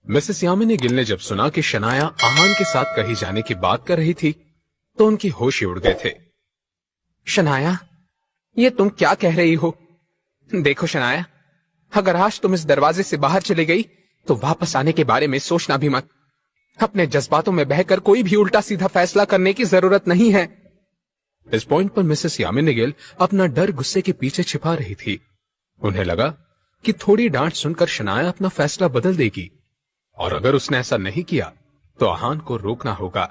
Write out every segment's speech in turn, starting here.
Mrs Yamini Gill ने जब सुना कि शनाया आहान के साथ कहीं जाने की बात कर रही थी तो उनकी होश ही उड़ गए थे। शनाया, ये तुम क्या कह रही हो? देखो शनाया, अगर आज तुम इस दरवाजे से बाहर चली गई तो वापस आने के बारे में सोचना भी मत। अपने जज्बातों में बहकर कोई भी उल्टा सीधा फैसला करने की जरूरत नहीं है। इस पॉइंट पर मिसेस यामिनी गिल अपना डर गुस्से के पीछे छिपा रही थी। उन्हें लगा कि थोड़ी डांट सुनकर शनाया अपना फैसला बदल देगी, और अगर उसने ऐसा नहीं किया तो आहान को रोकना होगा।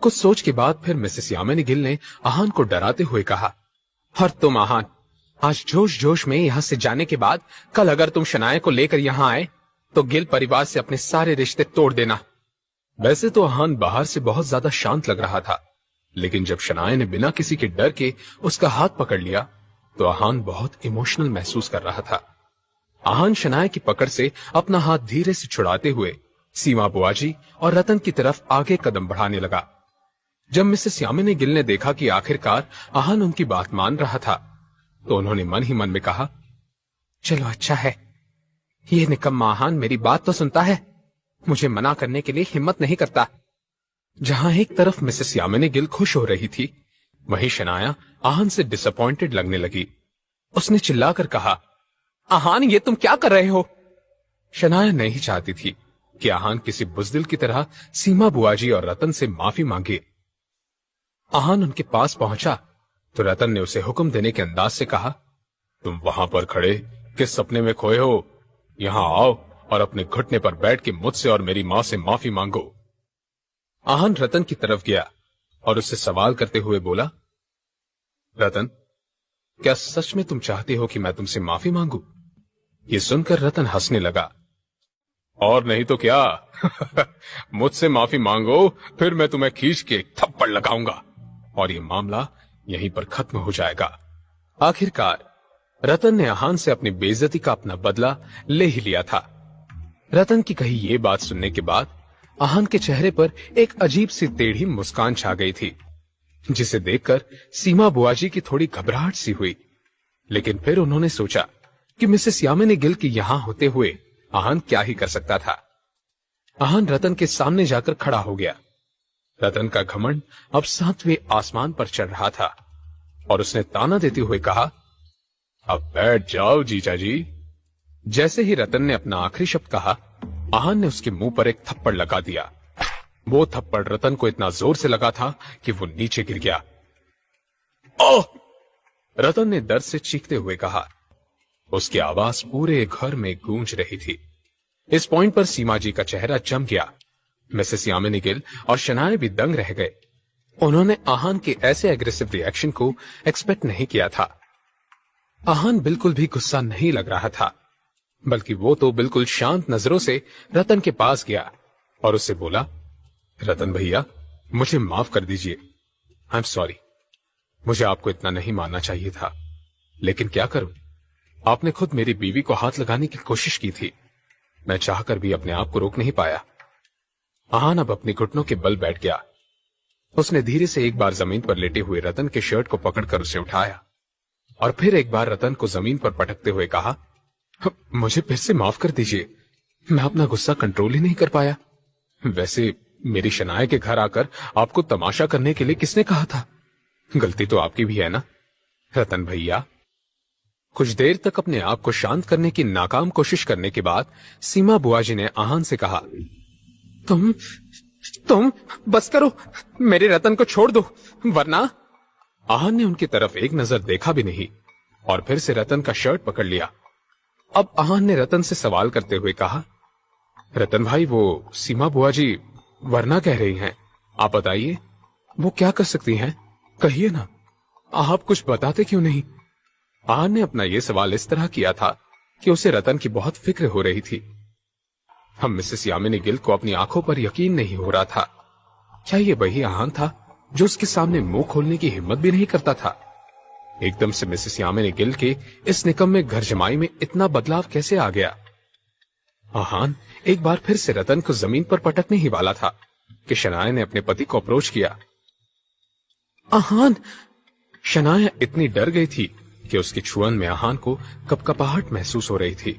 कुछ सोच के बाद फिर मिसेस यामिनी गिल ने आहान को डराते हुए कहा, और तुम आहान, आज जोश जोश में यहां से जाने के बाद कल अगर तुम शनाया को लेकर यहां आए तो गिल परिवार से अपने सारे रिश्ते तोड़ देना। वैसे तो आहान बाहर से बहुत ज्यादा शांत लग रहा था, लेकिन जब शनाया ने बिना किसी के डर के उसका हाथ पकड़ लिया तो आहान बहुत इमोशनल महसूस कर रहा था। आहान शनाया की पकड़ से अपना हाथ धीरे से छुड़ाते हुए सीमा बुआजी और रतन की तरफ आगे कदम बढ़ाने लगा। जब मिसेस यामिनी गिल ने देखा कि आखिरकार आहान उनकी बात मान रहा था तो उन्होंने मन ही मन में कहा, चलो अच्छा है, ये निकम्मा आहान मेरी बात तो सुनता है, मुझे मना करने के लिए हिम्मत नहीं करता। जहां एक तरफ मिसेस यामिनी गिल खुश हो रही थी, वहीं शनाया आहान से डिसअपॉइंटेड लगने लगी। उसने चिल्लाकर कहा, आहान, ये तुम क्या कर रहे हो? शनाया नहीं चाहती थी कि आहान किसी बुजदिल की तरह सीमा बुआजी और रतन से माफी मांगे। आहान उनके पास पहुंचा तो रतन ने उसे हुक्म देने के अंदाज से कहा, तुम वहां पर खड़े किस सपने में खोए हो? यहां आओ और अपने घुटने पर बैठ के मुझसे और मेरी मां से माफी मांगो। आहान रतन की तरफ गया और उससे सवाल करते हुए बोला, रतन, क्या सच में तुम चाहती हो कि मैं तुमसे माफी मांगू? ये सुनकर रतन हंसने लगा, और नहीं तो क्या मुझसे माफी मांगो, फिर मैं तुम्हें खींच के एक थप्पड़ लगाऊंगा और ये मामला यहीं पर खत्म हो जाएगा। आखिरकार रतन ने आहान से अपनी बेइज्जती का अपना बदला ले ही लिया था। रतन की कही ये बात सुनने के बाद आहान के चेहरे पर एक अजीब सी टेढ़ी मुस्कान छा गई थी, जिसे देखकर सीमा बुआजी की थोड़ी घबराहट सी हुई। लेकिन फिर उन्होंने सोचा कि मिसेस यामिनी गिल के यहां होते हुए आहान क्या ही कर सकता था। आहान रतन के सामने जाकर खड़ा हो गया। रतन का घमंड अब 7वें आसमान पर चढ़ रहा था और उसने ताना देते हुए कहा, अब बैठ जाओ जीजा जी। जैसे ही रतन ने अपना आखिरी शब्द कहा, आहान ने उसके मुंह पर एक थप्पड़ लगा दिया। वो थप्पड़ रतन को इतना जोर से लगा था कि वो नीचे गिर गया। ओह! रतन ने दर्द से चीखते हुए कहा। उसकी आवाज पूरे घर में गूंज रही थी। इस पॉइंट पर सीमा जी का चेहरा जम गया। मिसेस यामिनी गिल और शनाया भी दंग रह गए। उन्होंने आहान के ऐसे एग्रेसिव रिएक्शन को एक्सपेक्ट नहीं किया था। आहान बिल्कुल भी गुस्सा नहीं लग रहा था, बल्कि वो तो बिल्कुल शांत नजरों से रतन के पास गया और उससे बोला, रतन भैया, मुझे माफ कर दीजिए। I am sorry. मुझे आपको इतना नहीं मानना चाहिए था, लेकिन क्या करूं, आपने खुद मेरी बीवी को हाथ लगाने की कोशिश की थी। मैं चाहकर भी अपने आप को रोक नहीं पाया। आहान अब अपने घुटनों के बल बैठ गया। उसने धीरे से एक बार जमीन पर लेटे हुए रतन के शर्ट को पकड़कर उसे उठाया और फिर एक बार रतन को जमीन पर पटकते हुए कहा, मुझे फिर से माफ कर दीजिए, मैं अपना गुस्सा कंट्रोल ही नहीं कर पाया। वैसे मेरी शनाया के घर आकर आपको तमाशा करने के लिए किसने कहा था? गलती तो आपकी भी है ना रतन भैया। कुछ देर तक अपने आप को शांत करने की नाकाम कोशिश करने के बाद सीमा बुआजी ने आहान से कहा, तुम बस करो, मेरे रतन को छोड़ दो, वरना। आहान ने उनकी तरफ एक नजर देखा भी नहीं और फिर से रतन का शर्ट पकड़ लिया। अब आहान ने रतन से सवाल करते हुए कहा, रतन भाई, वो सीमा बुआजी वरना कह रही हैं, आप बताइए, वो क्या कर सकती हैं? कहिए ना, आप कुछ बताते क्यों नहीं? आहान ने अपना यह सवाल इस तरह किया था कि उसे रतन की बहुत फिक्र हो रही थी। हम मिसेस यामिनी गिल को अपनी आंखों पर यकीन नहीं हो रहा था। क्या ये वही आहान था जो उसके सामने मुंह खोलने की हिम्मत भी नहीं करता था? एकदम से मिसेस यामिनी गिल के इस निकम्मे घर जमाई में इतना बदलाव कैसे आ गया? आहान एक बार फिर से रतन को जमीन पर पटकने ही वाला था कि शनाया ने अपने पति को अप्रोच किया। आहान! शनाया इतनी डर गई थी कि उसके छुअन में आहान को कपकपाहट महसूस हो रही थी।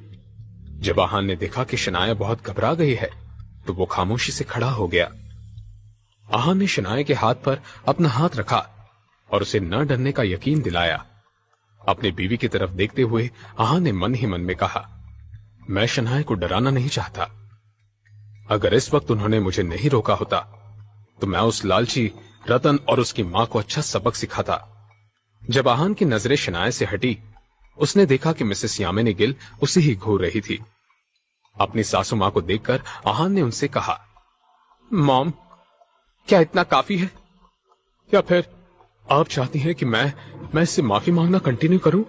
जब आहान ने देखा कि शनाया बहुत घबरा गई है तो वो खामोशी से खड़ा हो गया। आहान ने शनाया के हाथ पर अपना हाथ रखा और उसे न डरने का यकीन दिलाया। अपनी बीवी की तरफ देखते हुए आहान ने मन ही मन में कहा, मैं शनाया को डराना नहीं चाहता। अगर इस वक्त उन्होंने मुझे नहीं रोका होता तो मैं उस लालची रतन और उसकी मां को अच्छा सबक सिखाता। जब आहान की नजरें शनाया से हटी, उसने देखा कि मिसेस यामिनी गिल उसे ही घूर रही थी। अपनी सासू मां को देखकर आहान ने उनसे कहा, मॉम, क्या इतना काफी है या फिर आप चाहती हैं कि मैं इससे माफी मांगना कंटिन्यू करूं?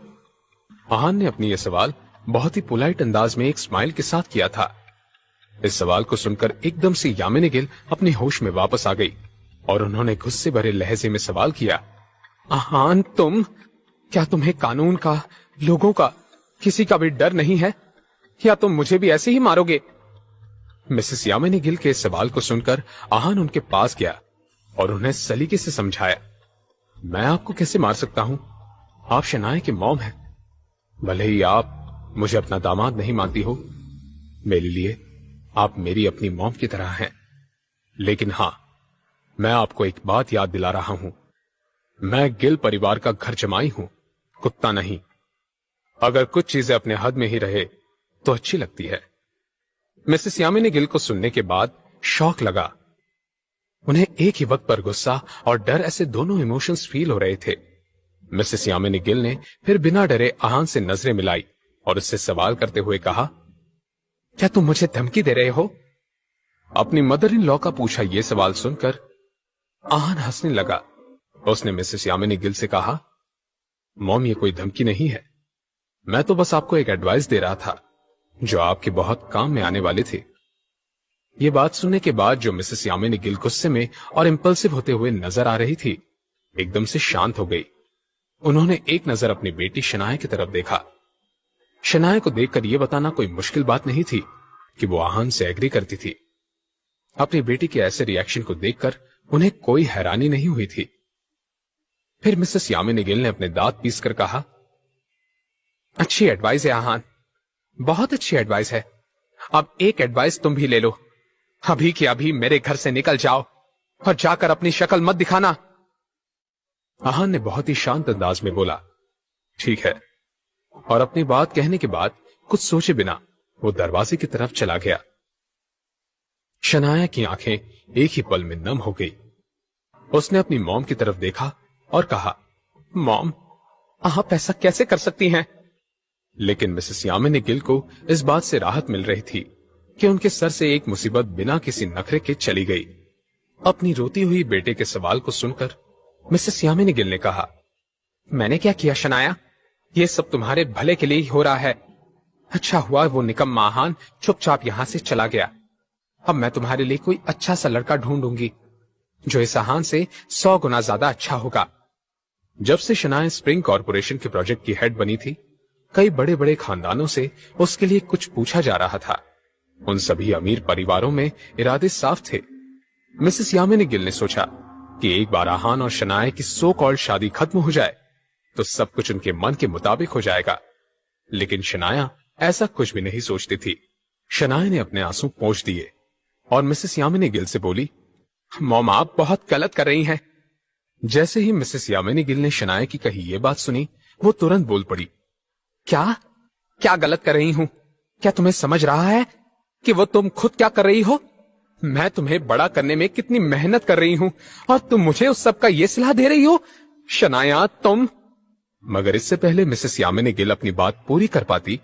आहान ने अपनी यह सवाल बहुत ही पोलाइट अंदाज में एक स्माइल के साथ किया था। इस सवाल को सुनकर एकदम से यामिनी गिल अपने होश में वापस आ गई और उन्होंने गुस्से भरे लहजे में सवाल किया, आहान, क्या तुम्हें कानून का, लोगों का, किसी का भी डर नहीं है? या तुम मुझे भी ऐसे ही मारोगे? मिसेस यामिनी गिल के इस सवाल को सुनकर आहान उनके पास गया और उन्हें सलीके से समझाया, मैं आपको कैसे मार सकता हूं? आप शनाया के मॉम हैं। भले ही आप मुझे अपना दामाद नहीं मानती हो, मेरे लिए आप मेरी अपनी मॉम की तरह हैं। लेकिन हां, मैं आपको एक बात याद दिला रहा हूं, मैं गिल परिवार का घर जमाई हूं, कुत्ता नहीं। अगर कुछ चीजें अपने हद में ही रहे तो अच्छी लगती है। मिसेस यामिनी गिल को सुनने के बाद शौक लगा। उन्हें एक ही वक्त पर गुस्सा और डर, ऐसे दोनों इमोशंस फील हो रहे थे। मिसेस यामिनी गिल ने फिर बिना डरे आहान से नजरें मिलाई और उससे सवाल करते हुए कहा, क्या तुम मुझे धमकी दे रहे हो? अपनी मदर इन लॉ का पूछा यह सवाल सुनकर आहान हंसने लगा। उसने मिसेस यामिनी गिल से कहा, मॉम, ये कोई धमकी नहीं है, मैं तो बस आपको एक एडवाइस दे रहा था जो आपके बहुत काम में आने वाली थी। ये बात सुनने के बाद जो मिसेस यामिनी गिल गुस्से में और इंपल्सिव होते हुए नजर आ रही थी, एकदम से शांत हो गई। उन्होंने एक नजर अपनी बेटी शनाया की तरफ देखा। शनाया को देखकर यह बताना कोई मुश्किल बात नहीं थी कि वो आहान से एग्री करती थी। अपनी बेटी के ऐसे रिएक्शन को देखकर उन्हें कोई हैरानी नहीं हुई थी। फिर मिसेस यामिनी गिल ने अपने दांत पीसकर कहा, अच्छी एडवाइस है आहान, बहुत अच्छी एडवाइस है। अब एक एडवाइस तुम भी ले लो, अभी के अभी मेरे घर से निकल जाओ और जाकर अपनी शक्ल मत दिखाना। आहान ने बहुत ही शांत अंदाज में बोला, ठीक है, और अपनी बात कहने के बाद कुछ सोचे बिना वो दरवाजे की तरफ चला गया। शनाया की आंखें एक ही पल में नम हो गई। उसने अपनी मॉम की तरफ देखा और कहा, मॉम, आप ऐसा कैसे कर सकती हैं? लेकिन मिसेस यामिनी गिल को इस बात से राहत मिल रही थी कि उनके सर से एक मुसीबत बिना किसी नखरे के चली गई। अपनी रोती हुई बेटे के सवाल को सुनकर मिसेस यामिनी गिल ने कहा, मैंने क्या किया शनाया? ये सब तुम्हारे भले के लिए ही हो रहा है। अच्छा हुआ वो निकम्मा आहान चुपचाप यहां से चला गया। अब मैं तुम्हारे लिए कोई अच्छा सा लड़का ढूंढूंगी जो इस आहान से 100 गुना ज्यादा अच्छा होगा। जब से शनाया स्प्रिंग कॉरपोरेशन के प्रोजेक्ट की हेड बनी थी, कई बड़े बड़े खानदानों से उसके लिए कुछ पूछा जा रहा था। उन सभी अमीर परिवारों में इरादे साफ थे। मिसेस यामिनी गिल ने सोचा कि एक बार आहान और शनाया की सो कॉल्ड शादी खत्म हो जाए तो सब कुछ उनके मन के मुताबिक हो जाएगा। लेकिन शनाया ऐसा कुछ भी नहीं सोचती थी। शनाया ने अपने आंसू पोंछ दिए और मिसेस यामिनी गिल से बोली, मॉम, आप बहुत गलत कर रही हैं। जैसे ही मिसेस यामिनी गिल ने शनाया की कही ये बात सुनी, वो तुरंत बोल पड़ी, क्या गलत कर रही हूं? क्या तुम्हें समझ रहा है कि वो तुम खुद क्या कर रही हो? मैं तुम्हें बड़ा करने में कितनी मेहनत कर रही हूं और तुम मुझे उस सब का ये सलाह दे रही हो? शनाया, तुम। मगर इससे पहले मिसेस यामिनी गिल अपनी बात पूरी कर पाती,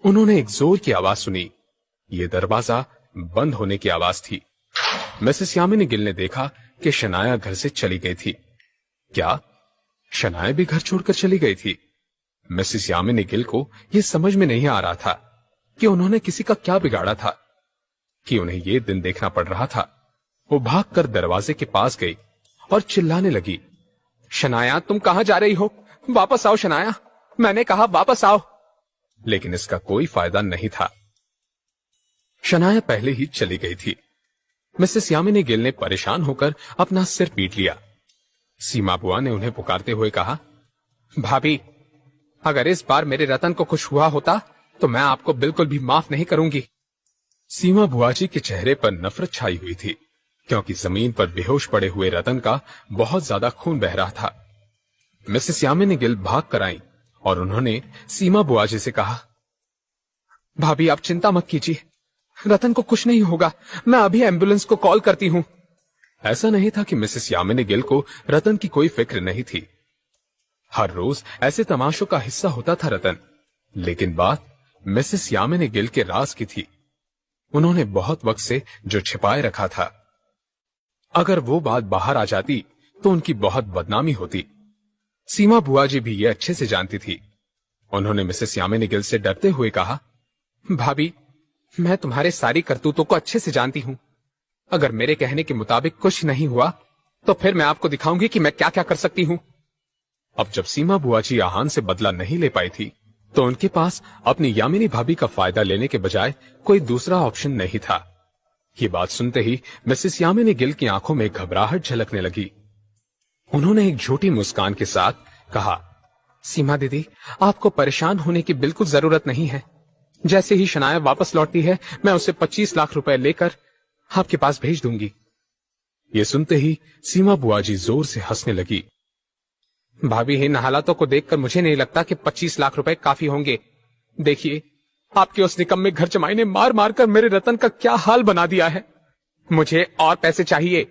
उन्होंने एक जोर की आवाज सुनी। ये दरवाजा बंद होने की आवाज थी। मिसेस यामिनी गिल ने देखा कि शनाया घर से चली गई थी। क्या शनाया भी घर छोड़कर चली गई थी? मिसेस यामिनी गिल को यह समझ में नहीं आ रहा था कि उन्होंने किसी का क्या बिगाड़ा था कि उन्हें यह दिन देखना पड़ रहा था। वो भागकर दरवाजे के पास गई और चिल्लाने लगी, शनाया, तुम कहां जा रही हो? वापस आओ शनाया, मैंने कहा वापस आओ। लेकिन इसका कोई फायदा नहीं था। शनाया पहले ही चली गई थी। मिसेस यामिनी गिल ने परेशान होकर अपना सिर पीट लिया। सीमा बुआ ने उन्हें पुकारते हुए कहा, भाभी, अगर इस बार मेरे रतन को कुछ हुआ होता तो मैं आपको बिल्कुल भी माफ नहीं करूंगी। सीमा बुआ जी के चेहरे पर नफरत छाई हुई थी, क्योंकि जमीन पर बेहोश पड़े हुए रतन का बहुत ज्यादा खून बह रहा था। मिसेस यामिनी गिल भाग कर आईं और उन्होंने सीमा बुआ जी से कहा, भाभी आप चिंता मत कीजिए, रतन को कुछ नहीं होगा, मैं अभी एम्बुलेंस को कॉल करती हूँ। ऐसा नहीं था कि मिसेस यामिनी गिल को रतन की कोई फिक्र नहीं थी। हर रोज ऐसे तमाशों का हिस्सा होता था रतन, लेकिन बात मिसेस यामिनी गिल के राज की थी। उन्होंने बहुत वक्त से जो छिपाए रखा था, अगर वो बात बाहर आ जाती तो उनकी बहुत बदनामी होती। सीमा बुआ जी भी ये अच्छे से जानती थी। उन्होंने मिसेस यामिनी गिल से डरते हुए कहा, भाभी मैं तुम्हारे सारी करतूतों को अच्छे से जानती हूं। अगर मेरे कहने के मुताबिक कुछ नहीं हुआ तो फिर मैं आपको दिखाऊंगी कि मैं क्या क्या कर सकती हूं। अब जब सीमा बुआ जी आहान से बदला नहीं ले पाई थी तो उनके पास अपनी यामिनी भाभी का फायदा लेने के बजाय कोई दूसरा ऑप्शन नहीं था। ये बात सुनते ही मिसेस यामिनी गिल की आंखों में घबराहट झलकने लगी। उन्होंने एक झूठी मुस्कान के साथ कहा, सीमा दीदी आपको परेशान होने की बिल्कुल जरूरत नहीं है। जैसे ही शनाया वापस लौटती है मैं उसे 25 लाख रुपए लेकर आपके पास भेज दूंगी। ये सुनते ही सीमा बुआ जी जोर से हंसने लगी। भाभी इन हालातों को देखकर मुझे नहीं लगता कि 25 लाख रुपए काफी होंगे। देखिए आपके उस निकम्मे घर जमाई ने मार मार कर मेरे रतन का क्या हाल बना दिया है। मुझे और पैसे चाहिए।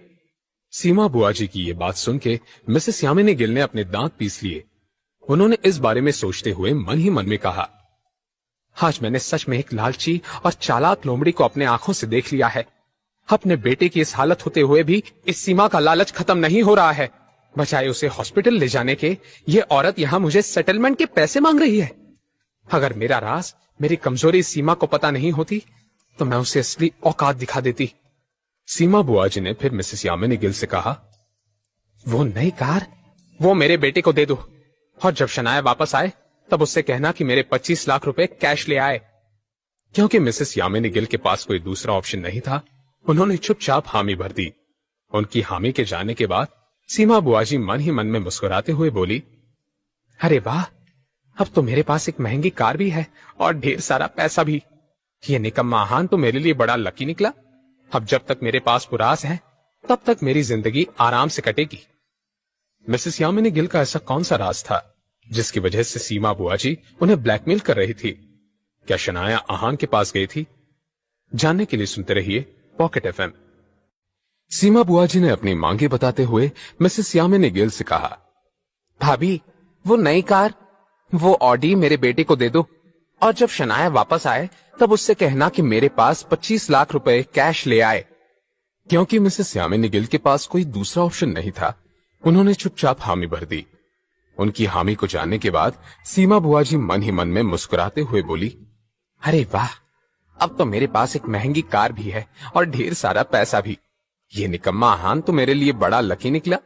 सीमा बुआ जी की ये बात सुन के मिसेस यामिनी गिल ने अपने दांत पीस लिए। उन्होंने इस बारे में सोचते हुए मन ही मन में कहा, आज मैंने सच में एक लालची और चालाक लोमड़ी को अपने आंखों से देख लिया है। अपने बेटे की इस हालत होते हुए भी इस सीमा का लालच खत्म नहीं हो रहा है। बजाय उसे हॉस्पिटल ले जाने के ये औरत यहाँ मुझे सेटलमेंट के पैसे मांग रही है। अगर मेरा राज, मेरी कमजोरी सीमा को पता नहीं होती तो मैं उसे असली औकात दिखा देती। सीमा बुआ जी ने फिर मिसेस यामिनी गिल से कहा, वो नई कार वो मेरे बेटे को दे दो और जब शनाया वापस आए तब उससे कहना कि मेरे 25 लाख रुपए कैश ले आए। क्योंकि मिसेस यामिनी गिल के पास कोई दूसरा ऑप्शन नहीं था, उन्होंने चुपचाप हामी भर दी। उनकी हामी के जाने के बाद सीमा बुआ जी मन ही मन में मुस्कुराते हुए बोली, अरे वाह, अब तो मेरे पास एक महंगी कार भी है और ढेर सारा पैसा भी। ये निकम्मा आहान तो मेरे लिए बड़ा लकी निकला। अब जब तक मेरे पास पुरास है तब तक मेरी जिंदगी आराम से कटेगी। मिसेस यामिनी गिल का ऐसा कौन सा राज था जिसकी वजह से सीमा बुआ जी उन्हें ब्लैकमेल कर रही थी? क्या शनाया आहान के पास गई थी? जानने के लिए सुनते रहिए पॉकेट एफएम। सीमा बुआ जी ने अपनी मांगे बताते हुए मिसेस यामिनी गिल से कहा, भाभी वो नई कार, वो ऑडी मेरे बेटे को दे दो और जब शनाया वापस आए तब उससे कहना कि मेरे पास 25 लाख रुपए कैश ले आए। क्योंकि मिसेस यामिनी गिल के पास कोई दूसरा ऑप्शन नहीं था, उन्होंने चुपचाप हामी भर दी। उनकी हामी को जानने के बाद सीमा बुआ जी मन ही मन में मुस्कुराते हुए बोली, अरे वाह, अब तो मेरे पास एक महंगी कार भी है और ढेर सारा पैसा भी। ये निकम्मा आहान तो मेरे लिए बड़ा लकी निकला।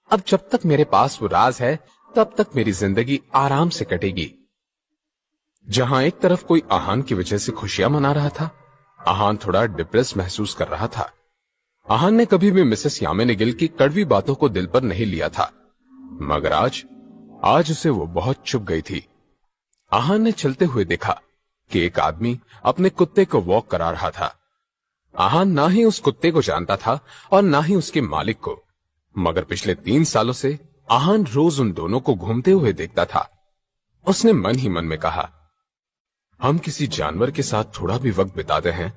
अब जब तक मेरे पास वो राज है तब तक मेरी जिंदगी आराम से कटेगी। जहां एक तरफ कोई आहान की वजह से खुशियां मना रहा था, आहान थोड़ा डिप्रेस महसूस कर रहा था। आहान ने कभी भी मिसेस यामिनी गिल की कड़वी बातों को दिल पर नहीं लिया था, मगर आज उसे वो बहुत चुभ गई थी। आहान ने चलते हुए देखा कि एक आदमी अपने कुत्ते को वॉक करा रहा था। आहान ना ही उस कुत्ते को जानता था और ना ही उसके मालिक को, मगर पिछले 3 सालों से आहान रोज उन दोनों को घूमते हुए देखता था। उसने मन ही मन में कहा, हम किसी जानवर के साथ थोड़ा भी वक्त बिताते हैं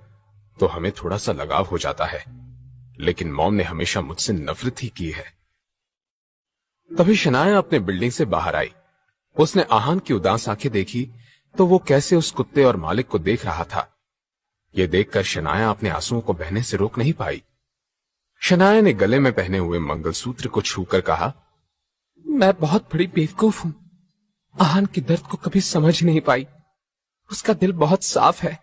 तो हमें थोड़ा सा लगाव हो जाता है, लेकिन मॉम ने हमेशा मुझसे नफरत ही की है। तभी शनाया अपने बिल्डिंग से बाहर आई। उसने आहान की उदास आंखें देखी तो वो कैसे उस कुत्ते और मालिक को देख रहा था। यह देखकर शनाया अपने आंसुओं को बहने से रोक नहीं पाई। शनाया ने गले में पहने हुए मंगलसूत्र को छूकर कहा, मैं बहुत बड़ी बेवकूफ हूं, आहान के दर्द को कभी समझ नहीं पाई। उसका दिल बहुत साफ है,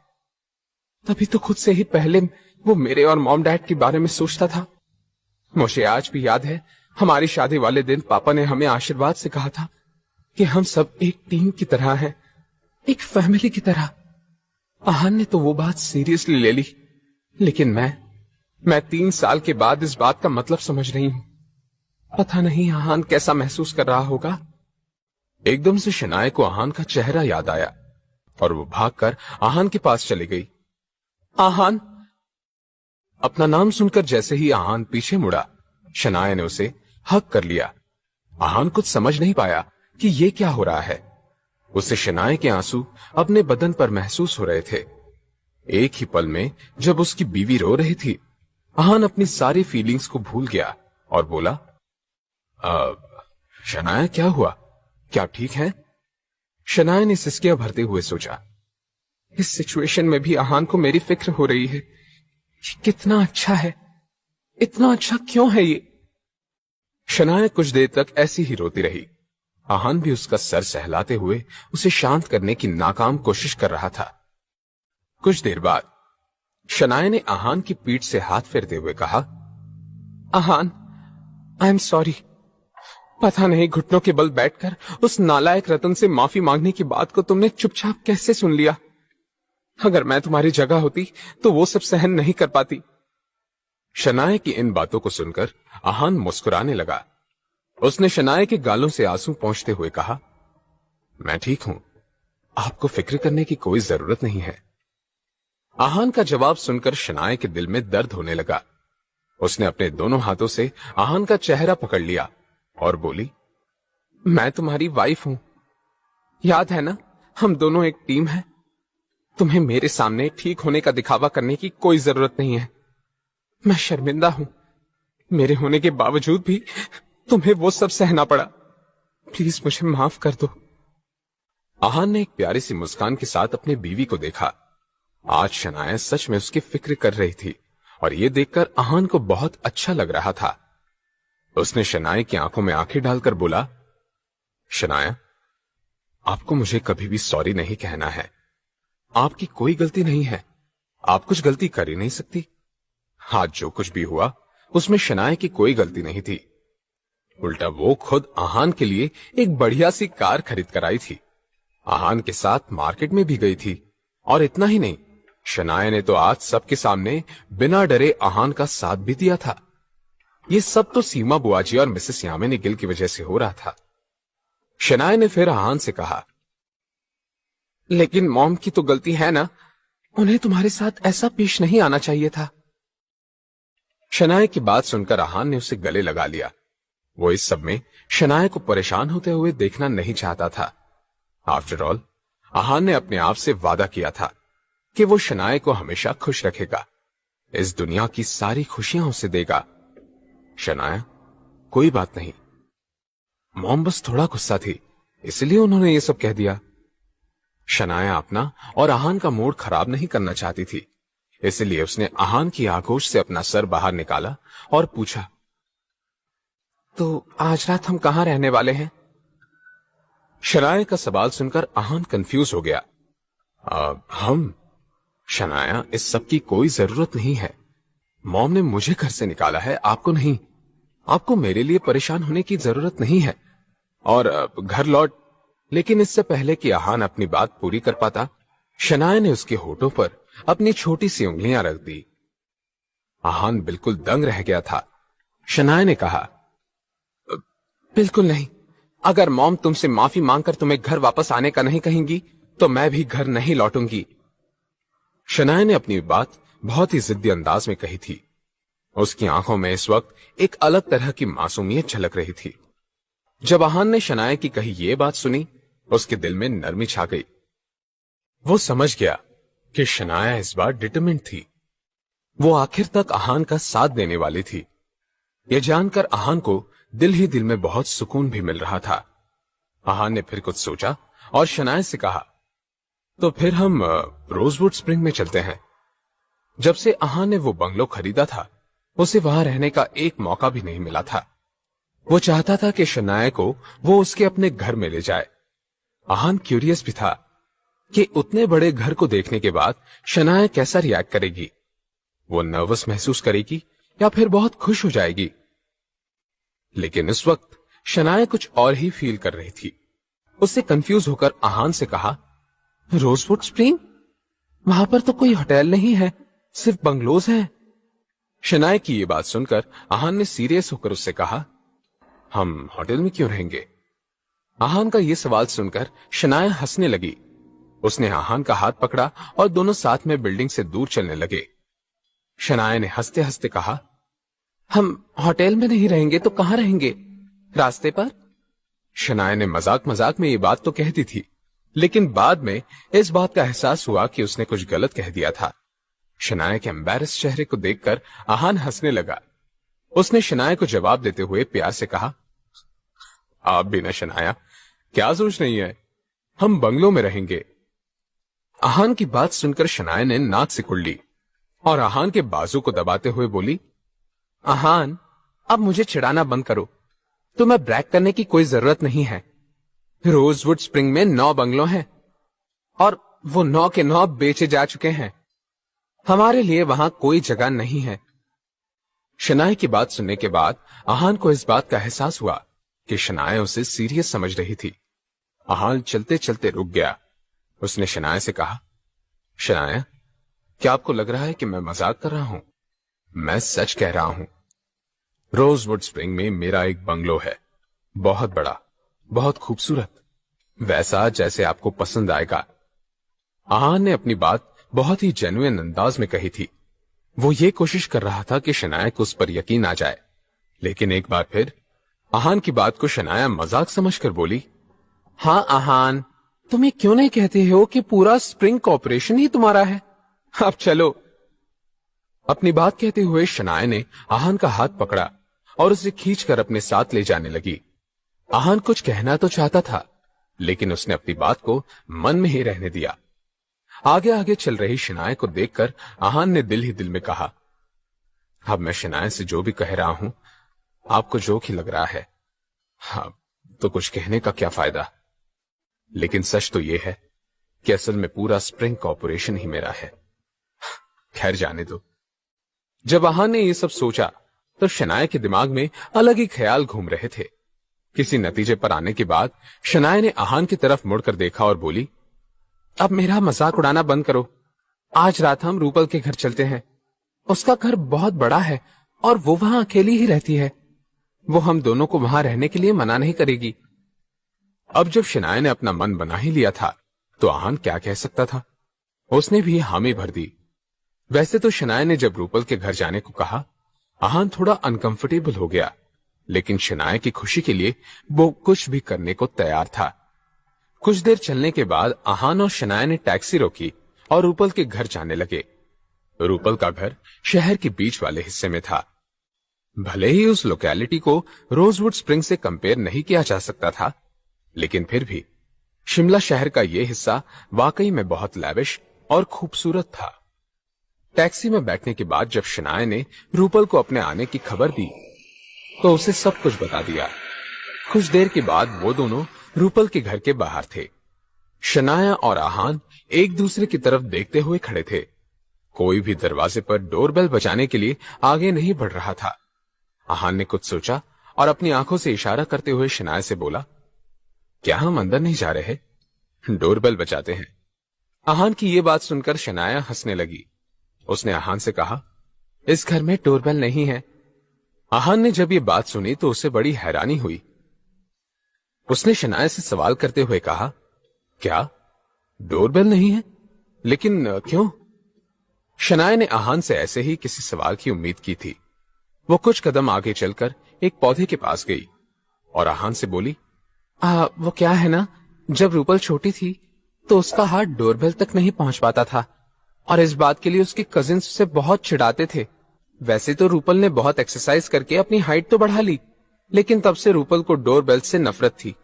तभी तो खुद से ही पहले वो मेरे और मॉम डैड के बारे में सोचता था। मुझे आज भी याद है, हमारी शादी वाले दिन पापा ने हमें आशीर्वाद से कहा था कि हम सब एक टीम की तरह हैं, एक फैमिली की तरह। आहान ने तो वो बात सीरियसली ले ली, लेकिन मैं 3 साल के बाद इस बात का मतलब समझ रही हूं। पता नहीं आहान कैसा महसूस कर रहा होगा। एकदम से शनाया को आहान का चेहरा याद आया। और वो भागकर आहान के पास चली गई। आहान। अपना नाम सुनकर जैसे ही आहान पीछे मुड़ा, शनाया ने उसे हक कर लिया। आहान कुछ समझ नहीं पाया कि ये क्या हो रहा है। उसे शनाया के आंसू अपने बदन पर महसूस हो रहे थे। एक ही पल में जब उसकी बीवी रो रही थी, आहान अपनी सारी फीलिंग्स को भूल गया और बोला, शनाया क्या हुआ, क्या ठीक है? शनाया ने सिसकियां भरते हुए सोचा, इस सिचुएशन में भी आहान को मेरी फिक्र हो रही है। कितना अच्छा है, इतना अच्छा क्यों है ये? शनाया कुछ देर तक ऐसी ही रोती रही। आहान भी उसका सर सहलाते हुए उसे शांत करने की नाकाम कोशिश कर रहा था। कुछ देर बाद शनाया ने आहान की पीठ से हाथ फेरते हुए कहा, आहान, आई एम सॉरी। पता नहीं घुटनों के बल बैठकर उस नालायक रतन से माफी मांगने की बात को तुमने चुपचाप कैसे सुन लिया? अगर मैं तुम्हारी जगह होती तो वो सब सहन नहीं कर पाती। शनाया की इन बातों को सुनकर आहान मुस्कुराने लगा। उसने शनाया के गालों से आंसू पोंछते हुए कहा, मैं ठीक हूं, आपको फिक्र करने की कोई जरूरत नहीं है। आहान का जवाब सुनकर शनाया के दिल में दर्द होने लगा। उसने अपने दोनों हाथों से आहान का चेहरा पकड़ लिया और बोली, मैं तुम्हारी वाइफ हूं, याद है ना, हम दोनों एक टीम हैं। तुम्हें मेरे सामने ठीक होने का दिखावा करने की कोई जरूरत नहीं है। मैं शर्मिंदा हूं, मेरे होने के बावजूद भी तुम्हें वो सब सहना पड़ा। प्लीज मुझे माफ कर दो। आहान ने एक प्यारी सी मुस्कान के साथ अपनी बीवी को देखा। आज शनाया सच में उसकी फिक्र कर रही थी और ये देखकर आहान को बहुत अच्छा लग रहा था। उसने शनाया की आंखों में आंखें डालकर बोला, शनाया, आपको मुझे कभी भी सॉरी नहीं कहना है। आपकी कोई गलती नहीं है, आप कुछ गलती कर ही नहीं सकती। आज जो कुछ भी हुआ उसमें शनाया की कोई गलती नहीं थी। उल्टा वो खुद आहान के लिए एक बढ़िया सी कार खरीद कर आई थी, आहान के साथ मार्केट में भी गई थी। और इतना ही नहीं, शनाया ने तो आज सबके सामने बिना डरे आहान का साथ भी दिया था। ये सब तो सीमा बुआजी और मिसेस यामिनी गिल की वजह से हो रहा था। शनाया ने फिर आहान से कहा, लेकिन मॉम की तो गलती है ना, उन्हें तुम्हारे साथ ऐसा पेश नहीं आना चाहिए था। शनाया की बात सुनकर आहान ने उसे गले लगा लिया। वो इस सब में शनाया को परेशान होते हुए देखना नहीं चाहता था। आफ्टर ऑल, आहान ने अपने आप से वादा किया था कि वो शनाया को हमेशा खुश रखेगा, इस दुनिया की सारी खुशियां उसे देगा। शनाया, कोई बात नहीं, मॉम बस थोड़ा गुस्सा थी, इसलिए उन्होंने ये सब कह दिया। शनाया अपना और आहान का मूड खराब नहीं करना चाहती थी, इसलिए उसने आहान की आगोश से अपना सर बाहर निकाला और पूछा, तो आज रात हम कहां रहने वाले हैं? शनाया का सवाल सुनकर आहान कंफ्यूज हो गया। हम? शनाया, इस सब की कोई जरूरत नहीं है। मॉम ने मुझे घर से निकाला है, आपको नहीं। आपको मेरे लिए परेशान होने की जरूरत नहीं है। और घर लौट। लेकिन इससे पहले कि आहान अपनी बात पूरी कर पाता, शनाया ने उसके होठों पर अपनी छोटी सी उंगलियां रख दी। आहान बिल्कुल दंग रह गया था। शनाया ने कहा, बिल्कुल नहीं, अगर मॉम तुमसे माफी मांगकर तुम्हें घर वापस आने का नहीं कहेंगी तो मैं भी घर नहीं लौटूंगी। शनाया ने अपनी बात बहुत ही जिद्दी अंदाज में कही थी। उसकी आंखों में इस वक्त एक अलग तरह की मासूमियत झलक रही थी। जब आहान ने शनाया की कही ये बात सुनी, उसके दिल में नरमी छा गई। वो समझ गया कि शनाया इस बार डिटरमिन्ड थी। वो आखिर तक आहान का साथ देने वाली थी। यह जानकर आहान को दिल ही दिल में बहुत सुकून भी मिल रहा था। आहान ने फिर कुछ सोचा और शनाया से कहा, तो फिर हम रोजवुड स्प्रिंग में चलते हैं। जब से आहान ने वो बंगलो खरीदा था, उसे वहां रहने का एक मौका भी नहीं मिला था। वो चाहता था कि शनाया को वो उसके अपने घर में ले जाए। आहान क्यूरियस भी था कि उतने बड़े घर को देखने के बाद शनाया कैसा रिएक्ट करेगी। वो नर्वस महसूस करेगी या फिर बहुत खुश हो जाएगी। लेकिन इस वक्त शनाया कुछ और ही फील कर रही थी। उससे कंफ्यूज होकर आहान से कहा, रोजवुड स्प्रिंग? वहां पर तो कोई होटल नहीं है, सिर्फ बंगलोज हैं। शनाया की ये बात सुनकर आहान ने सीरियस होकर उससे कहा, हम होटल में क्यों रहेंगे? आहान का ये सवाल सुनकर शनाया हंसने लगी। उसने आहान का हाथ पकड़ा और दोनों साथ में बिल्डिंग से दूर चलने लगे। शनाया ने हंसते हंसते कहा, हम होटल में नहीं रहेंगे तो कहां रहेंगे? रास्ते पर? शनाया ने मजाक मजाक में ये बात तो कह दी थी, लेकिन बाद में इस बात का एहसास हुआ कि उसने कुछ गलत कह दिया था। शनाया के एम्बैरेस चेहरे को देखकर आहान हंसने लगा। उसने शनाया को जवाब देते हुए प्यार से कहा, आप भी ना शनाया, क्या सोच रही है? हम बंगलों में रहेंगे। आहान की बात सुनकर शनाया ने नाक सिकुड़ ली और आहान के बाजू को दबाते हुए बोली, आहान, अब मुझे चिढ़ाना बंद करो। तुम्हें ब्रैग करने की कोई जरूरत नहीं है। रोजवुड स्प्रिंग में 9 बंगलो हैं और वो 9 के 9 बेचे जा चुके हैं। हमारे लिए वहां कोई जगह नहीं है। शनाया की बात सुनने के बाद आहान को इस बात का एहसास हुआ कि शनाया उसे सीरियस समझ रही थी। आहान चलते चलते रुक गया। उसने शनाया से कहा, शनाया, क्या आपको लग रहा है कि मैं मजाक कर रहा हूं? मैं सच कह रहा हूं। रोजवुड स्प्रिंग में मेरा एक बंगलो है, बहुत बड़ा, बहुत खूबसूरत, वैसा जैसे आपको पसंद आएगा। आहान ने अपनी बात बहुत ही जेन्युइन अंदाज में कही थी। वो ये कोशिश कर रहा था कि शनाया को उस पर यकीन आ जाए, लेकिन एक बार फिर आहान की बात को शनाया मजाक समझकर बोली, हाँ आहान, तुम ये क्यों नहीं कहते हो कि पूरा स्प्रिंग कॉर्पोरेशन ही तुम्हारा है? अब चलो। अपनी बात कहते हुए शनाया ने आहान का हाथ पकड़ा और उसे खींचकर अपने साथ ले जाने लगी। आहान कुछ कहना तो चाहता था, लेकिन उसने अपनी बात को मन में ही रहने दिया। आगे आगे चल रही शनाया को देखकर आहान ने दिल ही दिल में कहा, अब मैं शनाया से जो भी कह रहा हूं, आपको जोक ही लग रहा है। हाँ, तो कुछ कहने का क्या फायदा? लेकिन सच तो यह है कि असल में पूरा स्प्रिंग कॉर्पोरेशन ही मेरा है। खैर जाने दो। जब आहान ने यह सब सोचा तो शनाया के दिमाग में अलग ही ख्याल घूम रहे थे। किसी नतीजे पर आने के बाद शनाया ने आहान की तरफ मुड़कर देखा और बोली, अब मेरा मजाक उड़ाना बंद करो। आज रात हम रूपल के घर चलते हैं। उसका घर बहुत बड़ा है और वो वहां अकेली ही रहती है। वो हम दोनों को वहां रहने के लिए मना नहीं करेगी। अब जब शनाया ने अपना मन बना ही लिया था तो आहान क्या कह सकता था? उसने भी हामी भर दी। वैसे तो शनाया ने जब रूपल के घर जाने को कहा, आहान थोड़ा अनकंफर्टेबल हो गया, लेकिन शनाया की खुशी के लिए वो कुछ भी करने को तैयार था। कुछ देर चलने के बाद आहान और शनाया ने टैक्सी रोकी और रूपल के घर जाने लगे। रूपल का घर शहर के बीच वाले हिस्से में था। भले ही उस लोकेलिटी को रोजवुड स्प्रिंग से कंपेयर नहीं किया जा सकता था, लेकिन फिर भी शिमला शहर का यह हिस्सा वाकई में बहुत लैविश और खूबसूरत था। टैक्सी में बैठने के बाद जब शनाया ने रूपल को अपने आने की खबर दी तो उसे सब कुछ बता दिया। कुछ देर के बाद वो दोनों रूपल के घर के बाहर थे। शनाया और आहान एक दूसरे की तरफ देखते हुए खड़े थे। कोई भी दरवाजे पर डोरबेल बजाने के लिए आगे नहीं बढ़ रहा था। आहान ने कुछ सोचा और अपनी आंखों से इशारा करते हुए शनाया से बोला, क्या हम अंदर नहीं जा रहे? डोरबेल बजाते हैं। आहान की ये बात सुनकर शनाया हंसने लगी। उसने आहान से कहा, इस घर में डोरबेल नहीं है। आहान ने जब ये बात सुनी तो उसे बड़ी हैरानी हुई। उसने शनाया से सवाल करते हुए कहा, क्या डोरबेल नहीं है? लेकिन क्यों? शनाया ने आहान से ऐसे ही किसी सवाल की उम्मीद की थी। वो कुछ कदम आगे चलकर एक पौधे के पास गई और आहान से बोली, वो क्या है ना, जब रूपल छोटी थी तो उसका हाथ डोरबेल तक नहीं पहुंच पाता था और इस बात के लिए उसके कजिन्स उसे बहुत चिढ़ाते थे। वैसे तो रूपल ने बहुत एक्सरसाइज करके अपनी हाइट तो बढ़ा ली, लेकिन तब से रूपल को डोरबेल से नफरत थी।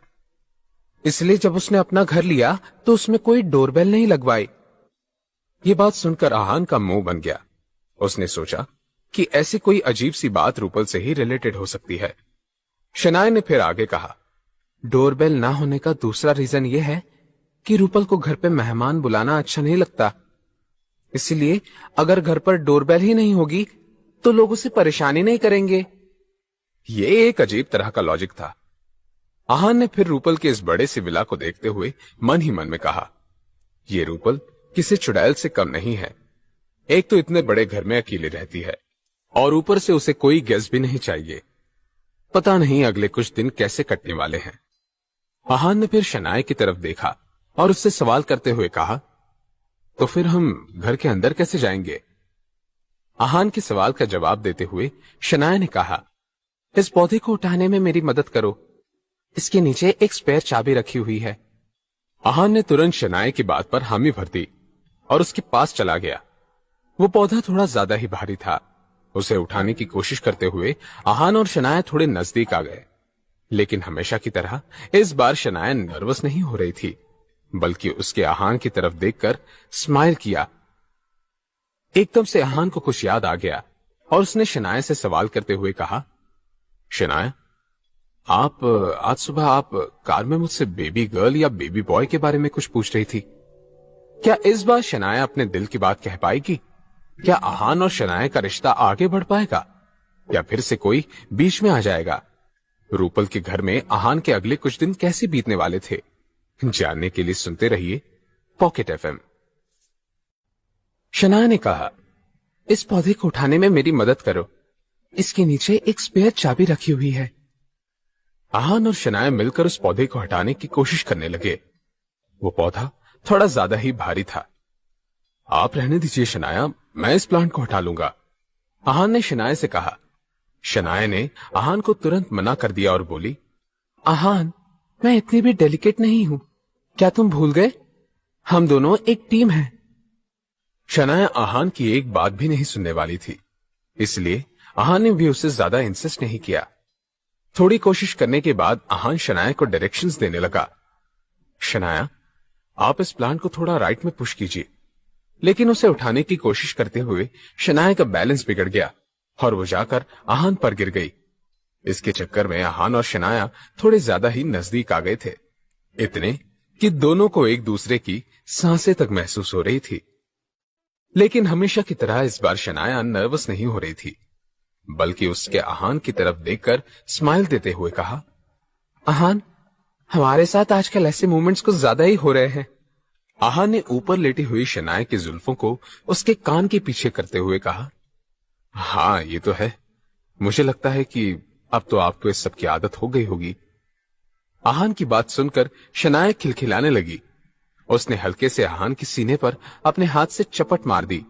इसलिए जब उसने अपना घर लिया तो उसमें कोई डोरबेल नहीं लगवाई। ये बात सुनकर आहान का मुंह बन गया। उसने सोचा कि ऐसी कोई अजीब सी बात रूपल से ही रिलेटेड हो सकती है। शनाया ने फिर आगे कहा, डोरबेल ना होने का दूसरा रीजन यह है कि रूपल को घर पे मेहमान बुलाना अच्छा नहीं लगता। इसलिए अगर घर पर डोरबेल ही नहीं होगी तो लोग उसे परेशानी नहीं करेंगे। ये एक अजीब तरह का लॉजिक था। आहान ने फिर रूपल के इस बड़े से विला को देखते हुए मन ही मन में कहा, ये रूपल किसी चुड़ैल से कम नहीं है। एक तो इतने बड़े घर में अकेले रहती है और ऊपर से उसे कोई गेस्ट भी नहीं चाहिए। पता नहीं अगले कुछ दिन कैसे कटने वाले हैं। आहान ने फिर शनाया की तरफ देखा और उससे सवाल करते हुए कहा, तो फिर हम घर के अंदर कैसे जाएंगे? आहान के सवाल का जवाब देते हुए शनाया ने कहा, इस पौधे को उठाने में मेरी मदद करो, इसके नीचे एक स्पेयर चाबी रखी हुई है। आहान ने तुरंत शनाया की बात पर हामी भर दी और उसके पास चला गया। वो पौधा थोड़ा ज्यादा ही भारी था। उसे उठाने की कोशिश करते हुए आहान और शनाया थोड़े नजदीक आ गए, लेकिन हमेशा की तरह इस बार शनाया नर्वस नहीं हो रही थी, बल्कि उसके आहान की तरफ देखकर स्माइल किया। एकदम से आहान को कुछ याद आ गया और उसने शनाया से सवाल करते हुए कहा, शनाया, आज सुबह आप कार में मुझसे बेबी गर्ल या बेबी बॉय के बारे में कुछ पूछ रही थी। क्या इस बार शनाया अपने दिल की बात कह पाएगी? क्या आहान और शनाया का रिश्ता आगे बढ़ पाएगा या फिर से कोई बीच में आ जाएगा? रूपल के घर में आहान के अगले कुछ दिन कैसे बीतने वाले थे, जानने के लिए सुनते रहिए पॉकेट एफएम। शनाया ने कहा, इस पौधे को उठाने में मेरी मदद करो, इसके नीचे एक स्पेयर चाबी रखी हुई है। आहान और शनाया मिलकर उस पौधे को हटाने की कोशिश करने लगे। वो पौधा थोड़ा ज्यादा ही भारी था। आप रहने दीजिए शनाया, मैं इस प्लांट को हटा लूंगा, आहान ने शनाया से कहा। शनाया ने आहान को तुरंत मना कर दिया और बोली, आहान, मैं इतनी भी डेलिकेट नहीं हूं, क्या तुम भूल गए? हम दोनों एक टीम हैं। शनाया आहान की एक बात भी नहीं सुनने वाली थी, इसलिए आहान ने भी उसे ज्यादा इंसिस्ट नहीं किया। थोड़ी कोशिश करने के बाद आहान शनाया को डायरेक्शंस देने लगा। शनाया, आप इस प्लांट को थोड़ा राइट में पुश कीजिए। लेकिन उसे उठाने की कोशिश करते हुए शनाया का बैलेंस बिगड़ गया और वो जाकर आहान पर गिर गई। इसके चक्कर में आहान और शनाया थोड़े ज्यादा ही नजदीक आ गए थे, इतने कि दोनों को एक दूसरे की सांसें तक महसूस हो रही थी। लेकिन हमेशा की तरह इस बार शनाया नर्वस नहीं हो रही थी, बल्कि उसके आहान की तरफ देखकर स्माइल देते हुए कहा, आहान, हमारे साथ आजकल ऐसे मूवमेंट्स कुछ ज्यादा ही हो रहे हैं। आहान ने ऊपर लेटी हुई शनाया की जुल्फों को उसके कान के पीछे करते हुए कहा, हाँ ये तो है, मुझे लगता है कि अब तो आपको इस सब की आदत हो गई होगी। आहान की बात सुनकर शनाया खिलखिलाने लगी। उसने हल्के से आहान के सीने पर अपने हाथ से चपट मार दी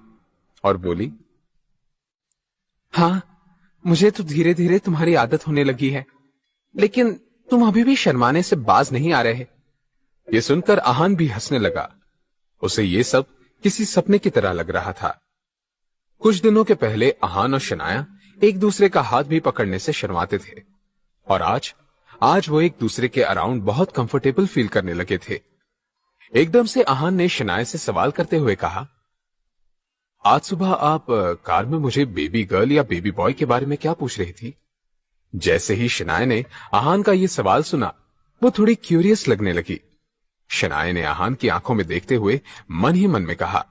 और बोली, हाँ, मुझे तो धीरे धीरे तुम्हारी आदत होने लगी है, लेकिन तुम अभी भी शर्माने से बाज नहीं आ रहे। ये सुनकर आहान भी हंसने लगा। उसे ये सब किसी सपने की तरह लग रहा था। कुछ दिनों के पहले आहान और शनाया एक दूसरे का हाथ भी पकड़ने से शर्माते थे, और आज वो एक दूसरे के अराउंड बहुत कंफर्टेबल फील करने लगे थे। एकदम से आहान ने शनाया से सवाल करते हुए कहा, आज सुबह आप कार में मुझे बेबी गर्ल या बेबी बॉय के बारे में क्या पूछ रही थी? जैसे ही शनाया ने आहान का ये सवाल सुना, वो थोड़ी क्यूरियस लगने लगी। शनाया ने आहान की आंखों में देखते हुए मन ही मन में कहा,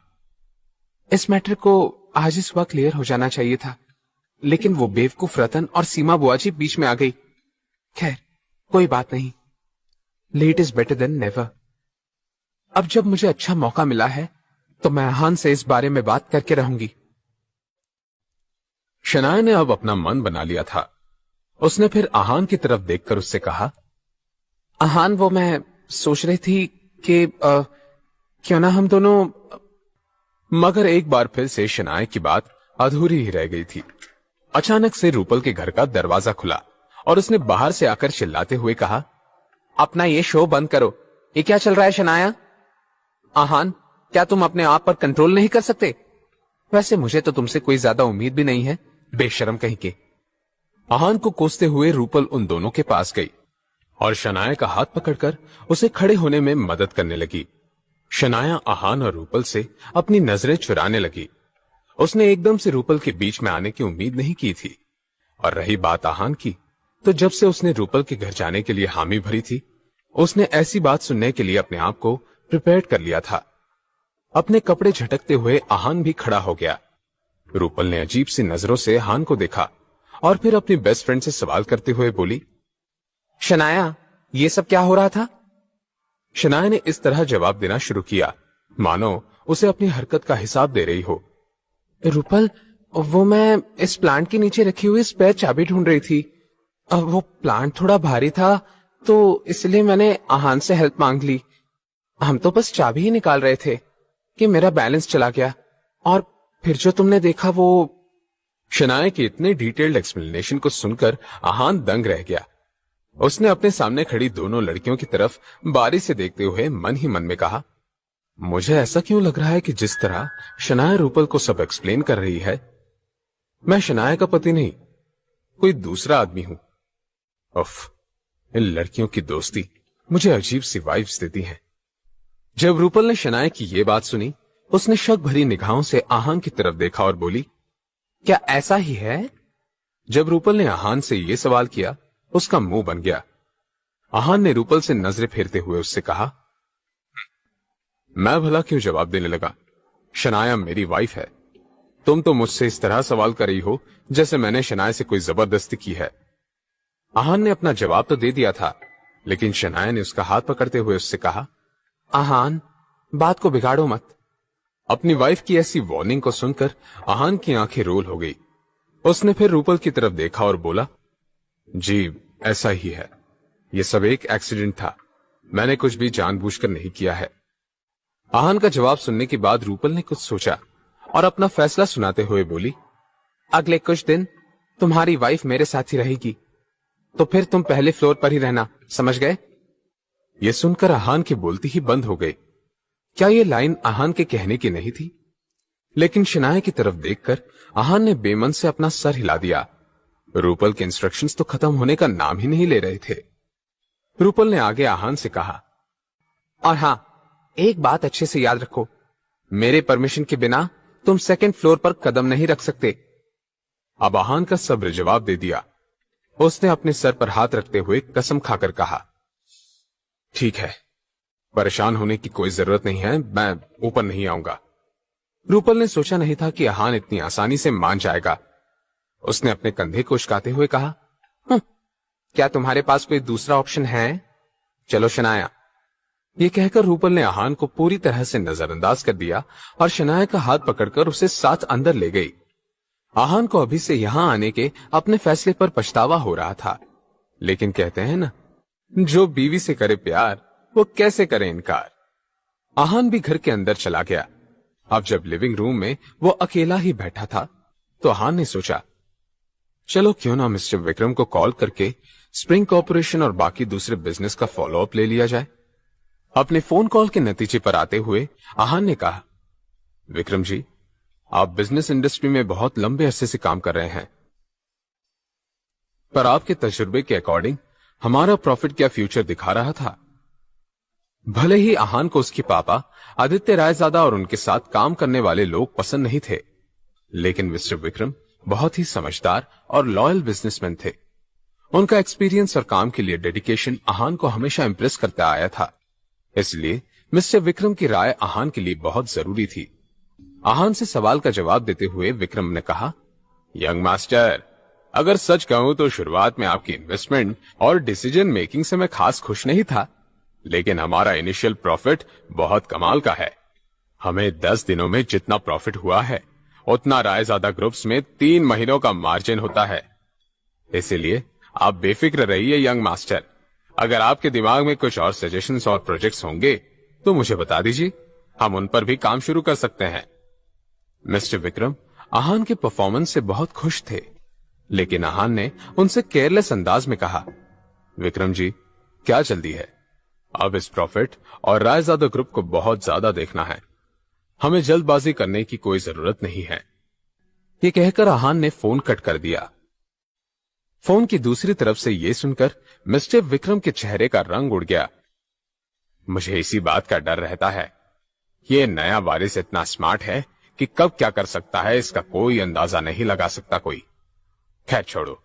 इस मैटर को आज ही सुबह क्लियर हो जाना चाहिए था, लेकिन वो बेवकूफ रतन और सीमा बुआ जी बीच में आ गई। खैर, कोई बात नहीं, late is better than never. अब जब मुझे अच्छा मौका मिला है तो मैं आहान से इस बारे में बात करके रहूंगी। शनाया ने अब अपना मन बना लिया था। उसने फिर आहान की तरफ देखकर उससे कहा, आहान, वो मैं सोच रही थी कि क्यों ना हम दोनों। मगर एक बार फिर से शनाया की बात अधूरी ही रह गई थी। अचानक से रूपल के घर का दरवाजा खुला और उसने बाहर से आकर चिल्लाते हुए कहा, अपना ये शो बंद करो, ये क्या चल रहा है शनाया? आहान, क्या तुम अपने आप पर कंट्रोल नहीं कर सकते? वैसे मुझे तो तुमसे कोई ज्यादा उम्मीद भी नहीं है, बेशरम कहीं के। आहान को कोसते हुए रूपल उन दोनों के पास गई और शनाया का हाथ पकड़कर उसे खड़े होने में मदद करने लगी। शनाया आहान और रूपल से अपनी नजरें चुराने लगी। उसने एकदम से रूपल के बीच में आने की उम्मीद नहीं की थी। और रही बात आहान की, तो जब से उसने रूपल के घर जाने के लिए हामी भरी थी, उसने ऐसी बात सुनने के लिए अपने आप को प्रिपेयर कर लिया था। अपने कपड़े झटकते हुए आहान भी खड़ा हो गया। रूपल ने अजीब सी नजरों से आहान को देखा और फिर अपनी बेस्ट फ्रेंड से सवाल करते हुए बोली, शनाया, ये सब क्या हो रहा था? शनाया ने इस तरह जवाब देना शुरू किया मानो उसे अपनी हरकत का हिसाब दे रही हो। रूपल, वो मैं इस प्लांट के नीचे रखी हुई स्पेयर चाबी ढूंढ रही थी। वो प्लांट थोड़ा भारी था तो इसलिए मैंने आहान से हेल्प मांग ली। हम तो बस चाबी ही निकाल रहे थे कि मेरा बैलेंस चला गया, और फिर जो तुमने देखा वो। शनाया के इतने डिटेल्ड एक्सप्लेनेशन को सुनकर आहान दंग रह गया। उसने अपने सामने खड़ी दोनों लड़कियों की तरफ बारी से देखते हुए मन ही मन में कहा, मुझे ऐसा क्यों लग रहा है कि जिस तरह शनाया रूपल को सब एक्सप्लेन कर रही है, मैं शनाया का पति नहीं, कोई दूसरा आदमी हूं। उफ, इन लड़कियों की दोस्ती मुझे अजीब सी वाइब्स देती है। जब रूपल ने शनाया की ये बात सुनी, उसने शक भरी निगाहों से आहान की तरफ देखा और बोली, क्या ऐसा ही है? जब रूपल ने आहान से यह सवाल किया, उसका मुंह बन गया। आहान ने रूपल से नजरें फेरते हुए उससे कहा, मैं भला क्यों जवाब देने लगा? शनाया मेरी वाइफ है। तुम तो मुझसे इस तरह सवाल कर रही हो जैसे मैंने शनाया से कोई जबरदस्ती की है। आहान ने अपना जवाब तो दे दिया था, लेकिन शनाया ने उसका हाथ पकड़ते हुए उससे कहा, आहान, बात को बिगाड़ो मत। अपनी वाइफ की ऐसी वार्निंग को सुनकर आहान की आंखें रोल हो गई। उसने फिर रूपल की तरफ देखा और बोला, जी ऐसा ही है, यह सब एक एक्सीडेंट था, मैंने कुछ भी जानबूझकर नहीं किया है। आहान का जवाब सुनने के बाद रूपल ने कुछ सोचा और अपना फैसला सुनाते हुए बोली, अगले कुछ दिन तुम्हारी वाइफ मेरे साथ ही रहेगी, तो फिर तुम पहले फ्लोर पर ही रहना, समझ गए? यह सुनकर आहान की बोलती ही बंद हो गई। क्या यह लाइन आहान के कहने की नहीं थी? लेकिन शनाया की तरफ देखकर आहान ने बेमन से अपना सर हिला दिया। रूपल के इंस्ट्रक्शंस तो खत्म होने का नाम ही नहीं ले रहे थे। रूपल ने आगे आहान से कहा, और हां, एक बात अच्छे से याद रखो, मेरे परमिशन के बिना तुम सेकंड फ्लोर पर कदम नहीं रख सकते। अब आहान का सब्र जवाब दे दिया। उसने अपने सर पर हाथ रखते हुए कसम खाकर कहा, ठीक है, परेशान होने की कोई जरूरत नहीं है, मैं ऊपर नहीं आऊंगा। रूपल ने सोचा नहीं था कि आहान इतनी आसानी से मान जाएगा। उसने अपने कंधे को उचकाते हुए कहा, क्या तुम्हारे पास कोई दूसरा ऑप्शन है? चलो शनाया। यह कहकर रूपल ने आहान को पूरी तरह से नजरअंदाज कर दिया और शनाया का हाथ पकड़कर उसे साथ अंदर ले गई। आहान को अभी से यहां आने के अपने फैसले पर पछतावा हो रहा था, लेकिन कहते हैं ना, जो बीवी से करे प्यार वो कैसे करे इनकार। आहान भी घर के अंदर चला गया। अब जब लिविंग रूम में वो अकेला ही बैठा था, तो आहान ने सोचा, चलो क्यों ना मिस्टर विक्रम को कॉल करके स्प्रिंग कॉर्पोरेशन और बाकी दूसरे बिजनेस का फॉलोअप ले लिया जाए। अपने फोन कॉल के नतीजे पर आते हुए आहान ने कहा, विक्रम जी, आप बिजनेस इंडस्ट्री में बहुत लंबे अरसे से काम कर रहे हैं, पर आपके तजुर्बे के अकॉर्डिंग हमारा प्रॉफिट क्या फ्यूचर दिखा रहा था? भले ही आहान को उसके पापा आदित्य रायजादा और उनके साथ काम करने वाले लोग पसंद नहीं थे, लेकिन मिस्टर विक्रम बहुत ही समझदार और लॉयल बिजनेसमैन थे। उनका एक्सपीरियंस और काम के लिए डेडिकेशन आहान को हमेशा इंप्रेस करता आया था। इसलिए मिस्टर विक्रम की राय आहान के लिए बहुत जरूरी थी। आहान से सवाल का जवाब देते हुए विक्रम ने कहा, यंग मास्टर, अगर सच कहूं तो शुरुआत में आपकी इन्वेस्टमेंट और डिसीजन मेकिंग से मैं खास खुश नहीं था, लेकिन हमारा इनिशियल प्रॉफिट बहुत कमाल का है। हमें 10 दिनों में जितना प्रॉफिट हुआ है, उतना रायजादा ग्रुप्स में 3 महीनों का मार्जिन होता है। इसीलिए आप बेफिक्र रहिए यंग मास्टर। अगर आपके दिमाग में कुछ और सजेशंस और प्रोजेक्ट्स होंगे तो मुझे बता दीजिए, हम उन पर भी काम शुरू कर सकते हैं। मिस्टर विक्रम आहान के परफॉर्मेंस से बहुत खुश थे, लेकिन आहान ने उनसे केयरलेस अंदाज में कहा, विक्रम जी, क्या जल्दी है? अब इस प्रॉफिट और रायजादा ग्रुप को बहुत ज्यादा देखना है, हमें जल्दबाजी करने की कोई जरूरत नहीं है। ये कहकर आहान ने फोन कट कर दिया। फोन की दूसरी तरफ से यह सुनकर मिस्टर विक्रम के चेहरे का रंग उड़ गया। मुझे इसी बात का डर रहता है, ये नया वारिस इतना स्मार्ट है कि कब क्या कर सकता है इसका कोई अंदाजा नहीं लगा सकता कोई। खैर छोड़ो,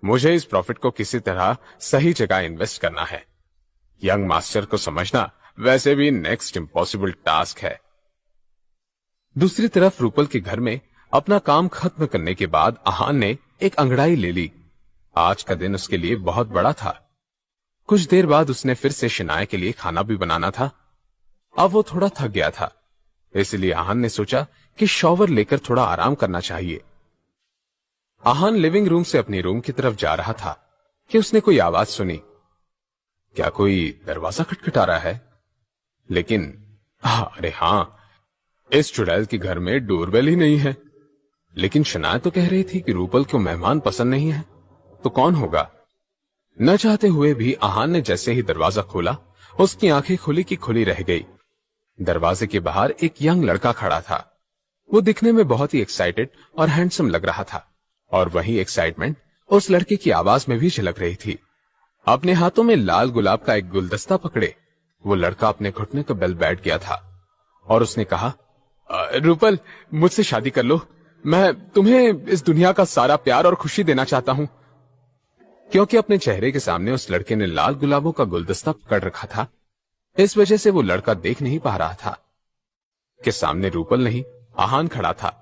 मुझे इस प्रॉफिट को किसी तरह सही जगह इन्वेस्ट करना है। यंग मास्टर को समझना वैसे भी नेक्स्ट इम्पॉसिबल टास्क है। दूसरी तरफ रूपल के घर में अपना काम खत्म करने के बाद आहान ने एक अंगड़ाई ले ली। आज का दिन उसके लिए बहुत बड़ा था। कुछ देर बाद उसने फिर से शनाया के लिए खाना भी बनाना था। अब वो थोड़ा थक गया था, इसलिए आहान ने सोचा कि शॉवर लेकर थोड़ा आराम करना चाहिए। आहान लिविंग रूम से अपने रूम की तरफ जा रहा था कि उसने कोई आवाज सुनी। क्या कोई दरवाजा खटखटा रहा है? लेकिन अरे हाँ, इस चुड़ैल के घर में डोरबेल ही नहीं है। लेकिन शनाया तो कह रही थी कि रूपल को मेहमान पसंद नहीं है, तो कौन होगा? न चाहते हुए भी आहान ने जैसे ही दरवाजा खोला, उसकी आंखें खुली की खुली रह गई। दरवाजे के बाहर एक यंग लड़का खड़ा था। वो दिखने में बहुत ही एक्साइटेड और हैंडसम लग रहा था, और वही एक्साइटमेंट उस लड़के की आवाज में भी झलक रही थी। अपने हाथों में लाल गुलाब का एक गुलदस्ता पकड़े वो लड़का अपने घुटने के बल बैठ गया था और उसने कहा, रूपल, मुझसे शादी कर लो। मैं तुम्हें इस दुनिया का सारा प्यार और खुशी देना चाहता हूं। क्योंकि अपने चेहरे के सामने उस लड़के ने लाल गुलाबों का गुलदस्ता पकड़ रखा था, इस वजह से वो लड़का देख नहीं पा रहा था कि सामने रूपल नहीं, आहान खड़ा था।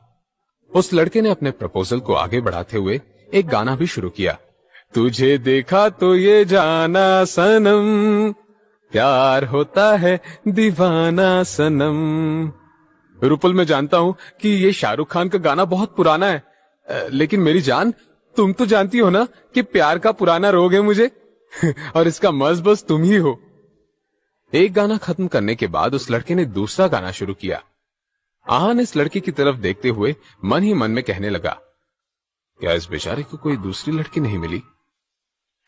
उस लड़के ने अपने प्रपोजल को आगे बढ़ाते हुए एक गाना भी शुरू किया। तुझे देखा तो ये जाना सनम, प्यार होता है दीवाना सनम। रूपल, मैं जानता हूं कि ये शाहरुख खान का गाना बहुत पुराना है, लेकिन मेरी जान, तुम तो जानती हो ना कि प्यार का पुराना रोग है मुझे और इसका मर्ज बस तुम ही हो। एक गाना खत्म करने के बाद उस लड़के ने दूसरा गाना शुरू किया। आहान इस लड़के की तरफ देखते हुए मन ही मन में कहने लगा, क्या इस बेचारे को कोई दूसरी लड़की नहीं मिली?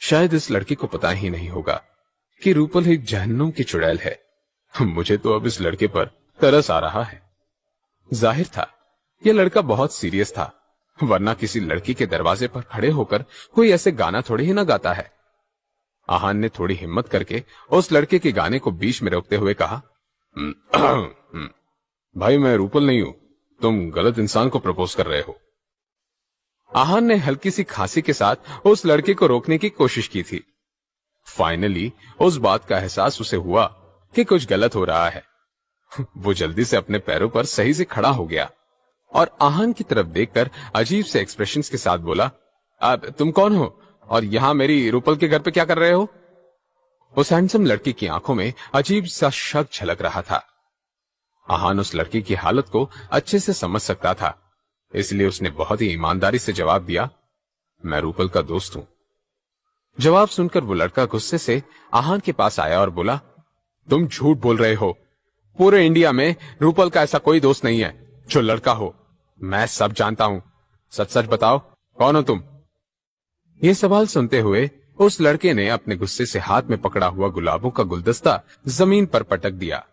शायद इस लड़के को पता ही नहीं होगा कि रूपल एक जहन्नुम की चुड़ैल है। मुझे तो अब इस लड़के पर तरस आ रहा है। जाहिर था यह लड़का बहुत सीरियस था, वरना किसी लड़की के दरवाजे पर खड़े होकर कोई ऐसे गाना थोड़ी ही ना गाता है। आहान ने थोड़ी हिम्मत करके उस लड़के के गाने को बीच में रोकते हुए कहा, भाई, मैं रूपल नहीं हूं, तुम गलत इंसान को प्रपोज कर रहे हो। आहान ने हल्की सी खांसी के साथ उस लड़के को रोकने की कोशिश की थी। फाइनली उस बात का एहसास उसे हुआ कि कुछ गलत हो रहा है। वो जल्दी से अपने पैरों पर सही से खड़ा हो गया और आहान की तरफ देखकर अजीब से एक्सप्रेशंस के साथ बोला, तुम कौन हो और यहां मेरी रूपल के घर पे क्या कर रहे हो? उस हैंडसम लड़की की आंखों में अजीब सा शक झलक रहा था। आहान उस लड़की की हालत को अच्छे से समझ सकता था, इसलिए उसने बहुत ही ईमानदारी से जवाब दिया, मैं रूपल का दोस्त हूं। जवाब सुनकर वो लड़का गुस्से से आहान के पास आया और बोला, तुम झूठ बोल रहे हो। पूरे इंडिया में रूपल का ऐसा कोई दोस्त नहीं है जो लड़का हो। मैं सब जानता हूं। सच सच बताओ, कौन हो तुम? ये सवाल सुनते हुए उस लड़के ने अपने गुस्से से हाथ में पकड़ा हुआ गुलाबों का गुलदस्ता जमीन पर पटक दिया।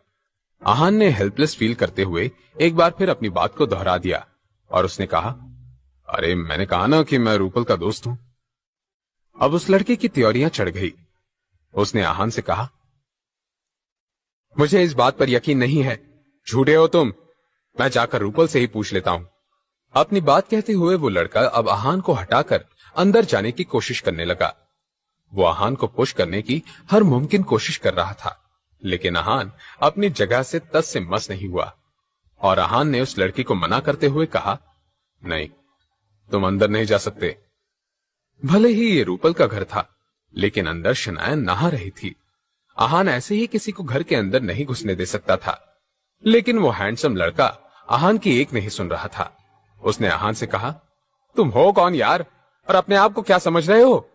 आहान ने हेल्पलेस फील करते हुए एक बार फिर अपनी बात को दोहरा दिया और उसने कहा, अरे मैंने कहा ना कि मैं रूपल का दोस्त हूं। अब उस लड़के की त्योरियां चढ़ गई। उसने आहान से कहा, मुझे इस बात पर यकीन नहीं है, झूठे हो तुम। मैं जाकर रूपल से ही पूछ लेता हूं। अपनी बात कहते हुए वो लड़का अब आहान को हटाकर अंदर जाने की कोशिश करने लगा। वो आहान को पुश करने की हर मुमकिन कोशिश कर रहा था, लेकिन आहान अपनी जगह से तस से मस नहीं हुआ और आहान ने उस लड़की को मना करते हुए कहा, नहीं, तुम अंदर नहीं जा सकते। भले ही ये रूपल का घर था, लेकिन अंदर शनाया नहा रही थी। आहान ऐसे ही किसी को घर के अंदर नहीं घुसने दे सकता था, लेकिन वो हैंडसम लड़का आहान की एक नहीं सुन रहा था। उसने आहान से कहा, तुम हो कौन यार, और अपने आप को क्या समझ रहे हो?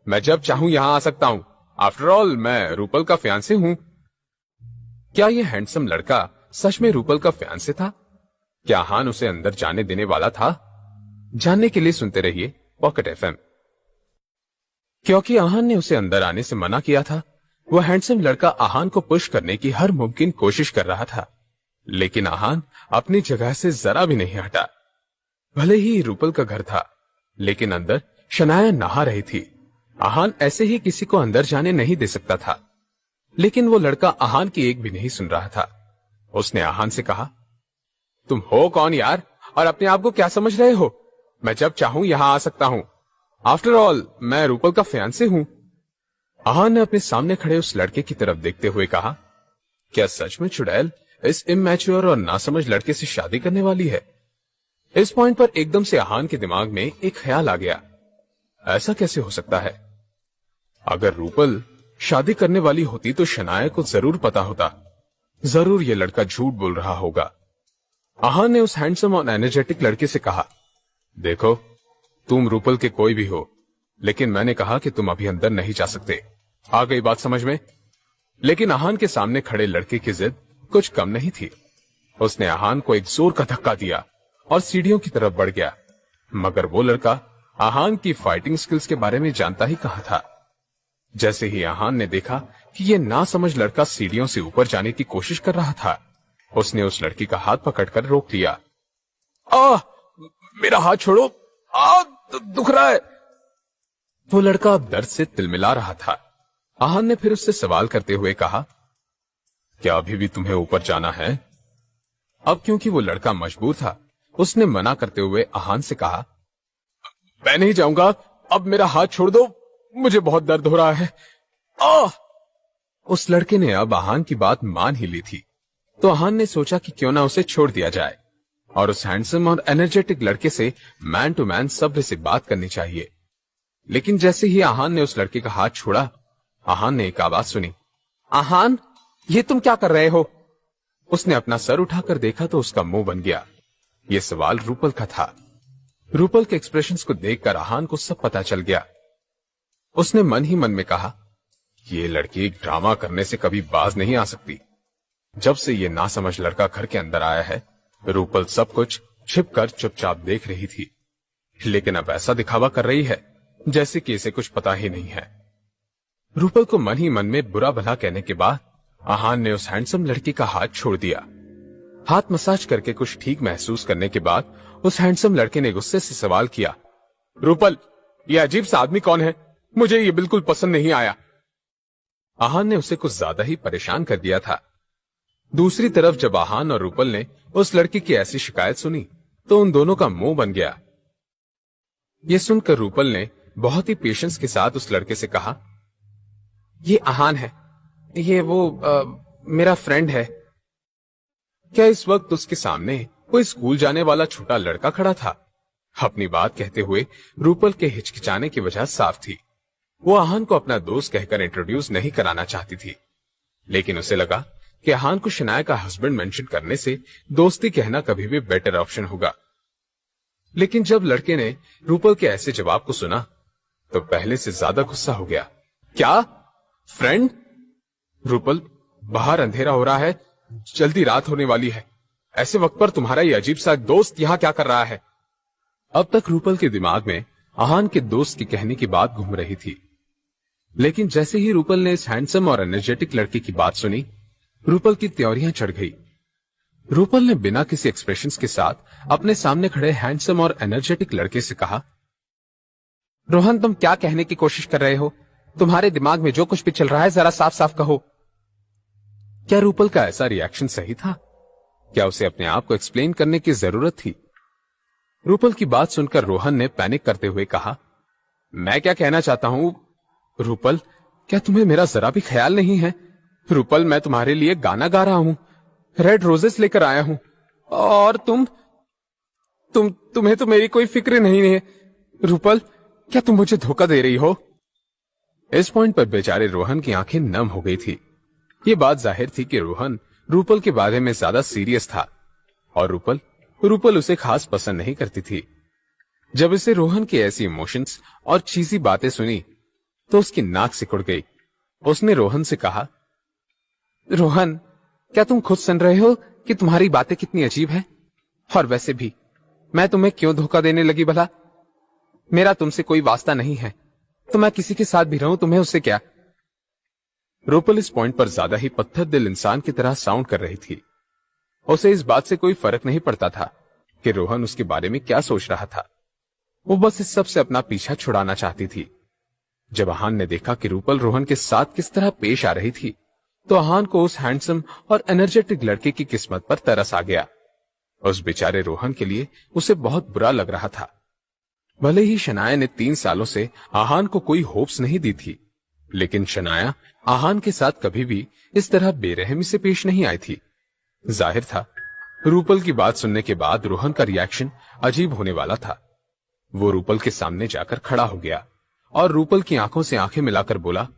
मैं जब चाहूं यहां आ सकता हूं। आफ्टर ऑल मैं रूपल का फियांसे हूं। क्या ये हैंडसम लड़का सच में रूपल का फियांसे था? क्या आहान उसे अंदर जाने देने वाला था? जानने के लिए सुनते रहिए पॉकेट एफएम। क्योंकि आहान ने उसे अंदर आने से मना किया था, वो हैंडसम लड़का आहान को पुश करने की हर मुमकिन कोशिश कर रहा था, लेकिन आहान अपनी जगह से जरा भी नहीं हटा। भले ही रूपल का घर था, लेकिन अंदर शनाया नहा रही थी। आहान ऐसे ही किसी को अंदर जाने नहीं दे सकता था, लेकिन वो लड़का आहान की एक भी नहीं सुन रहा था। उसने आहान से कहा, तुम हो कौन यार, और अपने आप को क्या समझ रहे हो? मैं जब चाहूं यहां आ सकता हूं। आफ्टर ऑल मैं रूपल का फियांसे हूं। आहान ने अपने सामने खड़े उस लड़के की तरफ देखते हुए कहा, क्या सच में चुड़ैल इस इमैच्योर और नासमझ लड़के से शादी करने वाली है? इस पॉइंट पर एकदम से आहान के दिमाग में एक ख्याल आ गया, ऐसा कैसे हो सकता है? अगर रूपल शादी करने वाली होती तो शनाया को जरूर पता होता। जरूर ये लड़का झूठ बोल रहा होगा। आहान ने उस हैंडसम और एनर्जेटिक लड़के से कहा, देखो, तुम रूपल के कोई भी हो, लेकिन मैंने कहा कि तुम अभी अंदर नहीं जा सकते। आ गई बात समझ में? लेकिन आहान के सामने खड़े लड़के की जिद कुछ कम नहीं थी। उसने आहान को एक जोर का धक्का दिया और सीढ़ियों की तरफ बढ़ गया, मगर वो लड़का आहान की फाइटिंग स्किल्स के बारे में जानता ही कहां था। जैसे ही आहान ने देखा कि ये नासमझ लड़का सीढ़ियों से ऊपर जाने की कोशिश कर रहा था, उसने उस लड़की का हाथ पकड़कर रोक लिया। मेरा हाथ छोड़ो, दुख रहा है। वो लड़का अब दर्द से तिलमिला रहा था। आहान ने फिर उससे सवाल करते हुए कहा, क्या अभी भी तुम्हें ऊपर जाना है? अब क्योंकि वो लड़का मजबूर था, उसने मना करते हुए आहान से कहा, मैं नहीं जाऊंगा, अब मेरा हाथ छोड़ दो, मुझे बहुत दर्द हो रहा है। उस लड़के ने अब आहान की बात मान ही ली थी, तो आहान ने सोचा कि क्यों ना उसे छोड़ दिया जाए और उस हैंडसम और एनर्जेटिक लड़के से मैन टू मैन सब्र से बात करनी चाहिए। लेकिन जैसे ही आहान ने उस लड़के का हाथ छोड़ा, आहान ने एक आवाज सुनी, आहान, ये तुम क्या कर रहे हो? उसने अपना सर उठाकर देखा तो उसका मुंह बन गया। ये सवाल रूपल का था। रूपल के एक्सप्रेशंस को देखकर आहान को सब पता चल गया। उसने मन ही मन में कहा, ये लड़की ड्रामा करने से कभी बाज नहीं आ सकती। जब से ये नासमझ लड़का घर के अंदर आया है, रूपल सब कुछ छिपकर चुपचाप देख रही थी, लेकिन अब ऐसा दिखावा कर रही है जैसे कि इसे कुछ पता ही नहीं है। रूपल को मन ही मन में बुरा भला कहने के बाद आहान ने उस हैंडसम लड़की का हाथ छोड़ दिया। हाथ मसाज करके कुछ ठीक महसूस करने के बाद उस हैंडसम लड़के ने गुस्से से सवाल किया, रूपल, ये अजीब सा आदमी कौन है? मुझे ये बिल्कुल पसंद नहीं आया। आहान ने उसे कुछ ज्यादा ही परेशान कर दिया था। दूसरी तरफ जब आहान और रूपल ने उस लड़की की ऐसी शिकायत सुनी तो उन दोनों का मुंह बन गया। ये सुनकर रूपल ने बहुत ही पेशेंस के साथ उस लड़के से कहा, ये आहान है, ये वो मेरा फ्रेंड है। क्या इस वक्त उसके सामने कोई स्कूल जाने वाला छोटा लड़का खड़ा था? अपनी बात कहते हुए रूपल के हिचकिचाने की वजह साफ थी। वो आहान को अपना दोस्त कहकर इंट्रोड्यूस नहीं कराना चाहती थी, लेकिन उसे लगा कि आहान को शनाया का हस्बैंड मेंशन करने से दोस्ती कहना कभी भी बेटर ऑप्शन होगा। लेकिन जब लड़के ने रूपल के ऐसे जवाब को सुना तो पहले से ज्यादा गुस्सा हो गया। क्या फ्रेंड? रूपल, बाहर अंधेरा हो रहा है, जल्दी रात होने वाली है, ऐसे वक्त पर तुम्हारा ये अजीब सा दोस्त यहां क्या कर रहा है? अब तक रूपल के दिमाग में आहान के दोस्त के कहने की बात घूम रही थी, लेकिन जैसे ही रूपल ने इस हैंडसम और एनर्जेटिक लड़के की बात सुनी, रूपल की त्योरियां चढ़ गई। रूपल ने बिना किसी एक्सप्रेशंस के साथ अपने सामने खड़े हैंडसम और एनर्जेटिक लड़के से कहा, रोहन, तुम क्या कहने की कोशिश कर रहे हो? तुम्हारे दिमाग में जो कुछ भी चल रहा है जरा साफ साफ कहो। क्या रूपल का ऐसा रिएक्शन सही था? क्या उसे अपने आप को एक्सप्लेन करने की जरूरत थी? रूपल की बात सुनकर रोहन ने पैनिक करते हुए कहा, मैं क्या कहना चाहता हूं? रूपल, क्या तुम्हें मेरा जरा भी ख्याल नहीं है? रूपल, मैं तुम्हारे लिए गाना गा रहा हूं, रेड रोजेस लेकर आया हूं, और तुम्हें तो मेरी कोई फिक्र नहीं है। रूपल, क्या तुम मुझे धोखा दे रही हो? इस पॉइंट पर बेचारे रोहन की आंखें नम हो गई थी। ये बात जाहिर थी कि रोहन रूपल के बारे में ज्यादा सीरियस था और रूपल उसे खास पसंद नहीं करती थी। जब इसे रोहन की ऐसी इमोशंस और चीजी बातें सुनी तो उसकी नाक सिकुड़ गई। उसने रोहन से कहा, रोहन, क्या तुम खुद सुन रहे हो कि तुम्हारी बातें कितनी अजीब हैं? और वैसे भी मैं तुम्हें क्यों धोखा देने लगी भला? मेरा तुमसे कोई वास्ता नहीं है, तो मैं किसी के साथ भी रहूं, तुम्हें उससे क्या? रूपल इस पॉइंट पर ज्यादा ही पत्थर दिल इंसान की तरह साउंड कर रही थी। उसे इस बात से कोई फर्क नहीं पड़ता था कि रोहन उसके बारे में क्या सोच रहा था। वो बस इस सब से अपना पीछा छुड़ाना चाहती थी। जब आहान ने देखा कि रूपल रोहन के साथ किस तरह पेश आ रही थी, तो आहान को उस हैंडसम और एनर्जेटिक लड़के की किस्मत पर तरस आ गया। उस बेचारे रोहन के लिए उसे बहुत बुरा लग रहा था। भले ही शनाया ने 3 सालों से आहान को कोई होप्स नहीं दी थी, लेकिन शनाया आहान के साथ कभी भी इस तरह बेरहमी से पेश नहीं आई थी। जाहिर था रूपल की बात सुनने के बाद रोहन का रिएक्शन अजीब होने वाला था। वो रूपल के सामने जाकर खड़ा हो गया और रूपल की आंखों से आंखें मिलाकर बोला,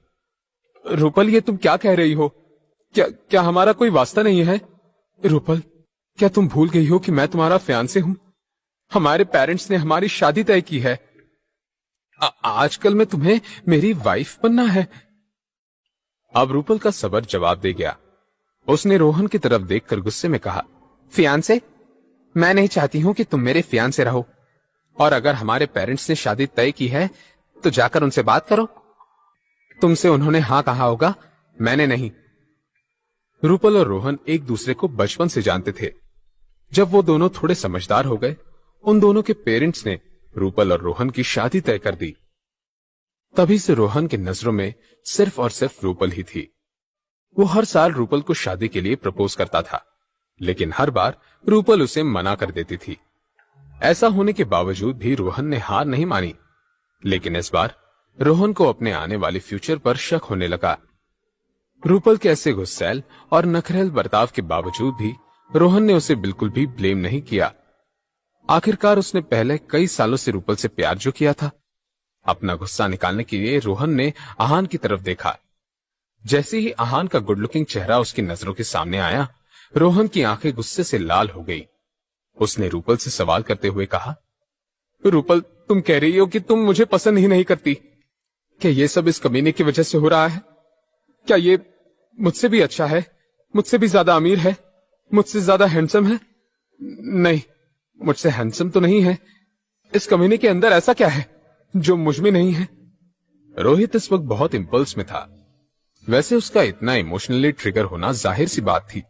रूपल, ये तुम क्या कह रही हो? क्या हमारा कोई वास्ता नहीं है? रूपल, क्या तुम भूल गई हो कि मैं तुम्हारा फियांसे हूं? हमारे पेरेंट्स ने हमारी शादी तय की है। आजकल में तुम्हें मेरी वाइफ बनना है। अब रूपल का सबर जवाब दे गया। उसने रोहन की तरफ देखकर गुस्से में कहा, फियांसे? मैं नहीं चाहती हूं कि तुम मेरे फियांसे रहो, और अगर हमारे पेरेंट्स ने शादी तय की है तो जाकर उनसे बात करो। तुमसे उन्होंने हां कहा होगा, मैंने नहीं। रूपल और रोहन एक दूसरे को बचपन से जानते थे। जब वो दोनों थोड़े समझदार हो गए, उन दोनों के पेरेंट्स ने रूपल और रोहन की शादी तय कर दी। तभी से रोहन की नजरों में सिर्फ और सिर्फ रूपल ही थी। वो हर साल रूपल को शादी के लिए प्रपोज करता था, लेकिन हर बार रूपल उसे मना कर देती थी। ऐसा होने के बावजूद भी रोहन ने हार नहीं मानी, लेकिन इस बार रोहन को अपने आने वाले फ्यूचर पर शक होने लगा। रूपल के ऐसे गुस्सैल और नखरेल बर्ताव के बावजूद भी रोहन ने उसे बिल्कुल भी ब्लेम नहीं किया। आखिरकार उसने पहले कई सालों से रूपल से प्यार जो किया था। अपना गुस्सा निकालने के लिए रोहन ने आहान की तरफ देखा। जैसे ही आहान का गुड लुकिंग चेहरा उसकी नजरों के सामने आया, रोहन की आंखें गुस्से से लाल हो गई। उसने रूपल से सवाल करते हुए कहा, रूपल, तुम कह रही हो कि तुम मुझे पसंद ही नहीं करती? क्या ये सब इस कमीने की वजह से हो रहा है? क्या ये मुझसे भी अच्छा है, मुझसे भी ज्यादा अमीर है, मुझसे ज्यादा हैंडसम है? नहीं, मुझसे हैंडसम तो नहीं है। इस कमीने के अंदर ऐसा क्या है जो मुझ में नहीं है? रोहित इस वक्त बहुत इंपल्स में था। वैसे उसका इतना इमोशनली ट्रिगर होना जाहिर सी बात थी।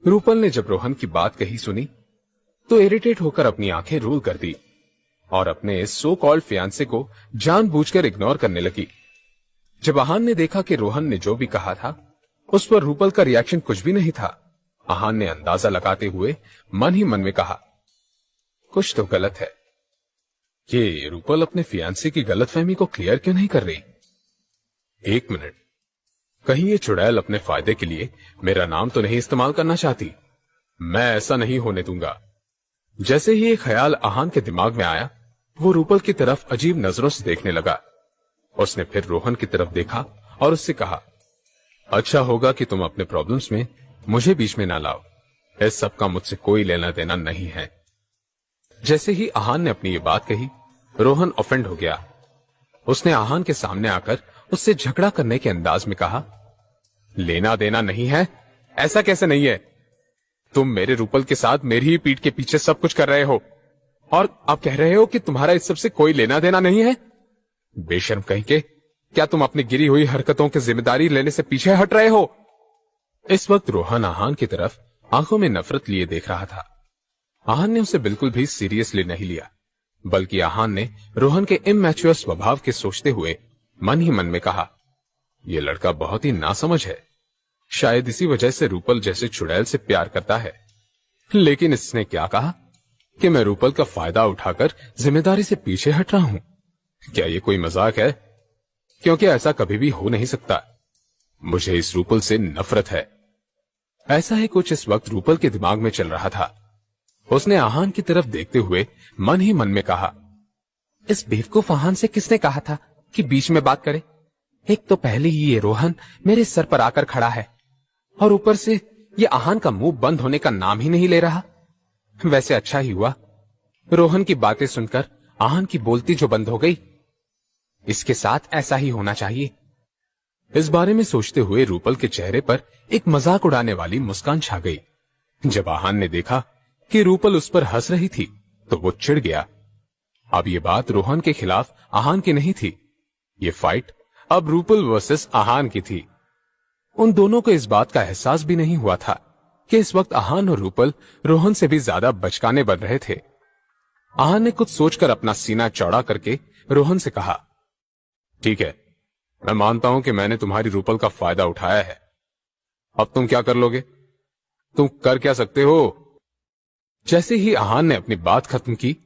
रूपल ने जब रोहन की बात कही सुनी तो इरिटेट होकर अपनी आंखें रोल कर दी और अपने इस सो कॉल्ड फियांसे को जानबूझकर इग्नोर करने लगी। जब आहान ने देखा कि रोहन ने जो भी कहा था उस पर रूपल का रिएक्शन कुछ भी नहीं था, आहान ने अंदाजा लगाते हुए मन ही मन में कहा, कुछ तो गलत है। ये रूपल अपने फियांसे की गलतफहमी को क्लियर क्यों नहीं कर रही? एक मिनट, कहीं ये चुड़ैल अपने फायदे के लिए मेरा नाम तो नहीं इस्तेमाल करना चाहती? मैं ऐसा नहीं होने दूंगा। जैसे ही ये ख्याल आहान के दिमाग में आया, वो रूपल की तरफ अजीब नजरों से देखने लगा। उसने फिर रोहन की तरफ देखा और उससे कहा, अच्छा होगा कि तुम अपने प्रॉब्लम्स में मुझे बीच में ना लाओ। इस सब का मुझसे कोई लेना देना नहीं है। जैसे ही आहान ने अपनी ये बात कही, रोहन ऑफेंड हो गया। उसने आहान के सामने आकर उससे झगड़ा करने के अंदाज में कहा, लेना देना नहीं है? ऐसा कैसे नहीं है? तुम मेरे रूपल के साथ मेरी ही पीठ के पीछे सब कुछ कर रहे हो और आप कह रहे हो कि तुम्हारा इस सब से कोई लेना देना नहीं है? बेशर्म कहीं के, क्या तुम अपनी गिरी हुई हरकतों की जिम्मेदारी लेने से पीछे हट रहे हो? इस वक्त रोहन आहान की तरफ आंखों में नफरत लिए देख रहा था। आहान ने उसे बिल्कुल भी सीरियसली नहीं लिया, बल्कि आहान ने रोहन के इमैच्योर स्वभाव के सोचते हुए मन ही मन में कहा, यह लड़का बहुत ही नासमझ है। शायद इसी वजह से रूपल जैसे चुड़ैल से प्यार करता है। लेकिन इसने क्या कहा कि मैं रूपल का फायदा उठाकर जिम्मेदारी से पीछे हट रहा हूं? क्या ये कोई मजाक है? क्योंकि ऐसा कभी भी हो नहीं सकता। मुझे इस रूपल से नफरत है। ऐसा ही कुछ इस वक्त रूपल के दिमाग में चल रहा था। उसने आहान की तरफ देखते हुए मन ही मन में कहा, इस बेवकूफ आहान से किसने कहा था कि बीच में बात करे? एक तो पहले ही ये रोहन मेरे सर पर आकर खड़ा है और ऊपर से ये आहान का मुंह बंद होने का नाम ही नहीं ले रहा। वैसे अच्छा ही हुआ रोहन की बातें सुनकर आहान की बोलती जो बंद हो गई। इसके साथ ऐसा ही होना चाहिए। इस बारे में सोचते हुए रूपल के चेहरे पर एक मजाक उड़ाने वाली मुस्कान छा गई। जब आहान ने देखा कि रूपल उस पर हंस रही थी तो वो चिढ़ गया। अब ये बात रोहन के खिलाफ आहान की नहीं थी। ये फाइट अब रूपल वर्सेस आहान की थी। उन दोनों को इस बात का एहसास भी नहीं हुआ था कि इस वक्त आहान और रूपल रोहन से भी ज्यादा बचकाने बन रहे थे। आहान ने कुछ सोचकर अपना सीना चौड़ा करके रोहन से कहा, ठीक है, मैं मानता हूं कि मैंने तुम्हारी रूपल का फायदा उठाया है। अब तुम क्या कर लोगे? तुम कर क्या सकते हो? जैसे ही आहान ने अपनी बात खत्म की,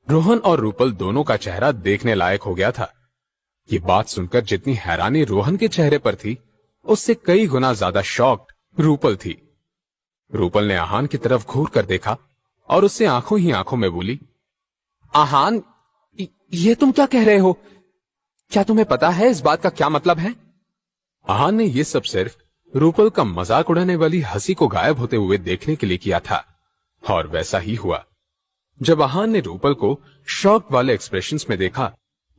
रोहन और रूपल दोनों का चेहरा देखने लायक हो गया था। ये बात सुनकर जितनी हैरानी रोहन के चेहरे पर थी, उससे कई गुना ज्यादा शॉक्ड रूपल थी। रूपल ने आहान की तरफ घूर कर देखा और उससे आंखों ही आंखों में बोली, आहान, ये तुम क्या कह रहे हो? क्या तुम्हें पता है इस बात का क्या मतलब है? आहान ने यह सब सिर्फ रूपल का मजाक उड़ाने वाली हंसी को गायब होते हुए देखने के लिए किया था, और वैसा ही हुआ। जब आहान ने रूपल को शॉक वाले एक्सप्रेशंस में देखा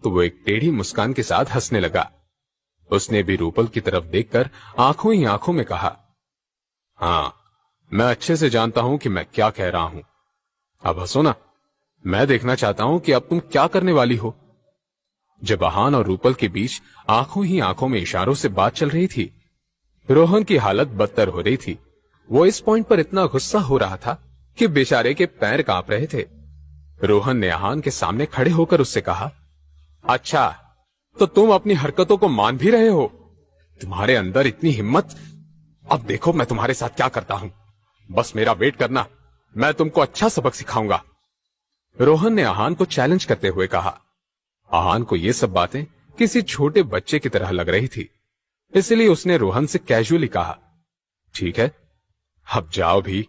तो वो एक टेढ़ी मुस्कान के साथ हंसने लगा। उसने भी रूपल की तरफ देखकर आंखों ही आंखों में कहा, हाँ, मैं अच्छे से जानता हूं कि मैं क्या कह रहा हूं। अब हंसो ना, मैं देखना चाहता हूं कि अब तुम क्या करने वाली हो। जब आहान और रूपल के बीच आंखों ही आंखों में इशारों से बात चल रही थी, रोहन की हालत बदतर हो रही थी। वो इस पॉइंट पर इतना गुस्सा हो रहा था कि बेचारे के पैर कांप रहे थे। रोहन ने आहान के सामने खड़े होकर उससे कहा, अच्छा, तो तुम अपनी हरकतों को मान भी रहे हो? तुम्हारे अंदर इतनी हिम्मत! अब देखो मैं तुम्हारे साथ क्या करता हूं। बस मेरा वेट करना, मैं तुमको अच्छा सबक सिखाऊंगा। रोहन ने आहान को चैलेंज करते हुए कहा। आहान को ये सब बातें किसी छोटे बच्चे की तरह लग रही थी, इसलिए उसने रोहन से कैजुअली कहा, ठीक है, अब जाओ भी।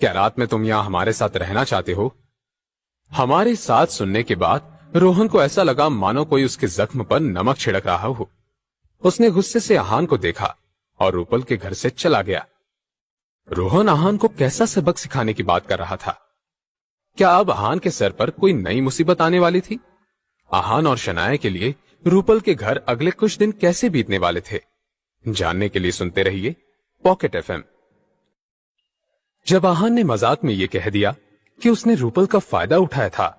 क्या रात में तुम यहां हमारे साथ रहना चाहते हो? हमारी साथ सुनने के बाद रोहन को ऐसा लगा मानो कोई उसके जख्म पर नमक छिड़क रहा हो। उसने गुस्से से आहान को देखा और रूपल के घर से चला गया। रोहन आहान को कैसा सबक सिखाने की बात कर रहा था? क्या अब आहान के सर पर कोई नई मुसीबत आने वाली थी? आहान और शनाया के लिए रूपल के घर अगले कुछ दिन कैसे बीतने वाले थे, जानने के लिए सुनते रहिए पॉकेट एफएम। जब आहान ने मजाक में यह कह दिया कि उसने रूपल का फायदा उठाया था,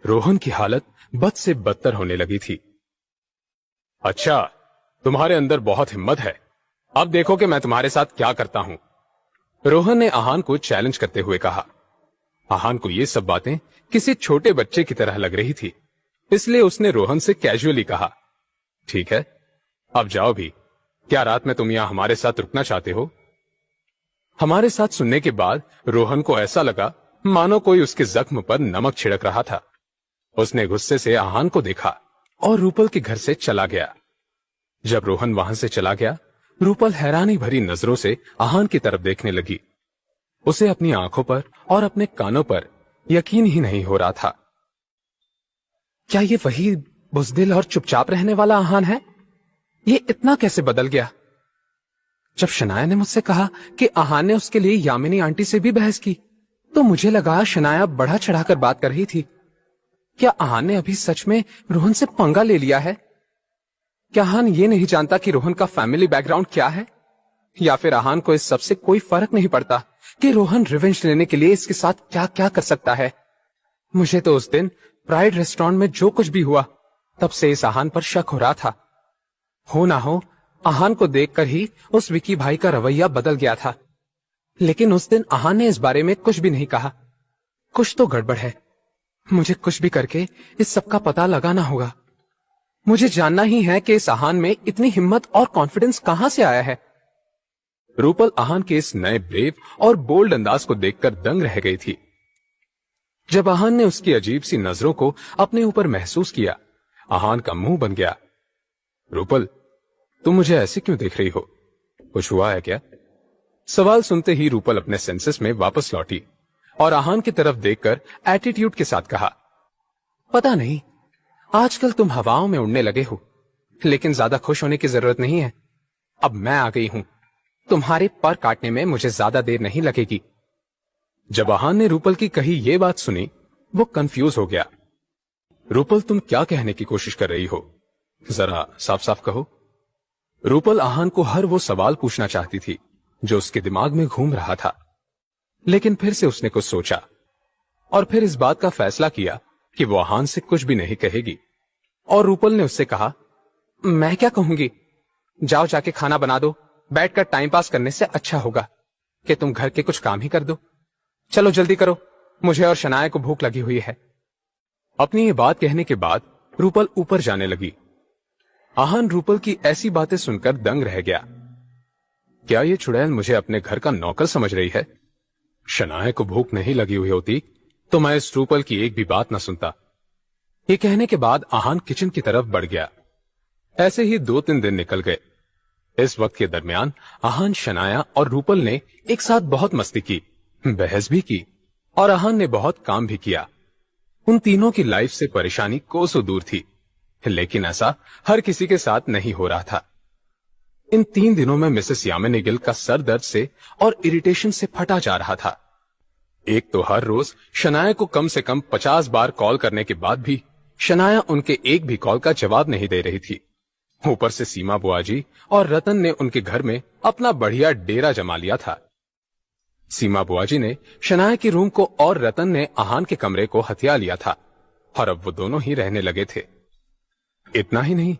रोहन की हालत बद से बदतर होने लगी थी। अच्छा, तुम्हारे अंदर बहुत हिम्मत है, अब देखो कि मैं तुम्हारे साथ क्या करता हूं। रोहन ने आहान को चैलेंज करते हुए कहा। आहान को ये सब बातें किसी छोटे बच्चे की तरह लग रही थी, इसलिए उसने रोहन से कैजुअली कहा, ठीक है, अब जाओ भी। क्या रात में तुम यहां हमारे साथ रुकना चाहते हो? हमारे साथ सुनने के बाद रोहन को ऐसा लगा मानो कोई उसके जख्म पर नमक छिड़क रहा था। उसने गुस्से से आहान को देखा और रूपल के घर से चला गया। जब रोहन वहां से चला गया, रूपल हैरानी भरी नजरों से आहान की तरफ देखने लगी। उसे अपनी आंखों पर और अपने कानों पर यकीन ही नहीं हो रहा था। क्या ये वही बुज़दिल और चुपचाप रहने वाला आहान है? ये इतना कैसे बदल गया? जब शनाया ने मुझसे कहा कि आहान ने उसके लिए यामिनी आंटी से भी बहस की, तो मुझे लगा शनाया बढ़ा चढ़ाकर बात कर रही थी। क्या आहान ने अभी सच में रोहन से पंगा ले लिया है? क्या आहान ये नहीं जानता कि रोहन का फैमिली बैकग्राउंड क्या है? या फिर आहान को इस सबसे कोई फर्क नहीं पड़ता कि रोहन रिवेंज लेने के लिए इसके साथ क्या क्या कर सकता है? मुझे तो उस दिन प्राइड रेस्टोरेंट में जो कुछ भी हुआ, तब से इस आहान पर शक हो रहा था। हो ना हो, आहान को देखकर ही उस विकी भाई का रवैया बदल गया था। लेकिन उस दिन आहान ने इस बारे में कुछ भी नहीं कहा। कुछ तो गड़बड़ है। मुझे कुछ भी करके इस सब का पता लगाना होगा। मुझे जानना ही है कि इस आहान में इतनी हिम्मत और कॉन्फिडेंस कहां से आया है। रूपल आहान के इस नए ब्रेव और बोल्ड अंदाज को देखकर दंग रह गई थी। जब आहान ने उसकी अजीब सी नजरों को अपने ऊपर महसूस किया, आहान का मुंह बन गया। रूपल, तुम मुझे ऐसे क्यों देख रही हो? कुछ हुआ है क्या? सवाल सुनते ही रूपल अपने सेंसेस में वापस लौटी और आहान की तरफ देखकर एटीट्यूड के साथ कहा, पता नहीं, आजकल तुम हवाओं में उड़ने लगे हो, लेकिन ज्यादा खुश होने की जरूरत नहीं है। अब मैं आ गई हूं। तुम्हारे पर काटने में मुझे ज्यादा देर नहीं लगेगी। जब आहान ने रूपल की कही ये बात सुनी, वो कंफ्यूज हो गया। रूपल, तुम क्या कहने की कोशिश कर रही हो? जरा साफ साफ कहो। रूपल आहान को हर वो सवाल पूछना चाहती थी जो उसके दिमाग में घूम रहा था, लेकिन फिर से उसने कुछ सोचा और फिर इस बात का फैसला किया कि वो आहान से कुछ भी नहीं कहेगी। और रूपल ने उससे कहा, मैं क्या कहूंगी? जाओ जाके खाना बना दो। बैठकर टाइम पास करने से अच्छा होगा कि तुम घर के कुछ काम ही कर दो। चलो जल्दी करो, मुझे और शनाया को भूख लगी हुई है। अपनी ये बात कहने के बाद रूपल ऊपर जाने लगी। आहान रूपल की ऐसी बातें सुनकर दंग रह गया। क्या ये चुड़ैल मुझे अपने घर का नौकर समझ रही है? शनाया को भूख नहीं लगी हुई होती तो मैं इस रूपल की एक भी बात न सुनता। ये कहने के बाद आहान किचन की तरफ बढ़ गया। ऐसे ही 2-3 दिन निकल गए। इस वक्त के दरमियान आहान, शनाया और रूपल ने एक साथ बहुत मस्ती की, बहस भी की और आहान ने बहुत काम भी किया। उन तीनों की लाइफ से परेशानी कोसों दूर थी, लेकिन ऐसा हर किसी के साथ नहीं हो रहा था। इन 3 दिनों में मिसेस यामिनी गिल का सर दर्द से और इरिटेशन से फटा जा रहा था। एक तो हर रोज शनाया को कम से कम 50 बार कॉल करने के बाद भी शनाया उनके एक भी कॉल का जवाब नहीं दे रही थी। ऊपर से सीमा बुआ जी और रतन ने उनके घर में अपना बढ़िया डेरा जमा लिया था। सीमा बुआ जी ने शनाया के रूम को और रतन ने आहान के कमरे को हथिया लिया था और अब वो दोनों ही रहने लगे थे। इतना ही नहीं,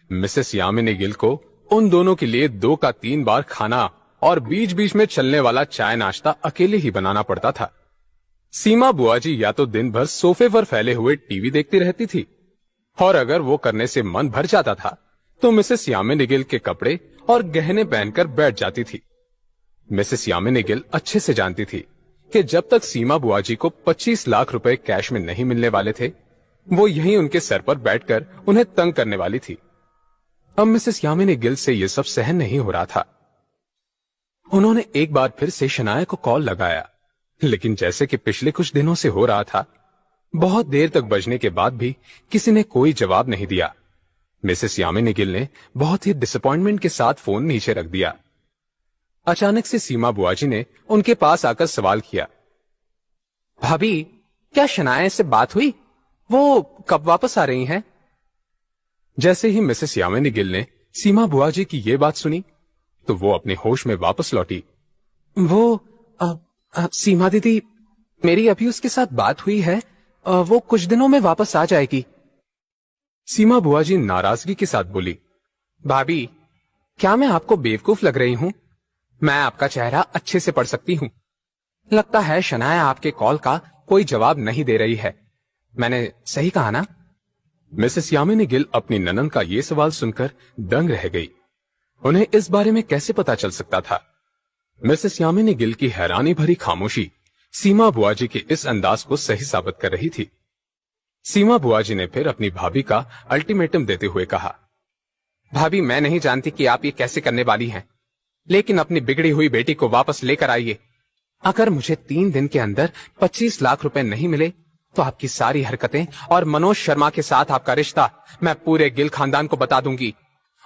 मिसेस यामिनी गिल को उन दोनों के लिए 2 का 3 बार खाना और बीच बीच में चलने वाला चाय नाश्ता अकेले ही बनाना पड़ता था। सीमा बुआ जी या तो दिन भर सोफे पर फैले हुए टीवी देखती रहती थी और अगर वो करने से मन भर जाता था तो मिसेस यामिनी गिल के कपड़े और गहने पहनकर बैठ जाती थी। मिसेस यामिनी गिल अच्छे से जानती थी कि जब तक सीमा बुआ जी को 25 लाख रुपए कैश में नहीं मिलने वाले थे, वो यहीं उनके सर पर बैठकर उन्हें तंग करने वाली थी। अब मिसेस यामिनी गिल से यह सब सहन नहीं हो रहा था। उन्होंने एक बार फिर से शनाया को कॉल लगाया, लेकिन जैसे कि पिछले कुछ दिनों से हो रहा था, बहुत देर तक बजने के बाद भी किसी ने कोई जवाब नहीं दिया। मिसेस यामिनी गिल ने बहुत ही डिसअपॉइंटमेंट के साथ फोन नीचे रख दिया। अचानक से सीमा बुआ जी ने उनके पास आकर सवाल किया, भाभी, क्या शनाया से बात हुई? वो कब वापस आ रही हैं? जैसे ही मिसेस यामिनी गिल ने सीमा बुआ जी की ये बात सुनी तो वो अपने होश में वापस लौटी। वो सीमा दीदी, मेरी अभी उसके साथ बात हुई है, वो कुछ दिनों में वापस आ जाएगी। सीमा बुआ जी नाराजगी के साथ बोली, भाभी, क्या मैं आपको बेवकूफ लग रही हूं? मैं आपका चेहरा अच्छे से पढ़ सकती हूं। लगता है शनाया आपके कॉल का कोई जवाब नहीं दे रही है। मैंने सही कहा ना? मिसेस यामिनी गिल अपनी ननन का ये सवाल सुनकर दंग रह गई। उन्हें इस बारे में कैसे पता चल सकता था? मिसेस यामिनी गिल की हैरानी भरी खामोशी सीमा बुआ जी के इस अंदाज को सही साबित कर रही थी। सीमा बुआ जी ने फिर अपनी भाभी का अल्टीमेटम देते हुए कहा, भाभी, मैं नहीं जानती कि आप ये कैसे करने वाली हैं, लेकिन अपनी बिगड़ी हुई बेटी को वापस लेकर आइए। अगर मुझे 3 दिन के अंदर 25 लाख रुपए नहीं मिले तो आपकी सारी हरकतें और मनोज शर्मा के साथ आपका रिश्ता मैं पूरे गिल खानदान को बता दूंगी।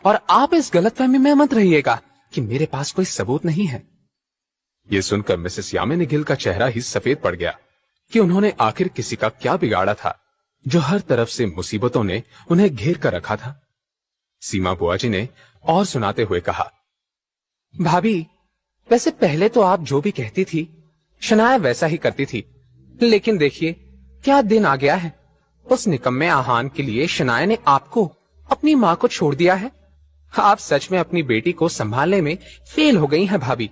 और आप इस गलतफहमी में मत रहिएगा कि मेरे पास कोई सबूत नहीं है। यह सुनकर मिसेस यामिनी गिल का चेहरा ही सफेद पड़ गया कि उन्होंने आखिर किसी का क्या बिगाड़ा था जो हर तरफ से मुसीबतों ने उन्हें घेर कर रखा था। सीमा बुआ जी ने और सुनाते हुए कहा, भाभी, वैसे पहले तो आप जो भी कहती थी शनाया वैसा ही करती थी, लेकिन देखिए क्या दिन आ गया है। उस निकम्मे आहान के लिए शनाया ने आपको, अपनी माँ को छोड़ दिया है। आप सच में अपनी बेटी को संभालने में फेल हो गई हैं भाभी।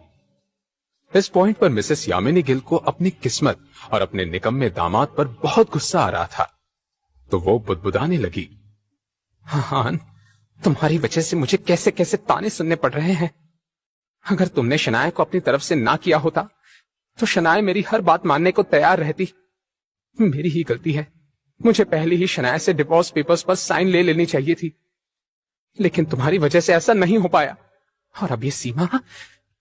इस पॉइंट पर मिसेस यामिनी गिल को अपनी किस्मत और अपने निकम्मे दामाद पर बहुत गुस्सा आ रहा था, तो वो बुदबुदाने लगी, आहान, तुम्हारी वजह से मुझे कैसे कैसे ताने सुनने पड़ रहे हैं। अगर तुमने शनाया को अपनी तरफ से ना किया होता तो शनाया मेरी हर बात मानने को तैयार रहती। मेरी ही गलती है, मुझे पहले ही शनाया से डिवोर्स पेपर्स पर साइन ले लेनी चाहिए थी, लेकिन तुम्हारी वजह से ऐसा नहीं हो पाया। और अब ये सीमा,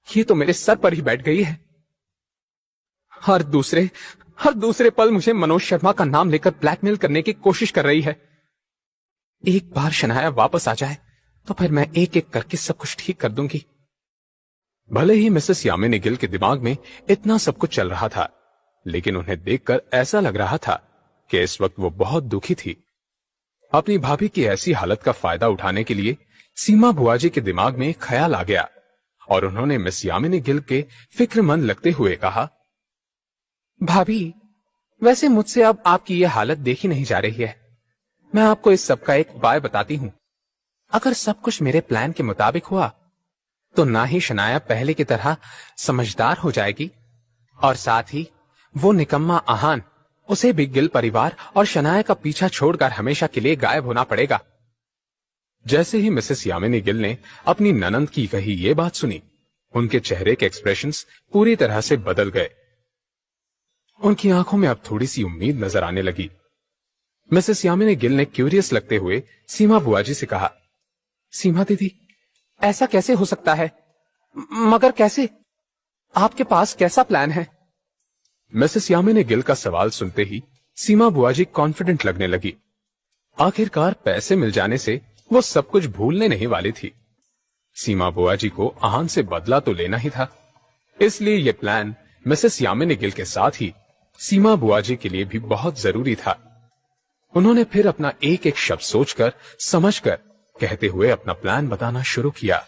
ये तो मेरे सर पर ही बैठ गई है। हर दूसरे पल मुझे मनोज शर्मा का नाम लेकर ब्लैकमेल करने की कोशिश कर रही है। एक बार शनाया वापस आ जाए तो फिर मैं एक एक करके सब कुछ ठीक कर दूंगी। भले ही मिसेस यामिनी गिल के दिमाग में इतना सब कुछ चल रहा था, लेकिन उन्हें देखकर ऐसा लग रहा था कि इस वक्त वो बहुत दुखी थी। अपनी भाभी की ऐसी हालत का फायदा उठाने के लिए सीमा बुआ जी के दिमाग में एक ख्याल आ गया और उन्होंने मिस यामिनी गिल के फिक्रमंद लगते हुए कहा, भाभी, वैसे मुझसे अब आपकी यह हालत देखी नहीं जा रही है। मैं आपको इस सब का एक उपाय बताती हूँ। अगर सब कुछ मेरे प्लान के मुताबिक हुआ तो ना ही शनाया पहले की तरह समझदार हो जाएगी और साथ ही वो निकम्मा आहान, उसे भी गिल परिवार और शनाया का पीछा छोड़कर हमेशा के लिए गायब होना पड़ेगा। जैसे ही मिसेस यामिनी गिल ने अपनी ननंद की कही ये बात सुनी, उनके चेहरे के एक्सप्रेशंस पूरी तरह से बदल गए। उनकी आंखों में अब थोड़ी सी उम्मीद नजर आने लगी। मिसेस यामिनी गिल ने क्यूरियस लगते हुए सीमा बुआ जी से कहा, सीमा दीदी, ऐसा कैसे हो सकता है? मगर कैसे? आपके पास कैसा प्लान है? मिसेस यामिनी गिल का सवाल सुनते ही सीमा बुआ जी कॉन्फिडेंट लगने लगी। आखिरकार पैसे मिल जाने से वो सब कुछ भूलने नहीं वाली थी। सीमा बुआ जी को आहान से बदला तो लेना ही था, इसलिए ये प्लान मिसेस यामिनी गिल के साथ ही सीमा बुआ जी के लिए भी बहुत जरूरी था। उन्होंने फिर अपना एक एक शब्द सोचकर, समझकर कहते हुए अपना प्लान बताना शुरू किया।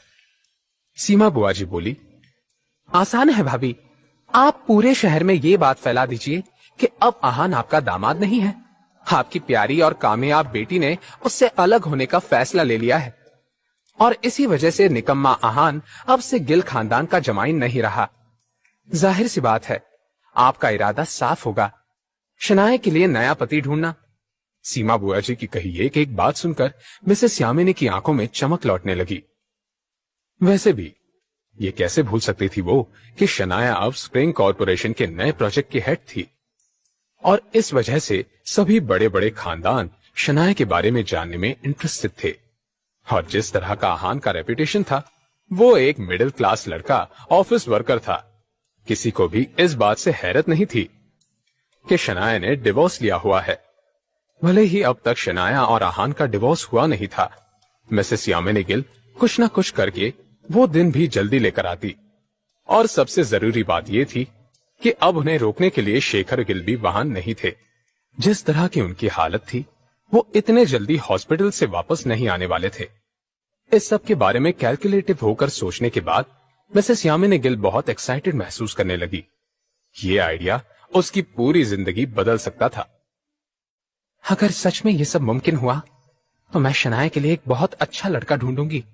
सीमा बुआ जी बोली, आसान है भाभी, आप पूरे शहर में ये बात फैला दीजिए कि अब आहान आपका दामाद नहीं है। आपकी प्यारी और कामयाब बेटी ने उससे अलग होने का फैसला ले लिया है और इसी वजह से निकम्मा आहान अब से गिल खानदान का जमाइन नहीं रहा। जाहिर सी बात है, आपका इरादा साफ होगा, शनाया के लिए नया पति ढूंढना। सीमा बुआ जी की कही एक बात सुनकर मिसेस यामिनी की आंखों में चमक लौटने लगी। वैसे भी ये कैसे भूल सकती थी वो कि शनाया अब स्प्रिंग कॉरपोरेशन के नए प्रोजेक्ट की हेड थी और इस वजह से सभी बड़े बड़े खानदान शनाया के बारे में जानने में इंटरेस्टेड थे। और जिस तरह का आहान का रेपुटेशन था, वो एक मिडिल क्लास लड़का ऑफिस वर्कर था। किसी को भी इस बात से हैरत नहीं थी कि शनाया ने डिवोर्स लिया हुआ है। भले ही अब तक शनाया और आहान का डिवोर्स हुआ नहीं था, मिसेस यामिनी गिल कुछ न कुछ करके वो दिन भी जल्दी लेकर आती। और सबसे जरूरी बात यह थी कि अब उन्हें रोकने के लिए शेखर गिल भी वहां नहीं थे। जिस तरह की उनकी हालत थी, वो इतने जल्दी हॉस्पिटल से वापस नहीं आने वाले थे। इस सब के बारे में कैलकुलेटिव होकर सोचने के बाद मिसेस यामिनी गिल बहुत एक्साइटेड महसूस करने लगी। ये आइडिया उसकी पूरी जिंदगी बदल सकता था। अगर सच में ये सब मुमकिन हुआ तो मैं शनाया के लिए एक बहुत अच्छा लड़का ढूंढूंगी।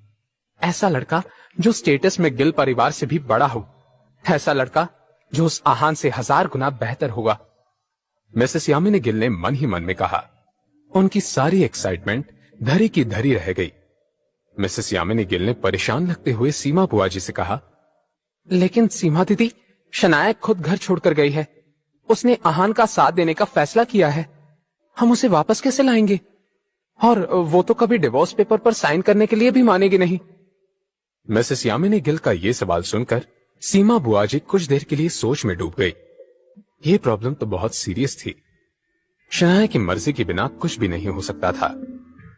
ऐसा लड़का जो स्टेटस में गिल परिवार से भी बड़ा हो, ऐसा लड़का जो उस आहान से 1000 गुना बेहतर होगा। मिसेस यामिनी गिल ने मन ही मन में कहा। उनकी सारी एक्साइटमेंट धरी की धरी रह गई। मिसेस यामिनी गिल ने परेशान लगते हुए सीमा बुआ जी से कहा, लेकिन सीमा दीदी, शनाया खुद घर छोड़कर गई है। उसने आहान का साथ देने का फैसला किया है। हम उसे वापस कैसे लाएंगे? और वो तो कभी डिवोर्स पेपर पर साइन करने के लिए भी मानेगी नहीं। मिसेस यामिनी गिल का ये सवाल सुनकर सीमा बुआ जी कुछ देर के लिए सोच में डूब गई। ये प्रॉब्लम तो बहुत सीरियस थी। शनाया की मर्जी के बिना कुछ भी नहीं हो सकता था,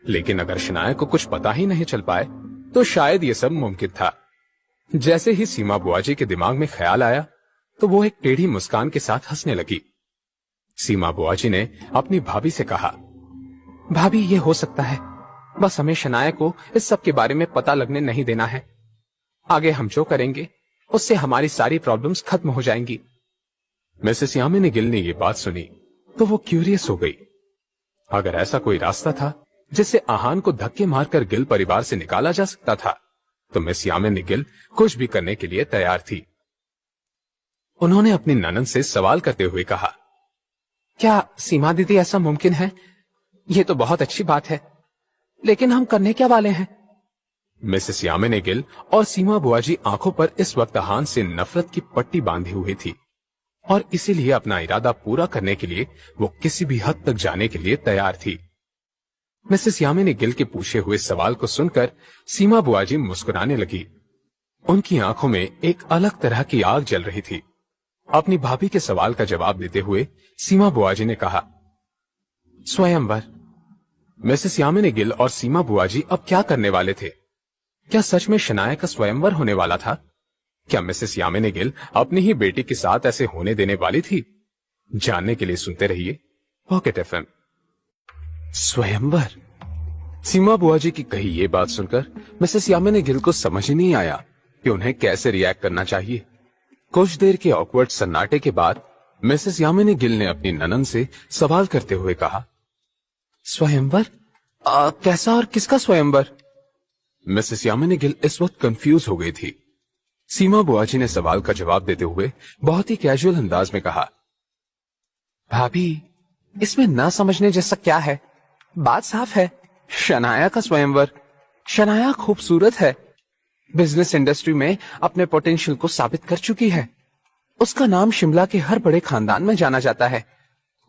लेकिन अगर शनाया को कुछ पता ही नहीं चल पाए तो शायद ये सब मुमकिन था। जैसे ही सीमा बुआ जी के दिमाग में ख्याल आया तो वो एक टेढ़ी मुस्कान के साथ हंसने लगी। सीमा बुआ जी ने अपनी भाभी से कहा, भाभी ये हो सकता है, बस हमें शनाया को इस सब के बारे में पता लगने नहीं देना है। आगे हम जो करेंगे उससे हमारी सारी प्रॉब्लम्स खत्म हो जाएंगी। मिसेस यामिनी गिल ने ये बात सुनी तो वो क्यूरियस हो गई। अगर ऐसा कोई रास्ता था जिससे आहान को धक्के मारकर गिल परिवार से निकाला जा सकता था तो मिस यामिनी गिल कुछ भी करने के लिए तैयार थी। उन्होंने अपनी ननद से सवाल करते हुए कहा, क्या सीमा दीदी ऐसा मुमकिन है? ये तो बहुत अच्छी बात है, लेकिन हम करने क्या वाले हैं? मिसेस यामिनी गिल और सीमा बुआ जी आंखों पर इस वक्त आहान से नफरत की पट्टी बांधी हुई थी और इसीलिए अपना इरादा पूरा करने के लिए वो किसी भी हद तक जाने के लिए तैयार थी। मिसेस यामिनी गिल के पूछे हुए सवाल को सुनकर सीमा बुआ जी मुस्कुराने लगी। उनकी आंखों में एक अलग तरह की आग जल रही थी। अपनी भाभी के सवाल का जवाब देते हुए सीमा बुआ जी ने कहा, स्वयंवर। मिसेस यामिनी गिल और सीमा बुआ जी अब क्या करने वाले थे? क्या सच में शनाया का स्वयंवर होने वाला था? क्या मिसेस यामिनी गिल अपनी ही बेटी के साथ ऐसे होने देने वाली थी? जानने के लिए सुनते रहिए पॉकेट एफएम। स्वयंवर। सीमा बुआ जी की कही ये बात सुनकर मिसेस यामिनी गिल को समझ ही नहीं आया कि उन्हें कैसे रिएक्ट करना चाहिए। कुछ देर के ऑकवर्ड सन्नाटे के बाद मिसेस यामिनी गिल ने अपनी ननद से सवाल करते हुए कहा, स्वयंवर? कैसा और किसका स्वयंवर? मिसेस यामिनी गिल इस वक्त कंफ्यूज हो गई थी। सीमा बुआ जी ने सवाल का जवाब देते हुए बहुत ही कैजुअल अंदाज में कहा, भाभी, इसमें ना समझने जैसा क्या है? बात साफ है, शनाया का स्वयंवर। शनाया खूबसूरत है, बिजनेस इंडस्ट्री में अपने पोटेंशियल को साबित कर चुकी है। उसका नाम शिमला के हर बड़े खानदान में जाना जाता है।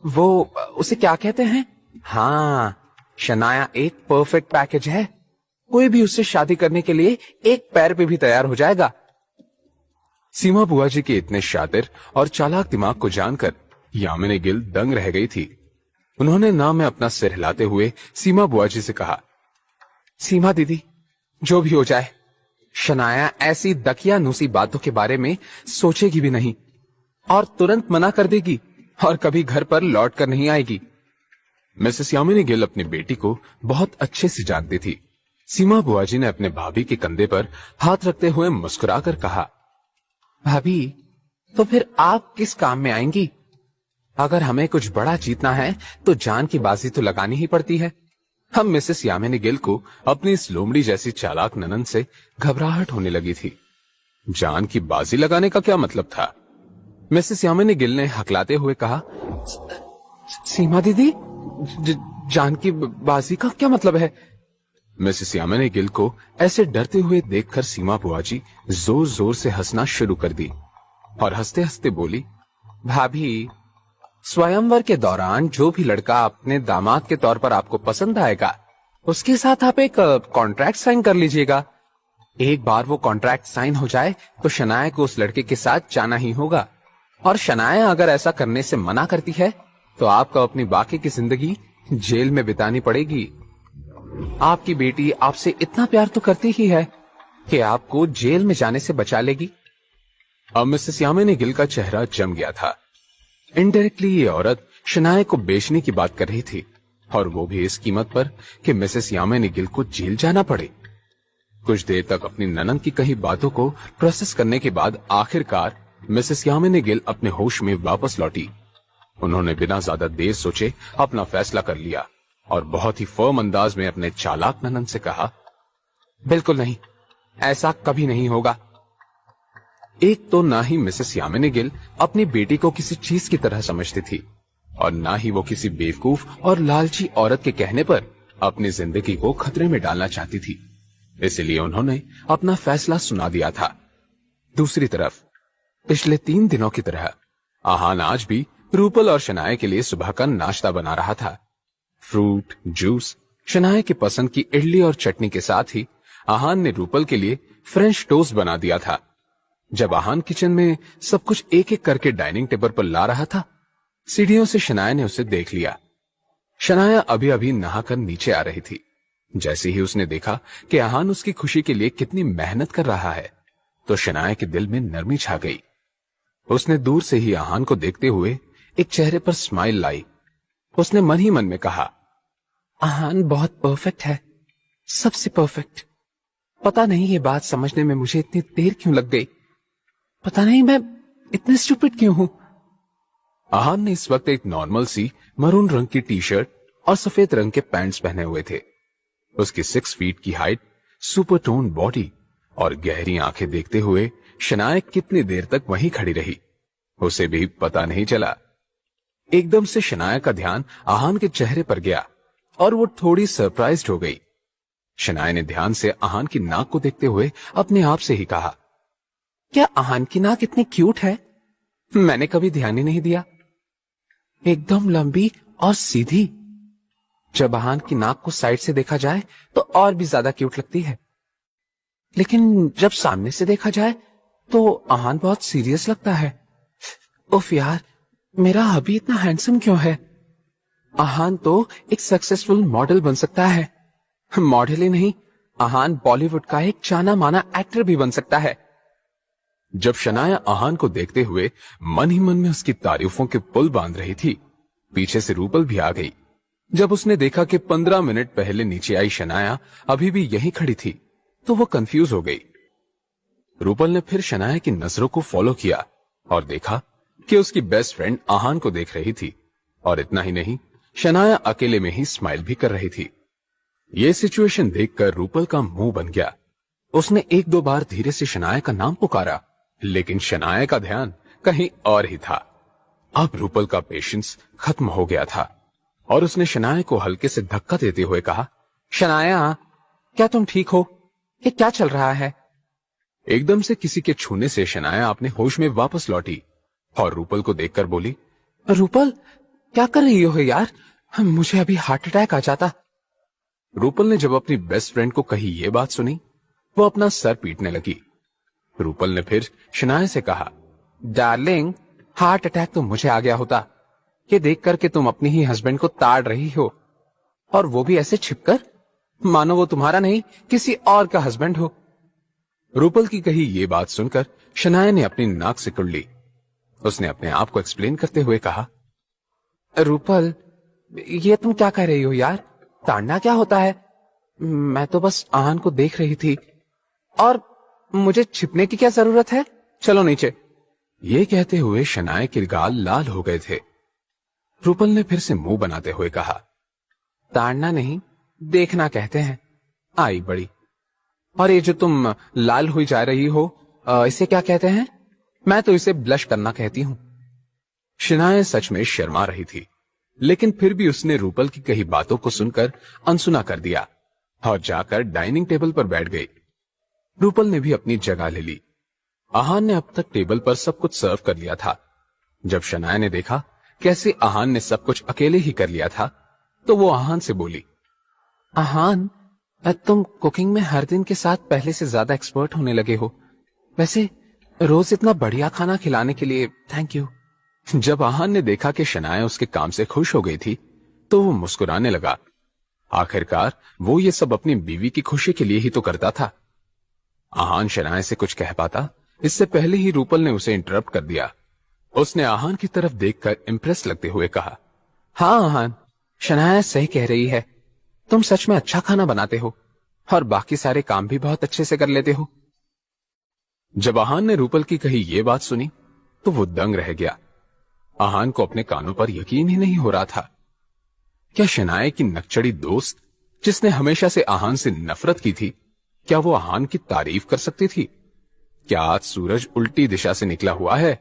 वो उसे क्या कहते हैं? हाँ, शनाया एक परफेक्ट पैकेज है। कोई भी उससे शादी करने के लिए एक पैर पे भी तैयार हो जाएगा। सीमा बुआ जी के इतने शातिर और चालाक दिमाग को जानकर यामिनी गिल दंग रह गई थी। उन्होंने ना में अपना सिर हिलाते हुए सीमा बुआ जी से कहा, सीमा दीदी, जो भी हो जाए, शनाया ऐसी दकियानूसी बातों के बारे में सोचेगी भी नहीं और तुरंत मना कर देगी और कभी घर पर लौट कर नहीं आएगी। मिसेस यामिनी गिल अपनी बेटी को बहुत अच्छे से जानती थी। सीमा बुआ जी ने अपने भाभी के कंधे पर हाथ रखते हुए मुस्कुराकर कहा, भाभी, तो फिर आप किस काम में आएंगी? अगर हमें कुछ बड़ा जीतना है तो जान की बाजी तो लगानी ही पड़ती है। हम मिसेस यामिनी गिल को अपनी इस लोमड़ी जैसी चालाक ननंद से घबराहट होने लगी थी। जान की बाजी लगाने का क्या मतलब था? मिसेस यामिनी गिल ने हकलाते हुए कहा, सीमा दीदी, जान की बाजी का क्या मतलब है? मिसेस यामिनी गिल को ऐसे डरते हुए देखकर सीमा बुआ जी जोर जोर से हंसना शुरू कर दी और हंसते हंसते बोली, भाभी, स्वयंवर के दौरान जो भी लड़का अपने दामाद के तौर पर आपको पसंद आएगा, उसके साथ आप एक कॉन्ट्रैक्ट साइन कर लीजिएगा। एक बार वो कॉन्ट्रैक्ट साइन हो जाए तो शनाया को उस लड़के के साथ जाना ही होगा, और शनाया अगर ऐसा करने से मना करती है तो आपको अपनी बाकी की जिंदगी जेल में बितानी पड़ेगी। आपकी बेटी आपसे इतना प्यार तो करती ही है कि आपको जेल में जाने से बचा लेगी। अब मिसेस यामिनी गिल का चेहरा जम गया था। इनडायरेक्टली ये औरत शनाया को बेचने की बात कर रही थी, और वो भी इस कीमत पर कि मिसेस यामिनी गिल को जेल जाना पड़े। कुछ देर तक अपनी ननंद की कही बातों को प्रोसेस करने के बाद आखिरकार मिसेस यामिनी गिल अपने होश में वापस लौटी। उन्होंने बिना ज्यादा देर सोचे अपना फैसला कर लिया और बहुत ही फर्म अंदाज में अपने चालाक ननंद से कहा, बिल्कुल नहीं, ऐसा कभी नहीं होगा। एक तो ना ही मिसेस यामिनी गिल अपनी बेटी को किसी चीज की तरह समझती थी, और ना ही वो किसी बेवकूफ और लालची औरत के कहने पर अपनी जिंदगी को खतरे में डालना चाहती थी। इसलिए उन्होंने अपना फैसला सुना दिया था। दूसरी तरफ पिछले 3 दिनों की तरह आहान आज भी रूपल और शनाया के लिए सुबह का नाश्ता बना रहा था। फ्रूट जूस, शनाया की पसंद की इडली और चटनी के साथ ही आहान ने रूपल के लिए फ्रेंच टोस्ट बना दिया था। जब आहान किचन में सब कुछ एक एक करके डाइनिंग टेबल पर ला रहा था, सीढ़ियों से शनाया ने उसे देख लिया। शनाया अभी अभी नहाकर नीचे आ रही थी। जैसे ही उसने देखा कि आहान उसकी खुशी के लिए कितनी मेहनत कर रहा है, तो शनाया के दिल में नरमी छा गई। उसने दूर से ही आहान को देखते हुए एक चेहरे पर स्माइल लाई। उसने मन ही मन में कहा, आहान बहुत परफेक्ट है, सबसे परफेक्ट। पता नहीं ये बात समझने में मुझे इतनी देर क्यों लग गई। पता नहीं मैं इतने स्टूपिड क्यों हूं। आहान ने इस वक्त एक नॉर्मल सी मरून रंग की टी शर्ट और सफेद रंग के पैंट्स पहने हुए थे। उसकी 6 फीट की हाइट, सुपर टोन बॉडी और गहरी आंखें देखते हुए शनाया कितनी देर तक वहीं खड़ी रही, उसे भी पता नहीं चला। एकदम से शनाया का ध्यान आहान के चेहरे पर गया और वो थोड़ी सरप्राइज्ड हो गई। शनाया ने ध्यान से आहान की नाक को देखते हुए अपने आप से ही कहा, क्या आहान की नाक इतनी क्यूट है? मैंने कभी ध्यान ही नहीं दिया। एकदम लंबी और सीधी। जब आहान की नाक को साइड से देखा जाए तो और भी ज्यादा क्यूट लगती है, लेकिन जब सामने से देखा जाए तो आहान बहुत सीरियस लगता है। उफ यार, मेरा हबी इतना हैंडसम क्यों है? आहान तो एक सक्सेसफुल मॉडल बन सकता है। मॉडल ही नहीं, आहान बॉलीवुड का एक जाना माना एक्टर भी बन सकता है। जब शनाया आहान को देखते हुए मन ही मन में उसकी तारीफों के पुल बांध रही थी, पीछे से रूपल भी आ गई। जब उसने देखा कि 15 मिनट पहले नीचे आई शनाया अभी भी यहीं खड़ी थी, तो वो कंफ्यूज हो गई। रूपल ने फिर शनाया की नजरों को फॉलो किया और देखा कि उसकी बेस्ट फ्रेंड आहान को देख रही थी, और इतना ही नहीं, शनाया अकेले में ही स्माइल भी कर रही थी। ये सिचुएशन देखकर रूपल का मुंह बन गया। उसने 1-2 बार धीरे से शनाया का नाम पुकारा, लेकिन शनाया का ध्यान कहीं और ही था। अब रूपल का पेशेंस खत्म हो गया था और उसने शनाया को हल्के से धक्का देते हुए कहा, शनाया, क्या तुम ठीक हो? ये क्या चल रहा है? एकदम से किसी के छूने से शनाया अपने होश में वापस लौटी और रूपल को देखकर बोली, रूपल, क्या कर रही हो यार? मुझे अभी हार्ट अटैक आ जाता। रूपल ने जब अपनी बेस्ट फ्रेंड को कही ये बात सुनी, वो अपना सर पीटने लगी। रूपल ने फिर शनाया से कहा, डार्लिंग, हार्ट अटैक तो मुझे आ गया होता। ये देख कर के तुम अपनी ही हस्बैंड को ताड़ रही हो, और वो भी ऐसे छिपकर, मानो वो तुम्हारा नहीं किसी और का हस्बैंड हो। रूपल की कही ये बात सुनकर शनाया ने अपनी नाक सिकुड़ ली। उसने अपने आप को एक्सप्लेन करते हुए कहा, रूपल, ये तुम क्या कह रही हो यार? ताड़ना क्या होता है? मैं तो बस आहान को देख रही थी, और मुझे छिपने की क्या जरूरत है, चलो नीचे। ये कहते हुए शनाया के गाल लाल हो गए थे। रूपल ने फिर से मुंह बनाते हुए कहा, ताड़ना नहीं, देखना कहते हैं, आई बड़ी। और ये जो तुम लाल हुई जा रही हो, इसे क्या कहते हैं? मैं तो इसे ब्लश करना कहती हूं। शनाया सच में शर्मा रही थी, लेकिन फिर भी उसने रूपल की कही बातों को सुनकर अनसुना कर दिया और जाकर डाइनिंग टेबल पर बैठ गई। रूपल ने भी अपनी जगह ले ली। आहान ने अब तक टेबल पर सब कुछ सर्व कर लिया था। जब शनाया ने देखा कैसे आहान ने सब कुछ अकेले ही कर लिया था, तो वो आहान से बोली, आहान, तुम कुकिंग में हर दिन के साथ पहले से ज्यादा एक्सपर्ट होने लगे हो। वैसे रोज इतना बढ़िया खाना खिलाने के लिए थैंक यू। जब आहान ने देखा कि शनाया उसके काम से खुश हो गई थी, तो वो मुस्कुराने लगा। आखिरकार वो ये सब अपनी बीवी की खुशी के लिए ही तो करता था। आहान शनाया से कुछ कह पाता, इससे पहले ही रूपल ने उसे इंटरप्ट कर दिया। उसने आहान की तरफ देखकर इंप्रेस लगते हुए कहा, हाँ आहान, शनाया सही कह रही है, तुम सच में अच्छा खाना बनाते हो और बाकी सारे काम भी बहुत अच्छे से कर लेते हो। जब आहान ने रूपल की कही ये बात सुनी, तो वो दंग रह गया। आहान को अपने कानों पर यकीन ही नहीं हो रहा था। क्या शनाया की नकचड़ी दोस्त, जिसने हमेशा से आहान से नफरत की थी, क्या वो आहान की तारीफ कर सकती थी? क्या आज सूरज उल्टी दिशा से निकला हुआ है?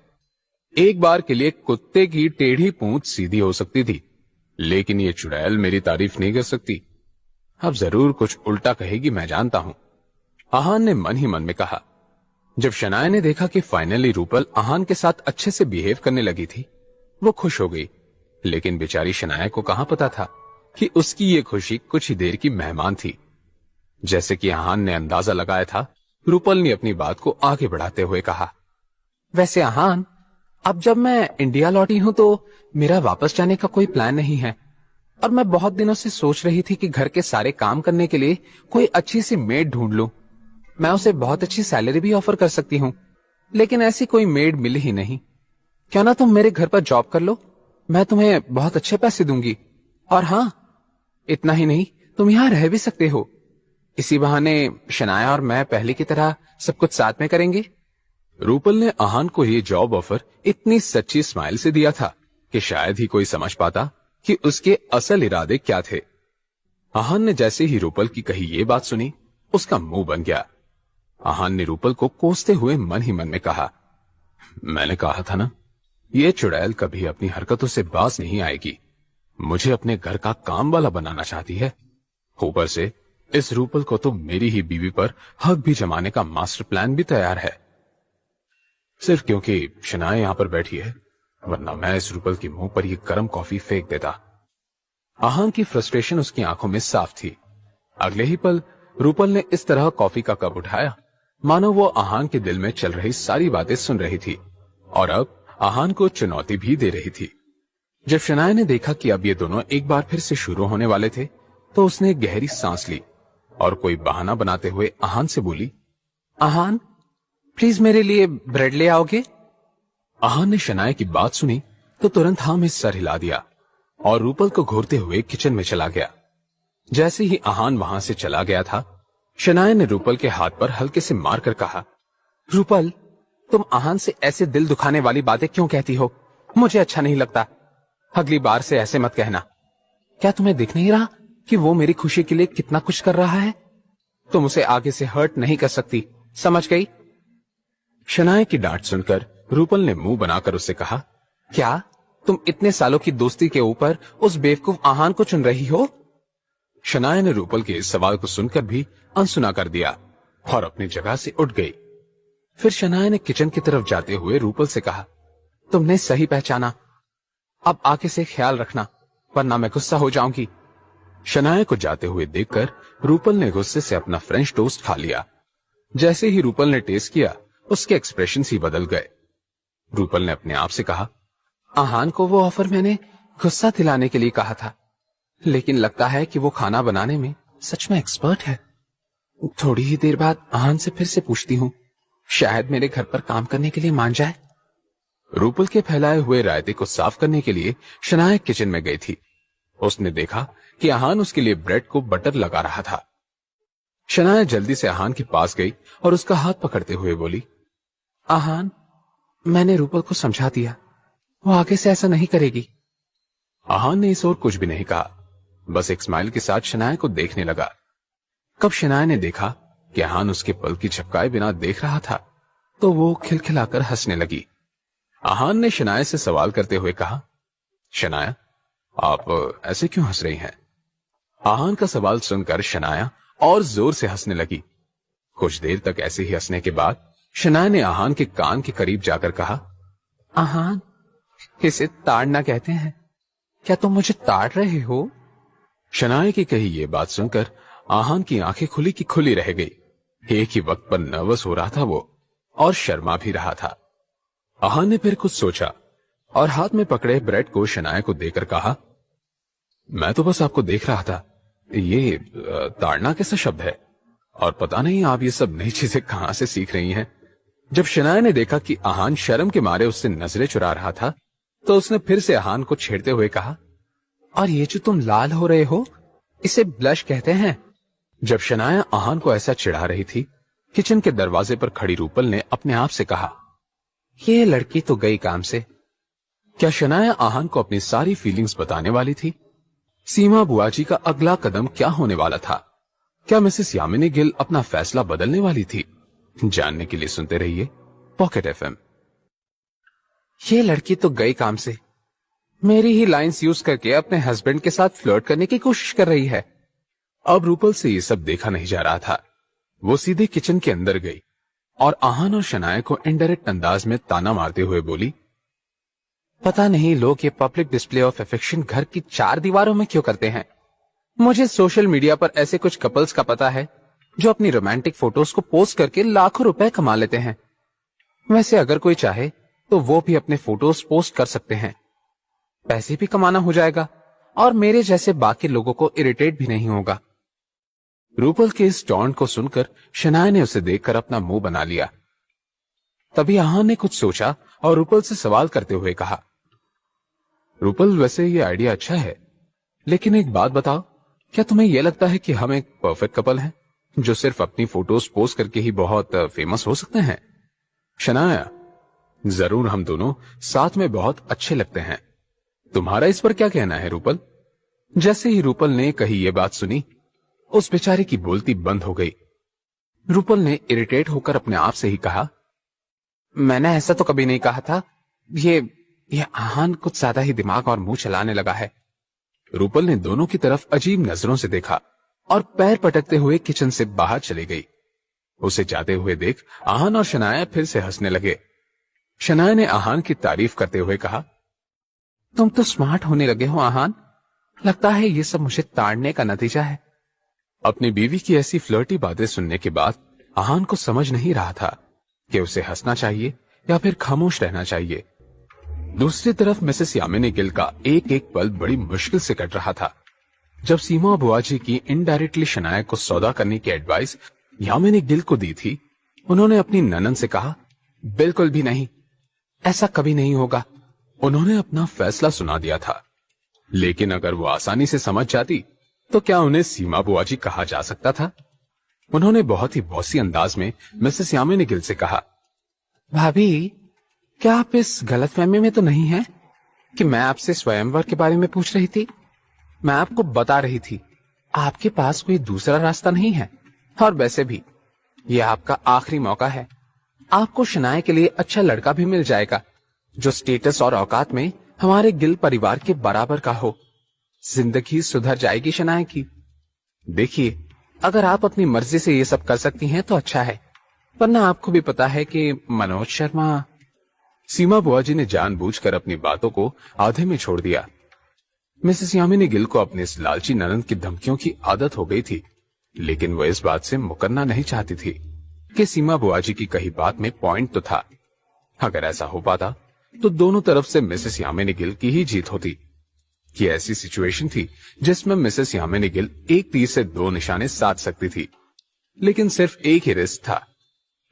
एक बार के लिए कुत्ते की टेढ़ी पूंछ सीधी हो सकती थी, लेकिन ये चुड़ैल मेरी तारीफ नहीं कर सकती। अब जरूर कुछ उल्टा कहेगी, मैं जानता हूं, आहान ने मन ही मन में कहा। जब शनाया ने देखा कि फाइनली रूपल आहान के साथ अच्छे से बिहेव करने लगी थी, वो खुश हो गई। लेकिन बेचारी शनाया को कहां पता था कि उसकी ये खुशी कुछ ही देर की मेहमान थी। जैसे कि आहान ने अंदाजा लगाया था, रूपल ने अपनी बात को आगे बढ़ाते हुए कहा, वैसे आहान, अब जब मैं इंडिया लौटी हूं तो मेरा वापस जाने का कोई प्लान नहीं है, और मैं बहुत दिनों से सोच रही थी कि घर के सारे काम करने के लिए कोई अच्छी सी मेड ढूंढ लूं। मैं उसे बहुत अच्छी सैलरी भी ऑफर कर सकती हूं, लेकिन ऐसी कोई मेड मिली ही नहीं। क्या ना तुम मेरे घर पर जॉब कर लो, मैं तुम्हें बहुत अच्छे पैसे दूंगी। और हाँ, इतना ही नहीं, तुम यहां रह भी सकते हो। इसी बहाने शनाया और मैं पहले की तरह सब कुछ साथ में करेंगे। रूपल ने आहान को ये जॉब ऑफर इतनी सच्ची स्माइल से दिया था कि शायद ही कोई समझ पाता कि उसके असल इरादे क्या थे। आहान ने जैसे ही रूपल की कही ये बात सुनी, उसका मुंह बन गया। आहान ने रूपल को कोसते हुए मन ही मन में कहा, मैंने कहा था ना, ये चुड़ैल कभी अपनी हरकतों से बाज नहीं आएगी। मुझे अपने घर का काम वाला बनाना चाहती है। ऊपर से इस रूपल को तो मेरी ही बीवी पर हक भी जमाने का मास्टर प्लान भी तैयार है, सिर्फ क्योंकि शनाया यहां पर बैठी है, वरना मैं इस रूपल के मुंह पर यह गर्म कॉफी फेंक देता। आहान की फ्रस्ट्रेशन उसकी आंखों में साफ थी। अगले ही पल रूपल ने इस तरह कॉफी का कप उठाया मानो वो आहान के दिल में चल रही सारी बातें सुन रही थी, और अब आहान को चुनौती भी दे रही थी। जब शनाया ने देखा कि अब ये दोनों एक बार फिर से शुरू होने वाले थे, तो उसने एक गहरी सांस ली और कोई बहाना बनाते हुए आहान से बोली, आहान, प्लीज मेरे लिए ब्रेड ले आओगे? आहान ने शनाया की बात सुनी तो तुरंत हाँ में सर हिला दिया और रूपल को घूरते हुए किचन में चला गया। जैसे ही आहान वहां से चला गया था, शनाया ने रूपल के हाथ पर हल्के से मारकर कहा, रूपल, तुम आहान से ऐसे दिल दुखाने वाली बातें क्यों कहती हो? मुझे अच्छा नहीं लगता। अगली बार से ऐसे मत कहना। क्या तुम्हें दिख नहीं रहा कि वो मेरी खुशी के लिए कितना कुछ कर रहा है? तुम उसे आगे से हर्ट नहीं कर सकती, समझ गई? शनाया की डांट सुनकर रूपल ने मुंह बनाकर उससे कहा, क्या तुम इतने सालों की दोस्ती के ऊपर उस बेवकूफ आहान को चुन रही हो? शनाया ने रूपल के इस सवाल को सुनकर भी अनसुना कर दिया और अपनी जगह से उठ गई। फिर शनाया ने किचन की तरफ जाते हुए रूपल से कहा, तुमने सही पहचाना, अब आगे से ख्याल रखना, वरना मैं गुस्सा हो जाऊंगी। शनाया को जाते हुए देखकर रूपल ने गुस्से से अपना फ्रेंच टोस्ट खा लिया। जैसे ही रूपल ने टेस्ट किया, उसके एक्सप्रेशंस ही बदल गए। रूपल ने अपने आप से कहा, आहान को वो ऑफर मैंने गुस्सा दिलाने के लिए कहा था, लेकिन लगता है कि वो खाना बनाने में सच में एक्सपर्ट है। थोड़ी ही देर बाद आहान से फिर से पूछती हूँ, शायद मेरे घर पर काम करने के लिए मान जाए। रूपल के फैलाए हुए रायते को साफ करने के लिए शनाया किचन में गई थी। उसने देखा कि आहान उसके लिए ब्रेड को बटर लगा रहा था। शनाया जल्दी से आहान के पास गई और उसका हाथ पकड़ते हुए बोली, आहान, मैंने रूपल को समझा दिया, वो आगे से ऐसा नहीं करेगी। आहान ने इस ओर कुछ भी नहीं कहा, बस एक स्माइल के साथ शनाया को देखने लगा। कब शनाया ने देखा कि आहान उसके पल की झपकाए बिना देख रहा था, तो वो खिलखिलाकर हंसने लगी। आहान ने शनाया से सवाल करते हुए कहा, शनाया, आप ऐसे क्यों हंस रही हैं? आहान का सवाल सुनकर शनाया और जोर से हंसने लगी। कुछ देर तक ऐसे ही हंसने के बाद शनाया ने आहान के कान के करीब जाकर कहा, आहान, इसे ताड़ना कहते हैं, क्या तुम मुझे ताड़ रहे हो? शनाया की कही ये बात सुनकर आहान की आंखें खुली की खुली रह गई। एक ही वक्त पर नर्वस हो रहा था वो और शर्मा भी रहा था। आहान ने फिर कुछ सोचा और हाथ में पकड़े ब्रेड को शनाया को देकर कहा, मैं तो बस आपको देख रहा था, ये ताड़ना कैसा शब्द है और पता नहीं आप ये सब नई चीजें कहां से सीख रही हैं। जब शनाया ने देखा कि आहान शर्म के मारे उससे नजरें चुरा रहा था, तो उसने फिर से आहान को छेड़ते हुए कहा, और ये जो तुम लाल हो रहे हो, इसे ब्लश कहते हैं। जब शनाया आहान को ऐसा चिढ़ा रही थी, किचन के दरवाजे पर खड़ी रूपल ने अपने आप से कहा, ये लड़की तो गई काम से। क्या शनाया आहान को अपनी सारी फीलिंग्स बताने वाली थी? सीमा बुआजी का अगला कदम क्या होने वाला था? क्या मिसेस यामिनी गिल अपना फैसला बदलने वाली थी? जानने के लिए सुनते रहिए पॉकेट एफएम। ये लड़की तो गई काम से, मेरी ही लाइंस यूज करके अपने हस्बैंड के साथ फ्लर्ट करने की कोशिश कर रही है। अब रूपल से ये सब देखा नहीं जा रहा था। वो सीधे किचन के अंदर गई और आहान और शनाया को इनडायरेक्ट अंदाज में ताना मारते हुए बोली, पता नहीं लोग ये पब्लिक डिस्प्ले ऑफ अफेक्शन घर की 4 दीवारों में क्यों करते हैं। मुझे सोशल मीडिया पर ऐसे कुछ कपल्स का पता है जो अपनी रोमांटिक फोटोज को पोस्ट करके लाखों रुपए कमा लेते हैं। वैसे अगर कोई चाहे तो वो भी अपने फोटोज पोस्ट कर सकते हैं, पैसे भी कमाना हो जाएगा और मेरे जैसे बाकी लोगों को इरिटेट भी नहीं होगा। रूपल के इस टॉन्ट को सुनकर शनाया ने उसे देखकर अपना मुंह बना लिया। तभी आहान ने कुछ सोचा और रूपल से सवाल करते हुए कहा, रूपल, वैसे ये आइडिया अच्छा है, लेकिन एक बात बताओ, क्या तुम्हें यह लगता है कि हम एक परफेक्ट कपल हैं जो सिर्फ अपनी फोटोज पोस्ट करके ही बहुत फेमस हो सकते हैं? शनाया, जरूर हम दोनों साथ में बहुत अच्छे लगते हैं। तुम्हारा इस पर क्या कहना है रूपल? जैसे ही रूपल ने कही ये बात सुनी, उस बेचारे की बोलती बंद हो गई। रूपल ने इरिटेट होकर अपने आप से ही कहा, मैंने ऐसा तो कभी नहीं कहा था, ये आहान कुछ ज्यादा ही दिमाग और मुंह चलाने लगा है। रूपल ने दोनों की तरफ अजीब नजरों से देखा और पैर पटकते हुए किचन से बाहर चली गई। उसे जाते हुए देख आहान और शनाया फिर से हंसने लगे। शनाया ने आहान की तारीफ करते हुए कहा, तुम तो स्मार्ट होने लगे हो आहान, लगता है ये सब मुझे ताड़ने का नतीजा है। अपनी बीवी की ऐसी फ्लर्टी बातें सुनने के बाद आहान को समझ नहीं रहा था कि उसे हंसना चाहिए या फिर खामोश रहना चाहिए। दूसरी तरफ मिसेस यामिनी गिल का एक एक पल बड़ी मुश्किल से कट रहा था। जब सीमा बुआजी की इनडायरेक्टली शनाया को सौदा करने की एडवाइस यामिनी गिल को दी थी, उन्होंने अपनी ननद से कहा, बिल्कुल भी नहीं, ऐसा कभी नहीं होगा। उन्होंने अपना फैसला सुना दिया था, लेकिन अगर वो आसानी से समझ जाती तो क्या उन्हें सीमा बुआजी कहा जा सकता था? उन्होंने बहुत ही बॉसी अंदाज में मिसेस यामिनी गिल से कहा, भाभी, क्या आप इस गलतफहमी में तो नहीं हैं कि मैं आपसे स्वयंवर के बारे में पूछ रही थी? मैं आपको बता रही थी, आपके पास कोई दूसरा रास्ता नहीं है, और वैसे भी ये आपका आखिरी मौका है। आपको शनाया के लिए अच्छा लड़का भी मिल जाएगा जो स्टेटस और औकात में हमारे गिल परिवार के बराबर का हो। जिंदगी सुधर जाएगी शनाया की। देखिए, अगर आप अपनी मर्जी से ये सब कर सकती हैं तो अच्छा है, वरना आपको भी पता है कि मनोज शर्मा। सीमा बुआजी ने जानबूझकर अपनी बातों को आधे में छोड़ दिया। मिसेस यामिनी गिल को अपने इस लालची ननद की धमकियों की आदत हो गई थी, लेकिन वह इस बात से मुकरना नहीं चाहती थी कि सीमा बुआजी की कही बात में पॉइंट तो था। अगर ऐसा हो पाता तो दोनों तरफ से मिसेस यामिनी गिल की ही जीत होती। ये ऐसी सिचुएशन थी जिसमें मिसेस यामिनी गिल एक तीर से 2 निशाने साध सकती थी, लेकिन सिर्फ एक ही रिस्क था।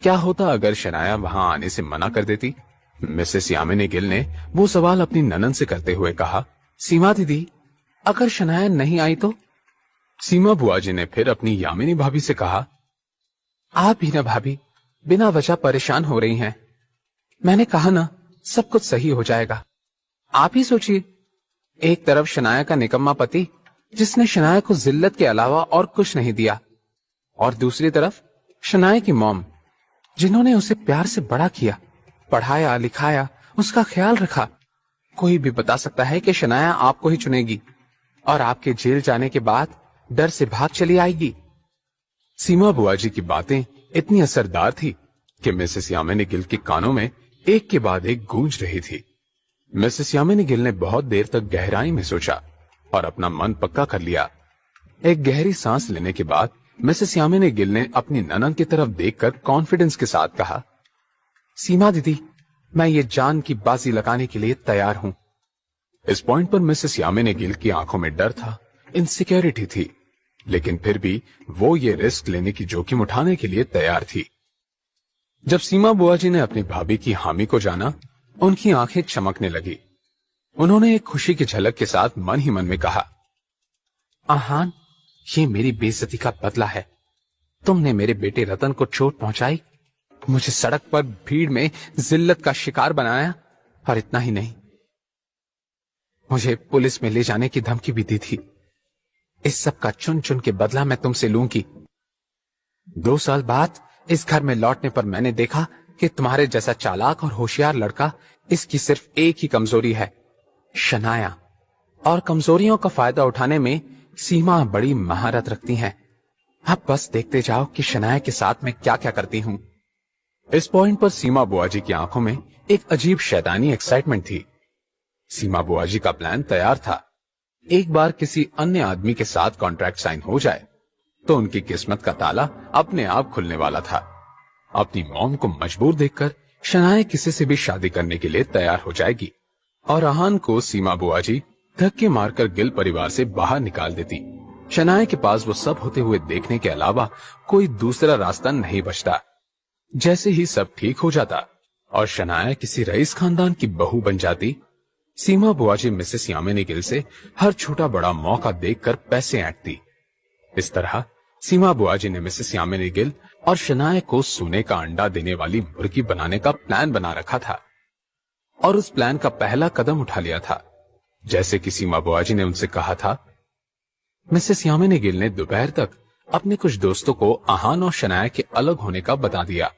क्या होता अगर शनाया वहां आने से मना कर देती? मिसेस यामिनी गिल ने वो सवाल अपनी ननद से करते हुए कहा, सीमा दीदी, अगर शनाया नहीं आई तो? सीमा बुआ जी ने फिर अपनी यामिनी भाभी से कहा, आप ही ना भाभी बिना वजह परेशान हो रही हैं। मैंने कहा ना सब कुछ सही हो जाएगा। आप ही सोचिए, एक तरफ शनाया का निकम्मा पति जिसने शनाया को जिल्लत के अलावा और कुछ नहीं दिया, और दूसरी तरफ शनाया की मॉम जिन्होंने उसे प्यार से बड़ा किया, पढ़ाया लिखाया, उसका ख्याल रखा। कोई भी बता सकता है कि शनाया आपको ही चुनेगी और आपके जेल जाने के बाद डर से भाग चली आएगी। सीमा बुआ जी की बातें इतनी असरदार थी कि मिसेस यामिनी गिल के कानों में एक के बाद एक गूंज रही थी। मिसेस यामिनी गिल ने बहुत देर तक गहराई में सोचा और अपना मन पक्का कर लिया। एक गहरी सांस लेने के बाद मिसेस यामिनी गिल ने अपनी ननद की तरफ देखकर कॉन्फिडेंस के साथ कहा, सीमा दीदी, मैं ये जान की बाजी लगाने के लिए तैयार हूं। इस पॉइंट पर मिसेस यामिनी गिल की आंखों में डर था, इनसिक्योरिटी थी, लेकिन फिर भी वो ये रिस्क लेने की जोखिम उठाने के लिए तैयार थी। जब सीमा बुआ जी ने अपनी भाभी की हामी को जाना, उनकी आंखें चमकने लगी। उन्होंने एक खुशी की झलक के साथ मन ही मन में कहा, आहान, ये मेरी बेइज्जती का बदला है। तुमने मेरे बेटे रतन को चोट पहुंचाई, मुझे सड़क पर भीड़ में जिल्लत का शिकार बनाया, और इतना ही नहीं, मुझे पुलिस में ले जाने की धमकी भी दी थी। इस सब का चुन चुन के बदला मैं तुमसे लूंगी। 2 साल बाद इस घर में लौटने पर मैंने देखा कि तुम्हारे जैसा चालाक और होशियार लड़का, इसकी सिर्फ एक ही कमजोरी है, शनाया। और कमजोरियों का फायदा उठाने में सीमा बड़ी महारत रखती हैं। अब बस देखते जाओ कि शनाया के साथ मैं क्या क्या करती हूं। इस पॉइंट पर सीमा बुआ जी की आंखों में एक अजीब शैतानी एक्साइटमेंट थी। सीमा बुआ जी का प्लान तैयार था। एक बार किसी अन्य आदमी के साथ कॉन्ट्रैक्ट साइन हो जाए तो उनकी किस्मत का ताला अपने आप खुलने वाला था। अपनी मॉम को मजबूर देखकर शनाया किसी से भी शादी करने के लिए तैयार हो जाएगी और आहान को सीमा बुआ जी धक्के मारकर गिल परिवार से बाहर निकाल देती। शनाया के पास वो सब होते हुए देखने के अलावा कोई दूसरा रास्ता नहीं बचता। जैसे ही सब ठीक हो जाता और शनाया किसी रईस खानदान की बहू बन जाती, सीमा बुआ जी मिसेस यामिनी गिल से हर छोटा बड़ा मौका देखकर पैसे ऐंठती। इस तरह सीमा बुआ जी ने मिसेस यामिनी गिल और शनाया को सोने का अंडा देने वाली मुर्गी बनाने का प्लान बना रखा था और उस प्लान का पहला कदम उठा लिया था। जैसे कि सीमा बुआ जी ने उनसे कहा था, मिसेस यामिनी गिल ने दोपहर तक अपने कुछ दोस्तों को आहान और शनाया के अलग होने का बता दिया।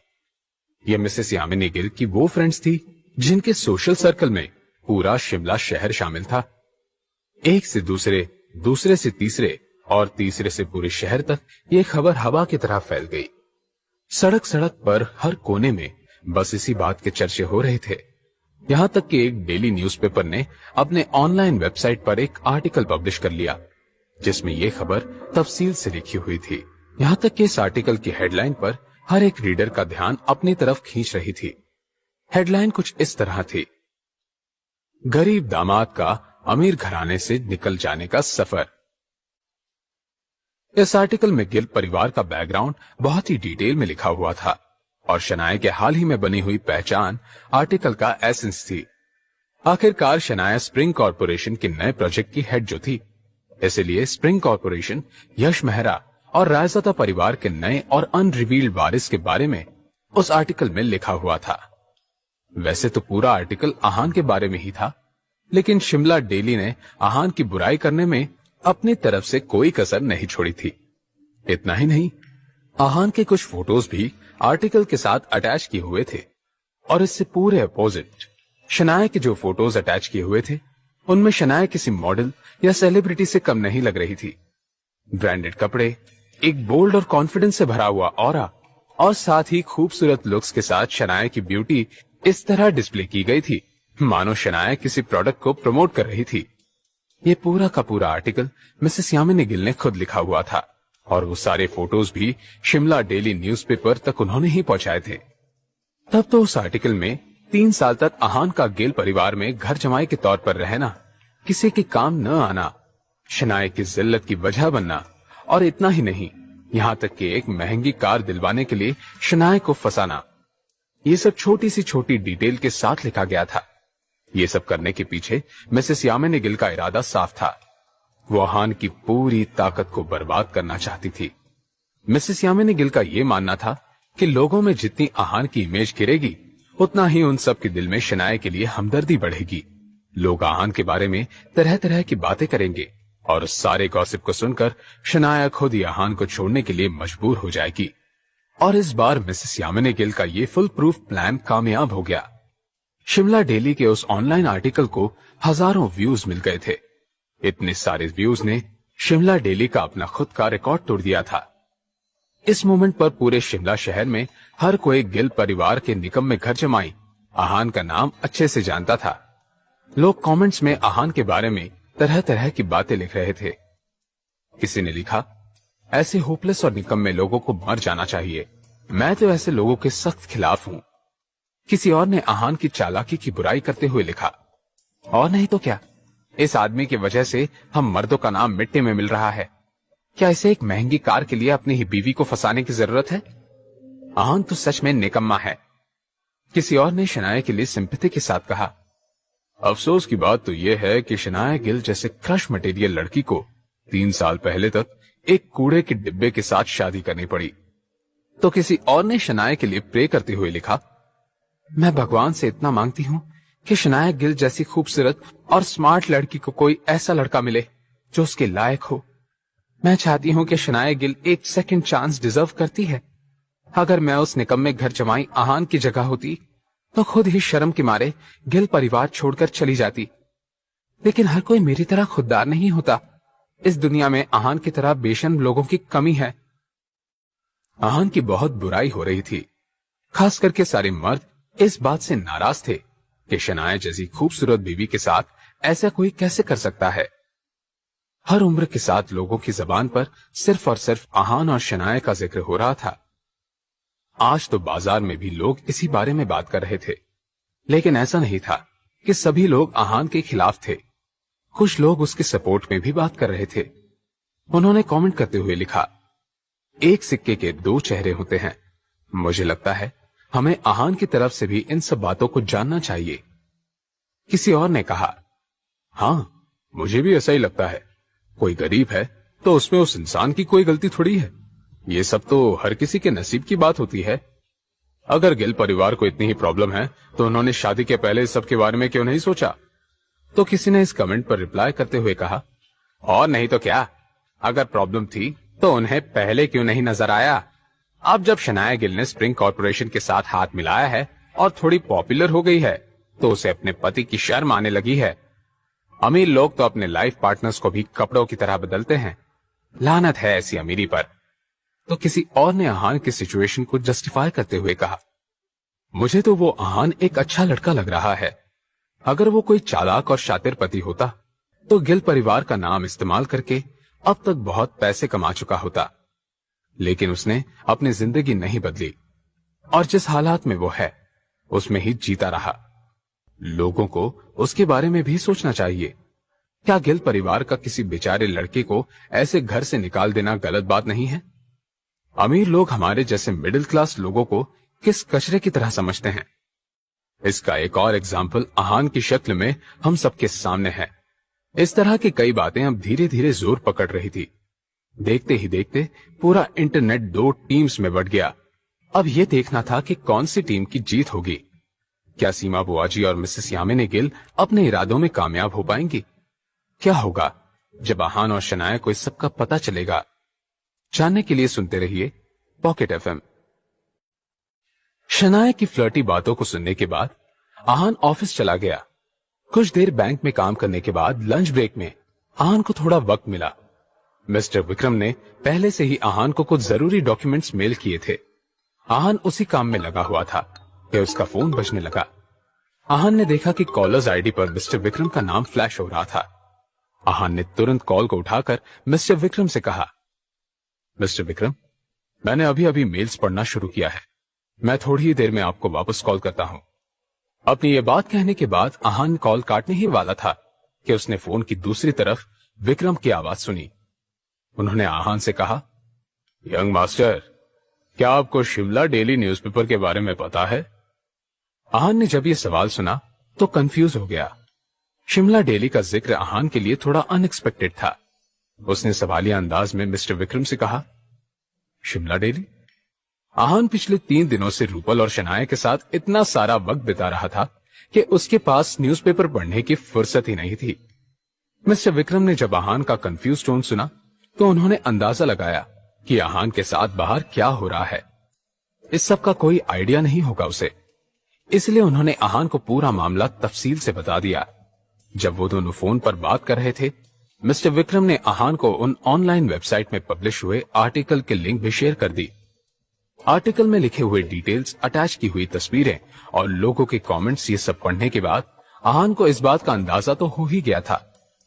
ये मिसेस यामिनी गिल की वो फ्रेंड्स थी जिनके सोशल सर्कल में पूरा शिमला शहर शामिल था। एक से दूसरे, दूसरे से तीसरे और तीसरे से पूरे शहर तक ये खबर हवा की तरह फैल गई। सड़क सड़क पर हर कोने में बस इसी बात के चर्चे हो रहे थे। यहाँ तक कि एक डेली न्यूज़पेपर ने अपने ऑनलाइन वेबसाइट पर एक आर्टिकल पब्लिश कर लिया जिसमें यह खबर तफसील से लिखी हुई थी। यहाँ तक कि इस आर्टिकल की हेडलाइन पर हर एक रीडर का ध्यान अपनी तरफ खींच रही थी। हेडलाइन कुछ इस तरह थी, गरीब दामाद का अमीर घराने से निकल जाने का सफर। इस आर्टिकल में गिल परिवार का बैकग्राउंड बहुत ही डिटेल में लिखा हुआ था और शनाया के हाल ही में बनी हुई पहचान आर्टिकल का एसेंस थी। आखिरकार शनाया स्प्रिंग कॉरपोरेशन के नए प्रोजेक्ट की हेड जो थी, इसलिए स्प्रिंग कॉरपोरेशन, यश मेहरा और रायज़ादा परिवार के नए और अनरिवील्ड वारिस के बारे में उस आर्टिकल में लिखा हुआ था। वैसे तो पूरा आर्टिकल आहान के बारे में ही था, लेकिन शिमला डेली ने आहान की बुराई करने में अपनी तरफ से कोई कसर नहीं छोड़ी थी। इतना ही नहीं, आहान के कुछ फोटोज भी आर्टिकल के साथ अटैच किए हुए थे और इससे पूरे अपोजिट शनाया के जो फोटोज अटैच किए हुए थे उनमें शनाया किसी मॉडल या सेलिब्रिटी से कम नहीं लग रही थी। ब्रांडेड कपड़े, एक बोल्ड और कॉन्फिडेंस से भरा हुआ ऑरा और साथ ही खूबसूरत लुक्स के साथ शनाया की ब्यूटी इस तरह डिस्प्ले की गई थी मानो शनाया किसी प्रोडक्ट को प्रमोट कर रही थी। ये पूरा का पूरा आर्टिकल मिसेस यामिनी गिल ने खुद लिखा हुआ था और वो सारे फोटोज भी शिमला डेली न्यूज़पेपर तक उन्होंने ही पहुंचाए थे। तब तो उस आर्टिकल में 3 साल तक आहान का गिल परिवार में घर जमाई के तौर पर रहना, किसी के काम न आना, शनाया की जिल्लत की वजह बनना और इतना ही नहीं, यहाँ तक कि एक महंगी कार दिलवाने के लिए शनाया को फंसाना, ये सब छोटी सी छोटी डिटेल के साथ लिखा गया था। ये सब करने के पीछे मिसेस यामिनी गिल का इरादा साफ था। वो आहान की पूरी ताकत को बर्बाद करना चाहती थी। मिसेस यामिनी गिल का यह मानना था कि लोगों में जितनी आहान की इमेज गिरेगी, उतना ही उन सब के दिल में शनाया के लिए हमदर्दी बढ़ेगी। लोग आहान के बारे में तरह तरह की बातें करेंगे और उस सारे गॉसिप को सुनकर शनाया खुद ही आहान को छोड़ने के लिए मजबूर हो जाएगी। और इस बार मिसेस यामिनी गिल का ये फुल प्रूफ प्लान कामयाब हो गया। शिमला डेली के उस ऑनलाइन आर्टिकल को हजारों व्यूज मिल गए थे। इतने सारे व्यूज ने शिमला डेली का अपना खुद का रिकॉर्ड तोड़ दिया था। इस मोमेंट पर पूरे शिमला शहर में हर कोई गिल परिवार के निकम्मे घर जमाई आहान का नाम अच्छे से जानता था। लोग कमेंट्स में आहान के बारे में तरह तरह की बातें लिख रहे थे। किसी ने लिखा, ऐसे होपलेस और निकम्मे लोगों को मर जाना चाहिए, मैं तो ऐसे लोगों के सख्त खिलाफ हूं। किसी और ने आहान की चालाकी की बुराई करते हुए लिखा, और नहीं तो क्या, इस आदमी की वजह से हम मर्दों का नाम मिट्टी में मिल रहा है। क्या इसे एक महंगी कार के लिए अपनी ही बीवी को फंसाने की जरूरत है? आहान तो सच में निकम्मा है। किसी और ने शनाया के लिए सिंपैथी के साथ कहा, अफसोस की बात तो यह है कि शनाया गिल जैसे क्रश मटेरियल लड़की को 3 साल पहले तक एक कूड़े के डिब्बे के साथ शादी करनी पड़ी। तो किसी और ने शनाया के लिए प्रे करते हुए लिखा, मैं भगवान से इतना मांगती हूं कि शनाया गिल जैसी खूबसूरत और स्मार्ट लड़की को कोई ऐसा लड़का मिले जो उसके लायक हो। मैं चाहती हूं कि शनाया गिल एक सेकंड चांस डिजर्व करती है। अगर मैं उस निकम्मे घर जमाई आहान की जगह होती तो खुद ही शर्म के मारे गिल परिवार छोड़कर चली जाती। लेकिन हर कोई मेरी तरह खुददार नहीं होता। इस दुनिया में आहान की तरह बेशर्म लोगों की कमी है। आहान की बहुत बुराई हो रही थी। खास करके सारे मर्द इस बात से नाराज थे कि शनाया जैसी खूबसूरत बीवी के साथ ऐसा कोई कैसे कर सकता है। हर उम्र के साथ लोगों की जबान पर सिर्फ और सिर्फ आहान और शनाया का जिक्र हो रहा था। आज तो बाजार में भी लोग इसी बारे में बात कर रहे थे। लेकिन ऐसा नहीं था कि सभी लोग आहान के खिलाफ थे। कुछ लोग उसके सपोर्ट में भी बात कर रहे थे। उन्होंने कमेंट करते हुए लिखा, एक सिक्के के 2 चेहरे होते हैं। मुझे लगता है हमें आहान की तरफ से भी इन सब बातों को जानना चाहिए। किसी और ने कहा, हाँ, मुझे भी ऐसा ही लगता है। कोई गरीब है तो उसमें उस इंसान की कोई गलती थोड़ी है। ये सब तो हर किसी के नसीब की बात होती है। अगर गिल परिवार को इतनी ही प्रॉब्लम है तो उन्होंने शादी के पहले इस सब के बारे में क्यों नहीं सोचा? तो किसी ने इस कमेंट पर रिप्लाई करते हुए कहा, और नहीं तो क्या, अगर प्रॉब्लम थी तो उन्हें पहले क्यों नहीं नजर आया? अब जब शनाया गिल ने स्प्रिंग कॉर्पोरेशन के साथ हाथ मिलाया है और थोड़ी पॉपुलर हो गई है तो उसे अपने पति की शर्म आने लगी है। अमीर लोग तो अपने लाइफ पार्टनर्स को भी कपड़ों की तरह बदलते हैं। लानत है ऐसी अमीरी पर। तो किसी और ने आहान की सिचुएशन को जस्टिफाई करते हुए कहा, मुझे तो वो आहान एक अच्छा लड़का लग रहा है। अगर वो कोई चालाक और शातिर पति होता तो गिल परिवार का नाम इस्तेमाल करके अब तक बहुत पैसे कमा चुका होता। लेकिन उसने अपनी जिंदगी नहीं बदली और जिस हालात में वो है उसमें ही जीता रहा। लोगों को उसके बारे में भी सोचना चाहिए। क्या गिल परिवार का किसी बेचारे लड़के को ऐसे घर से निकाल देना गलत बात नहीं है? अमीर लोग हमारे जैसे मिडिल क्लास लोगों को किस कचरे की तरह समझते हैं। इसका एक और एग्जाम्पल आहान की शक्ल में हम सबके सामने है। इस तरह की कई बातें अब धीरे धीरे जोर पकड़ रही थी। देखते ही देखते पूरा इंटरनेट 2 टीम्स में बंट गया। अब यह देखना था कि कौन सी टीम की जीत होगी। क्या सीमा बुआजी और मिसेस यामिनी गिल अपने इरादों में कामयाब हो पाएंगी? क्या होगा जब आहान और शनाया को इस सब का पता चलेगा? जानने के लिए सुनते रहिए पॉकेट एफएम। शनाया की फ्लर्टी बातों को सुनने के बाद आहान ऑफिस चला गया। कुछ देर बैंक में काम करने के बाद लंच ब्रेक में आहान को थोड़ा वक्त मिला। मिस्टर विक्रम ने पहले से ही आहान को कुछ जरूरी डॉक्यूमेंट्स मेल किए थे। आहान उसी काम में लगा हुआ था कि उसका फोन बजने लगा। आहान ने देखा कि कॉलर्स आईडी पर मिस्टर विक्रम का नाम फ्लैश हो रहा था। आहान ने तुरंत कॉल को उठाकर मिस्टर विक्रम से कहा, मिस्टर विक्रम, मैंने अभी अभी मेल्स पढ़ना शुरू किया है। मैं थोड़ी ही देर में आपको वापस कॉल करता हूं। अपनी ये बात कहने के बाद आहान कॉल काटने ही वाला था कि उसने फोन की दूसरी तरफ विक्रम की आवाज सुनी। उन्होंने आहान से कहा, यंग मास्टर, क्या आपको शिमला डेली न्यूज़पेपर के बारे में पता है? आहान ने जब ये सवाल सुना तो कंफ्यूज हो गया। शिमला डेली का जिक्र आहान के लिए थोड़ा अनएक्सपेक्टेड था। उसने सवालिया अंदाज में मिस्टर विक्रम से कहा, शिमला डेली? आहान पिछले 3 दिनों से रूपल और शनाया के साथ इतना सारा वक्त बिता रहा था कि उसके पास न्यूज़पेपर पढ़ने की फुर्सत ही नहीं थी। मिस्टर विक्रम ने जब आहान का कंफ्यूज टोन सुना तो उन्होंने अंदाजा लगाया कि आहान के साथ बाहर क्या हो रहा है। इस सब का कोई आइडिया नहीं होगा उसे, इसलिए उन्होंने आहान को पूरा मामला तफसील से बता दिया। जब वो दोनों फोन पर बात कर रहे थे, मिस्टर विक्रम ने आहान को उन ऑनलाइन वेबसाइट में पब्लिश हुए आर्टिकल के लिंक भी शेयर कर दी। आर्टिकल में लिखे हुए डिटेल्स, अटैच की हुई तस्वीरें और लोगों के कमेंट्स, ये सब पढ़ने के बाद आहान को इस बात का अंदाजा तो हो ही गया था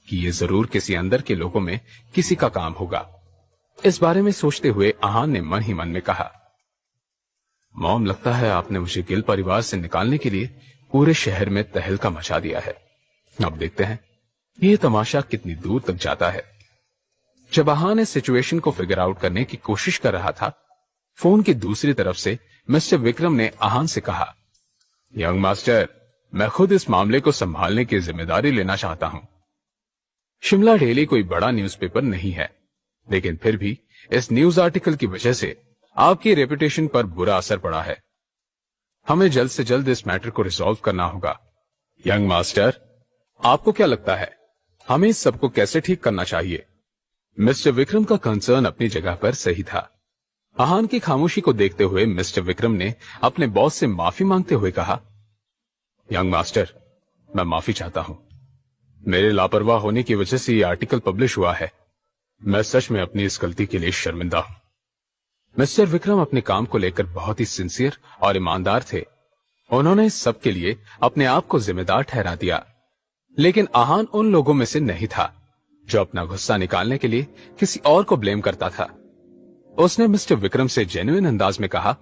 कि ये जरूर किसी अंदर के लोगों में किसी का काम होगा। इस बारे में सोचते हुए आहान ने मन ही मन में कहा, मॉम, लगता है आपने मुझे गिल परिवार से निकालने के लिए पूरे शहर में तहलका मचा दिया है। अब देखते हैं ये तमाशा कितनी दूर तक जाता है। जब आहान इस सिचुएशन को फिगर आउट करने की कोशिश कर रहा था, फोन की दूसरी तरफ से मिस्टर विक्रम ने आहान से कहा, यंग मास्टर, मैं खुद इस मामले को संभालने की जिम्मेदारी लेना चाहता हूं। शिमला डेली कोई बड़ा न्यूज़पेपर नहीं है, लेकिन फिर भी इस न्यूज आर्टिकल की वजह से आपकी रेपुटेशन पर बुरा असर पड़ा है। हमें जल्द से जल्द इस मैटर को रिजॉल्व करना होगा। यंग मास्टर, आपको क्या लगता है हमें इस सबको कैसे ठीक करना चाहिए? मिस्टर विक्रम का कंसर्न अपनी जगह पर सही था। आहान की खामोशी को देखते हुए मिस्टर विक्रम ने अपने बॉस से माफी मांगते हुए कहा, यंग मास्टर, मैं माफी चाहता हूं। मेरे लापरवाह होने की वजह से ये आर्टिकल पब्लिश हुआ है। मैं सच में अपनी इस गलती के लिए शर्मिंदा हूं। मिस्टर विक्रम अपने काम को लेकर बहुत ही सिंसियर और ईमानदार थे। उन्होंने इस सब के लिए अपने आप को जिम्मेदार ठहरा दिया। लेकिन आहान उन लोगों में से नहीं था जो अपना गुस्सा निकालने के लिए किसी और को ब्लेम करता था। उसने मिस्टर विक्रम से जेन्युइन अंदाज में कहा,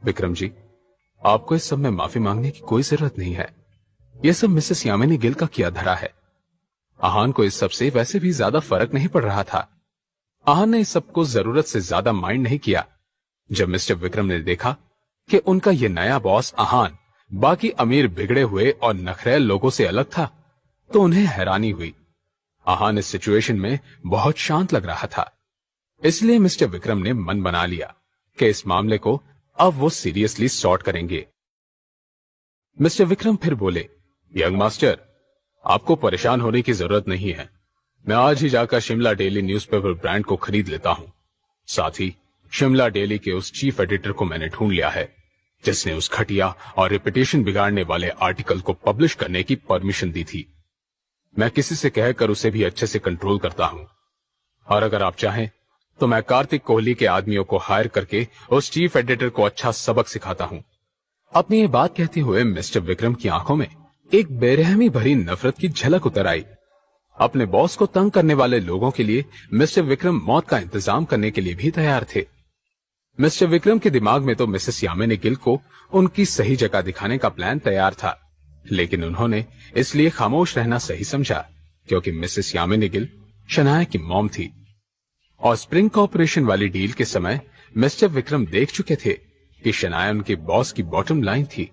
विक्रम जी, आपको इस सब में माफी मांगने की कोई जरूरत नहीं है। यह सब मिसेस यामिनी गिल का किया धरा है। आहान को इस सब से वैसे भी ज्यादा फर्क नहीं पड़ रहा था। आहान ने इस सब को जरूरत से ज्यादा माइंड नहीं किया। जब मिस्टर विक्रम ने देखा कि उनका ये नया बॉस आहान बाकी अमीर, बिगड़े हुए और नखरेल लोगों से अलग था, तो उन्हें हैरानी हुई। आहान इस सिचुएशन में बहुत शांत लग रहा था, इसलिए मिस्टर विक्रम ने मन बना लिया कि इस मामले को अब वो सीरियसली सॉर्ट करेंगे। मिस्टर विक्रम फिर बोले, यंग मास्टर, आपको परेशान होने की जरूरत नहीं है। मैं आज ही जाकर शिमला डेली न्यूज़पेपर ब्रांड को खरीद लेता हूं। साथ ही शिमला डेली के उस चीफ एडिटर को मैंने ढूंढ लिया है जिसने उस घटिया और रेपुटेशन बिगाड़ने वाले आर्टिकल को पब्लिश करने की परमिशन दी थी। मैं किसी से कहकर उसे भी अच्छे से कंट्रोल करता हूं, और अगर आप चाहें तो मैं कार्तिक कोहली के आदमियों को हायर करके उस चीफ एडिटर को अच्छा सबक सिखाता हूं। अपनी ये बात कहते हुए मिस्टर विक्रम की आंखों में एक बेरहमी भरी नफरत की झलक उतर आई। अपने बॉस को तंग करने वाले लोगों के लिए मिस्टर विक्रम मौत का इंतजाम करने के लिए भी तैयार थे। मिस्टर विक्रम के दिमाग में तो मिसेस यामिनी गिल को उनकी सही जगह दिखाने का प्लान तैयार था, लेकिन उन्होंने इसलिए खामोश रहना सही समझा क्योंकि मिसेस यामिनी गिल शनाया की मॉम थी। और स्प्रिंग कॉर्पोरेशन वाली डील के समय मिस्टर विक्रम देख चुके थे कि शनाया उनके बॉस की बॉटम लाइन थी।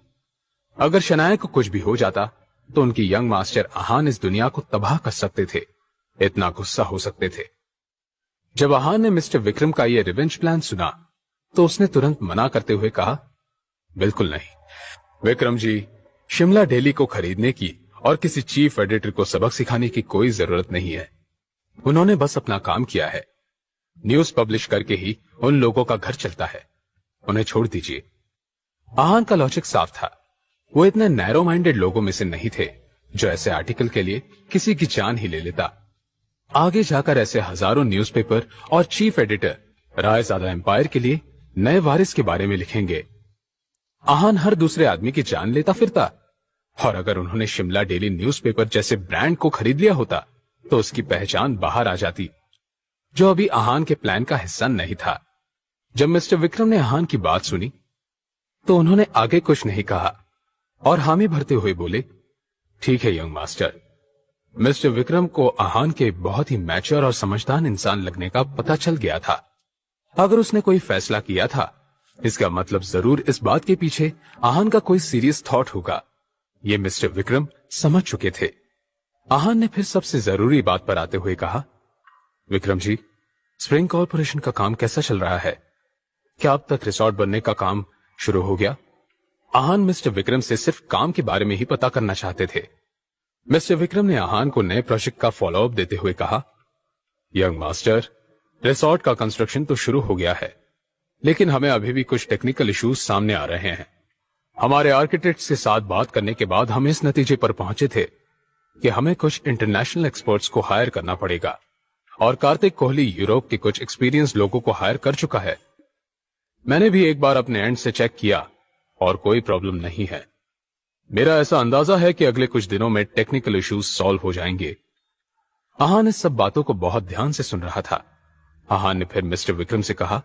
अगर शनाया को कुछ भी हो जाता तो उनकी यंग मास्टर आहान इस दुनिया को तबाह कर सकते थे, इतना गुस्सा हो सकते थे। जब आहान ने मिस्टर विक्रम का यह रिवेंज प्लान सुना तो उसने तुरंत मना करते हुए कहा, बिल्कुल नहीं विक्रम जी, शिमला डेली को खरीदने की और किसी चीफ एडिटर को सबक सिखाने की कोई जरूरत नहीं है। उन्होंने बस अपना काम किया है। न्यूज पब्लिश करके ही उन लोगों का घर चलता है, उन्हें छोड़ दीजिए। आहान का लॉजिक साफ था। वो इतने नैरो माइंडेड लोगों में से नहीं थे जो ऐसे आर्टिकल के लिए किसी की जान ही ले लेता। आगे जाकर ऐसे हजारों न्यूज़पेपर और चीफ एडिटर रायजादा एम्पायर के लिए नए वारिस के बारे में लिखेंगे। आहान हर दूसरे आदमी की जान लेता फिरता, और अगर उन्होंने शिमला डेली न्यूज़पेपर जैसे ब्रांड को खरीद लिया होता तो उसकी पहचान बाहर आ जाती, जो अभी आहान के प्लान का हिस्सा नहीं था। जब मिस्टर विक्रम ने आहान की बात सुनी तो उन्होंने आगे कुछ नहीं कहा और हामी भरते हुए बोले, ठीक है यंग मास्टर। मिस्टर विक्रम को आहान के बहुत ही मैच्योर और समझदार इंसान लगने का पता चल गया था। अगर उसने कोई फैसला किया था, इसका मतलब जरूर इस बात के पीछे आहान का कोई सीरियस थॉट होगा। ये मिस्टर विक्रम समझ चुके थे। आहान ने फिर सबसे जरूरी बात पर आते हुए कहा, विक्रम जी, स्प्रिंग कॉर्पोरेशन का काम कैसा चल रहा है? क्या अब तक रिसोर्ट बनने का काम शुरू हो गया? आहान मिस्टर विक्रम से सिर्फ काम के बारे में ही पता करना चाहते थे। मिस्टर विक्रम ने आहान को नए प्रोजेक्ट का फॉलोअप देते हुए कहा, यंग मास्टर, रिसोर्ट का कंस्ट्रक्शन तो शुरू हो गया है, लेकिन हमें अभी भी कुछ टेक्निकल इश्यूज सामने आ रहे हैं। हमारे आर्किटेक्ट्स के साथ बात करने के बाद हम इस नतीजे पर पहुंचे थे कि हमें कुछ इंटरनेशनल एक्सपर्ट्स को हायर करना पड़ेगा, और कार्तिक कोहली यूरोप के कुछ एक्सपीरियंस लोगों को हायर कर चुका है। मैंने भी एक बार अपने एंड से चेक किया और कोई प्रॉब्लम नहीं है। मेरा ऐसा अंदाजा है कि अगले कुछ दिनों में टेक्निकल इश्यूज सॉल्व हो जाएंगे। आहान इस सब बातों को बहुत ध्यान से सुन रहा था। आहान ने फिर मिस्टर विक्रम से कहा,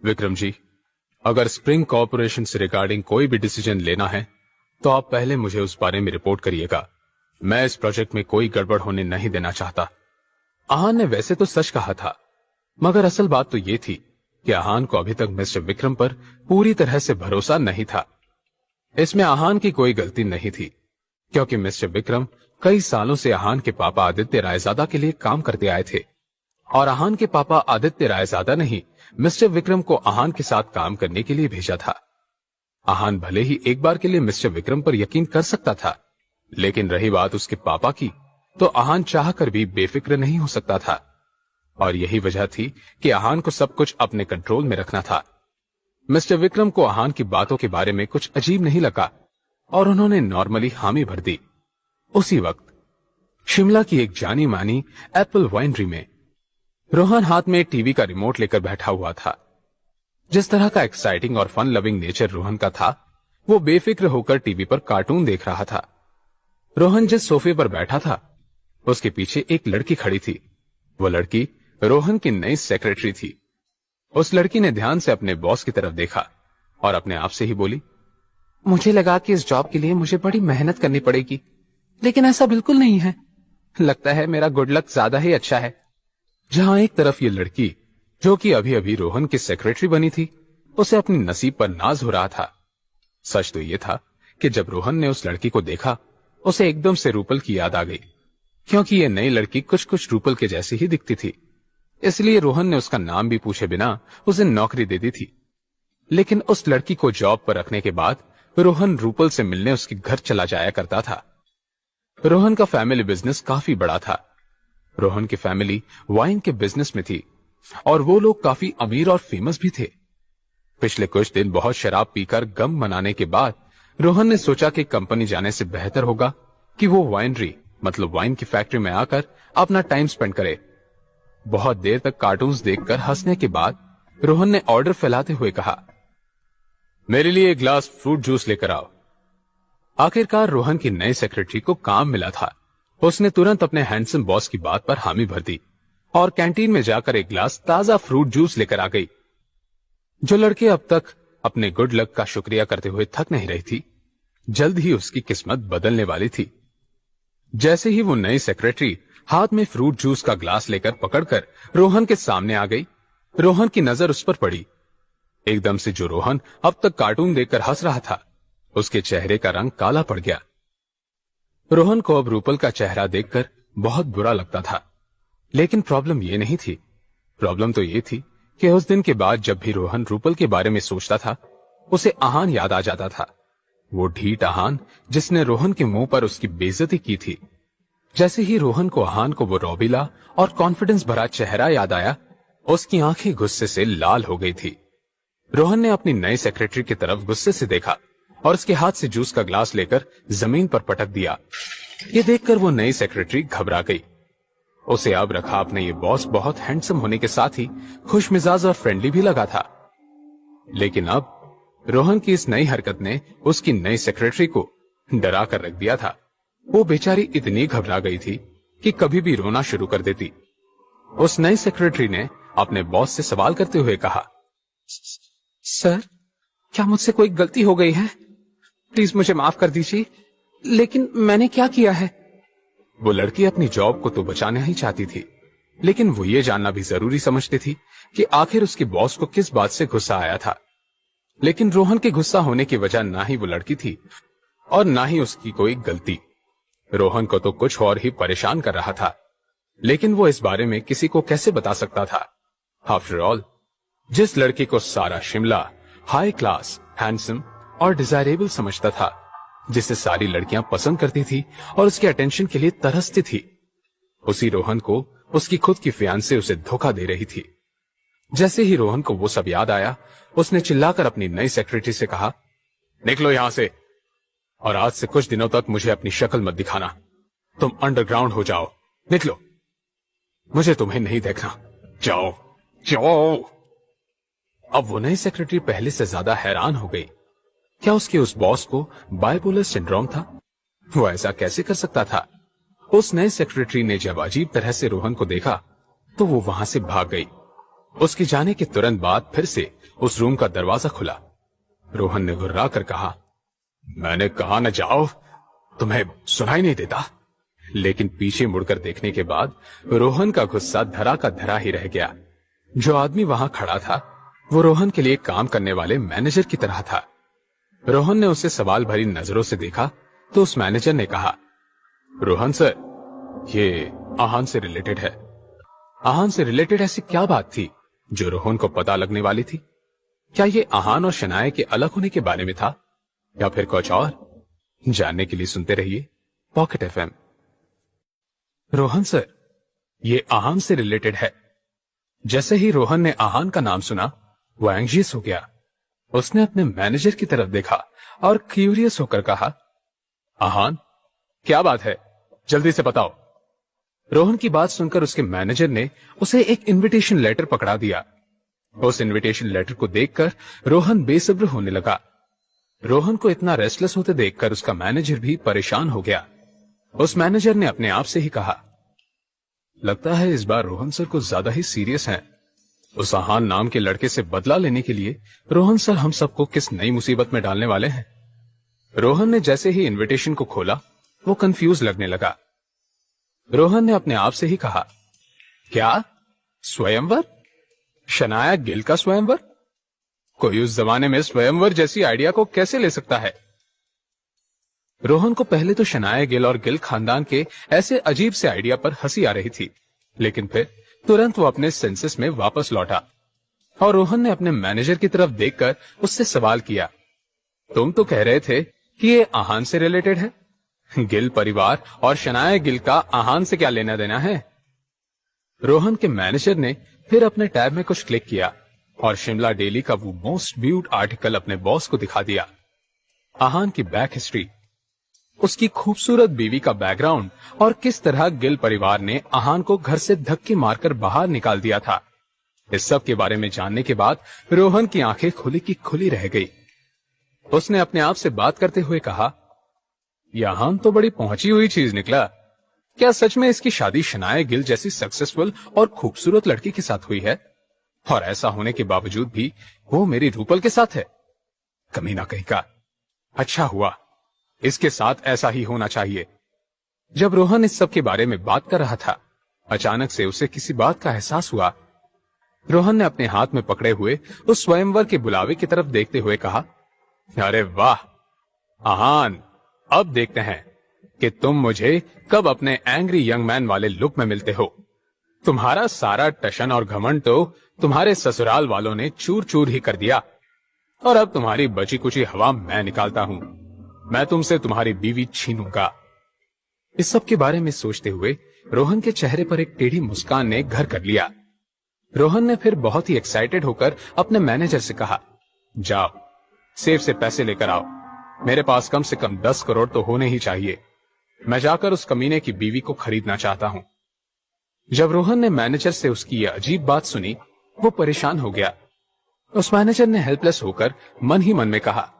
विक्रम जी, अगर स्प्रिंग कॉर्पोरेशन से रिगार्डिंग कोई भी डिसीजन लेना है तो आप पहले मुझे उस बारे में रिपोर्ट करिएगा। मैं इस प्रोजेक्ट में कोई गड़बड़ होने नहीं देना चाहता। आहान ने वैसे तो सच कहा था, मगर असल बात तो ये थी कि आहान को अभी तक मिस्टर विक्रम पर पूरी तरह से भरोसा नहीं था। इसमें आहान की कोई गलती नहीं थी, क्योंकि मिस्टर विक्रम कई सालों से आहान के पापा आदित्य रायजादा के लिए काम करते आए थे, और आहान के पापा आदित्य रायजादा ने ही मिस्टर विक्रम को आहान के साथ काम करने के लिए भेजा था। आहान भले ही एक बार के लिए मिस्टर विक्रम पर यकीन कर सकता था, लेकिन रही बात उसके पापा की, तो आहान चाहकर भी बेफिक्र नहीं हो सकता था, और यही वजह थी कि आहान को सब कुछ अपने कंट्रोल में रखना था। मिस्टर विक्रम को आहान की बातों के बारे में कुछ अजीब नहीं लगा और उन्होंने नॉर्मली हामी भर दी। उसी वक्त शिमला की एक जानी मानी एप्पल वाइनरी में रोहन हाथ में टीवी का रिमोट लेकर बैठा हुआ था। जिस तरह का एक्साइटिंग और फन लविंग नेचर रोहन का था, वो बेफिक्र होकर टीवी पर कार्टून देख रहा था। रोहन जिस सोफे पर बैठा था, उसके पीछे एक लड़की खड़ी थी। वो लड़की रोहन की नई सेक्रेटरी थी। उस लड़की ने ध्यान से अपने बॉस की तरफ देखा और अपने आप से ही बोली, मुझे लगा कि इस जॉब के लिए मुझे बड़ी मेहनत करनी पड़ेगी, लेकिन ऐसा बिल्कुल नहीं है। लगता है मेरा गुड लक ज्यादा ही अच्छा है। जहां एक तरफ ये लड़की, जो कि अभी अभी रोहन की सेक्रेटरी बनी थी, उसे अपनी नसीब पर नाज हो रहा था। सच तो ये था कि जब रोहन ने उस लड़की को देखा, उसे एकदम से रूपल की याद आ गई, क्योंकि ये नई लड़की कुछ कुछ रूपल के जैसी ही दिखती थी। इसलिए रोहन ने उसका नाम भी पूछे बिना उसे नौकरी दे दी थी। लेकिन उस लड़की को जॉब पर रखने के बाद रोहन रूपल से मिलने उसके घर चला जाया करता था। रोहन का फैमिली बिजनेस काफी बड़ा था। रोहन की फैमिली वाइन के बिजनेस में थी और वो लोग काफी अमीर और फेमस भी थे। पिछले कुछ दिन बहुत शराब पीकर गम मनाने के बाद रोहन ने सोचा कि कंपनी जाने से बेहतर होगा कि वो वाइनरी मतलब वाइन की फैक्ट्री में आकर अपना टाइम स्पेंड करे। बहुत देर तक कार्टून्स देखकर हंसने के बाद रोहन ने ऑर्डर फैलाते हुए कहा, मेरे लिए एक ग्लास फ्रूट जूस लेकर आओ। आखिरकार रोहन की नई सेक्रेटरी को काम मिला था। उसने तुरंत अपने हैंडसम बॉस की बात पर हामी भर दी और कैंटीन में जाकर एक ग्लास ताजा फ्रूट जूस लेकर आ गई। जो लड़की अब तक अपने गुड लक का शुक्रिया करते हुए थक नहीं रही थी, जल्द ही उसकी किस्मत बदलने वाली थी। जैसे ही वो नई सेक्रेटरी हाथ में फ्रूट जूस का ग्लास लेकर पकड़कर रोहन के सामने आ गई, रोहन की नजर उस पर पड़ी। एकदम से जो रोहन अब तक कार्टून देखकर हंस रहा था, उसके चेहरे का रंग काला पड़ गया। रोहन को अब रूपल का चेहरा देखकर बहुत बुरा लगता था, लेकिन प्रॉब्लम ये नहीं थी। प्रॉब्लम तो ये थी कि उस दिन के बाद जब भी रोहन रूपल के बारे में सोचता था, उसे आहान याद आ जाता था। वो ढीठ आहान जिसने रोहन के मुंह पर उसकी बेइज्जती की थी। जैसे ही रोहन को आहान को वो रौबीला और कॉन्फिडेंस भरा चेहरा याद आया, उसकी आंखें गुस्से से लाल हो गई थी। रोहन ने अपनी नई सेक्रेटरी की तरफ गुस्से से देखा और उसके हाथ से जूस का ग्लास लेकर जमीन पर पटक दिया। ये देखकर वो नई सेक्रेटरी घबरा गई। उसे अब रखा अपने ये बॉस बहुत हैंडसम होने के साथ ही खुश मिजाज और फ्रेंडली भी लगा था। लेकिन अब रोहन की इस नई हरकत ने उसकी नई सेक्रेटरी को डरा कर रख दिया था। वो बेचारी इतनी घबरा गई थी कि कभी भी रोना शुरू कर देती। उस नई सेक्रेटरी ने अपने बॉस से सवाल करते हुए कहा, सर, क्या मुझसे कोई गलती हो गई है? प्लीज मुझे माफ कर दीजिए, लेकिन मैंने क्या किया है? वो लड़की अपनी जॉब को तो बचाना ही चाहती थी, लेकिन वो ये जानना भी जरूरी समझती थी कि आखिर उसके बॉस को किस बात से गुस्सा आया था। लेकिन रोहन के गुस्सा होने की वजह ना ही वो लड़की थी और ना ही उसकी कोई गलती। रोहन को तो कुछ और ही परेशान कर रहा था। लेकिन वो इस बारे में किसी को कैसे बता सकता था? आफ्टर ऑल, जिस लड़के को सारा शिमला हाई क्लास, हैंडसम और डिजायरेबल समझता था, जिसे सारी लड़कियां पसंद करती थी और उसके अटेंशन के लिए तरसती थी, उसी रोहन को उसकी खुद की फियांसे उसे धोखा दे रही थी। जैसे ही रोहन को वो सब याद आया, उसने चिल्लाकर अपनी नई सेक्रेटरी से कहा, निकलो यहां से, और आज से कुछ दिनों तक मुझे अपनी शक्ल मत दिखाना। तुम अंडरग्राउंड हो जाओ, निकलो, मुझे तुम्हें नहीं देखना, जाओ जाओ। अब वो नई सेक्रेटरी पहले से ज्यादा हैरान हो गई। क्या उसके उस बॉस को बाइपोलर सिंड्रोम था? वो ऐसा कैसे कर सकता था? उस नए सेक्रेटरी ने जब अजीब तरह से रोहन को देखा तो वो वहां से भाग गई। उसके जाने के तुरंत बाद फिर से उस रूम का दरवाजा खुला। रोहन ने घुर्रा कर कहा, मैंने कहा न जाओ, तुम्हें सुनाई नहीं देता? लेकिन पीछे मुड़कर देखने के बाद रोहन का गुस्सा धरा का धरा ही रह गया। जो आदमी वहां खड़ा था वो रोहन के लिए काम करने वाले मैनेजर की तरह था। रोहन ने उसे सवाल भरी नजरों से देखा तो उस मैनेजर ने कहा, रोहन सर, ये आहान से रिलेटेड है। आहान से रिलेटेड ऐसी क्या बात थी जो रोहन को पता लगने वाली थी? क्या ये आहान और शनाया के अलग होने के बारे में था या फिर कुछ और? जानने के लिए सुनते रहिए पॉकेट एफएम। रोहन सर, ये आहान से रिलेटेड है। जैसे ही रोहन ने आहान का नाम सुना, वो एंग्जियस हो गया। उसने अपने मैनेजर की तरफ देखा और क्यूरियस होकर कहा, आहान, क्या बात है, जल्दी से बताओ। रोहन की बात सुनकर उसके मैनेजर ने उसे एक इनविटेशन लेटर पकड़ा दिया। उस इनविटेशन लेटर को देखकर रोहन बेसब्र होने लगा। रोहन को इतना रेस्टलेस होते देखकर उसका मैनेजर भी परेशान हो गया। उस मैनेजर ने अपने आप से ही कहा, लगता है इस बार रोहन सर कुछ ज्यादा ही सीरियस हैं। उस आहान नाम के लड़के से बदला लेने के लिए रोहन सर हम सबको किस नई मुसीबत में डालने वाले हैं। रोहन ने जैसे ही इनविटेशन को खोला, वो कंफ्यूज लगने लगा। रोहन ने अपने आप से ही कहा, क्या स्वयंवर? शनाया गिल का स्वयंवर? कोई उस जमाने में स्वयंवर जैसी आइडिया को कैसे ले सकता है? रोहन को पहले तो शनाया गिल और गिल खानदान के ऐसे अजीब से आइडिया पर हंसी आ रही थी, लेकिन फिर तुरंत वो अपने सेंसेस में वापस लौटा और रोहन ने अपने मैनेजर की तरफ देखकर उससे सवाल किया, तुम तो कह रहे थे कि ये आहान से रिलेटेड है। गिल परिवार और शनाया गिल का आहान से क्या लेना देना है? रोहन के मैनेजर ने फिर अपने टैब में कुछ क्लिक किया और शिमला डेली का वो मोस्ट व्यूड आर्टिकल अपने बॉस को दिखा दिया। आहान की बैक हिस्ट्री, उसकी खूबसूरत बीवी का बैकग्राउंड और किस तरह गिल परिवार ने आहान को घर से धक्के मारकर बाहर निकाल दिया था। इस सब के बारे में जानने के बाद रोहन की आंखें खुली की खुली रह गई। उसने अपने आप से बात करते हुए कहा, यह आहान तो बड़ी पहुंची हुई चीज निकला। क्या सच में इसकी शादी शनाया गिल जैसी सक्सेसफुल और खूबसूरत लड़की के साथ हुई है? और ऐसा होने के बावजूद भी वो मेरी रूपल के साथ है? कमीना कहीं का। अच्छा हुआ, इसके साथ ऐसा ही होना चाहिए। जब रोहन इस सब के बारे में बात कर रहा था, अचानक से उसे किसी बात का एहसास हुआ। रोहन ने अपने हाथ में पकड़े हुए उस स्वयंवर के बुलावे की तरफ देखते हुए कहा, अरे वाह आहान, अब देखते हैं कि तुम मुझे कब अपने एंग्री यंग मैन वाले लुक में मिलते हो। तुम्हारा सारा टशन और घमंड तो तुम्हारे ससुराल वालों ने चूर चूर ही कर दिया, और अब तुम्हारी बची कुची हवा मैं निकालता हूं। मैं तुमसे तुम्हारी बीवी छीनूंगा। इस सब के बारे में सोचते हुए रोहन के चेहरे पर एक टेढ़ी मुस्कान ने घर कर लिया। रोहन ने फिर बहुत ही एक्साइटेड होकर अपने मैनेजर से कहा, जाओ सेफ से पैसे लेकर आओ। मेरे पास कम से कम 10 करोड़ तो होने ही चाहिए। मैं जाकर उस कमीने की बीवी को खरीदना चाहता हूं। जब रोहन ने मैनेजर से उसकी यह अजीब बात सुनी, वो परेशान हो गया। उस मैनेजर ने हेल्पलेस होकर मन ही मन में कहा,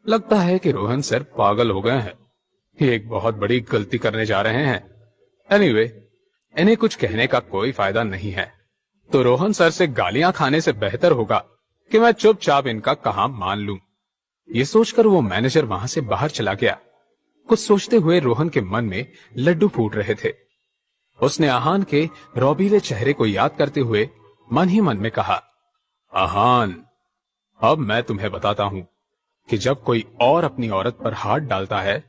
लगता है कि रोहन सर पागल हो गए हैं। ये एक बहुत बड़ी गलती करने जा रहे हैं। एनीवे, इन्हें कुछ कहने का कोई फायदा नहीं है, तो रोहन सर से गालियां खाने से बेहतर होगा कि मैं चुपचाप इनका कहा मान लूं। ये सोचकर वो मैनेजर वहां से बाहर चला गया। कुछ सोचते हुए रोहन के मन में लड्डू फूट रहे थे। उसने आहान के रौबीले चेहरे को याद करते हुए मन ही मन में कहा, आहान, अब मैं तुम्हें बताता हूं कि जब कोई और अपनी औरत पर हाथ डालता है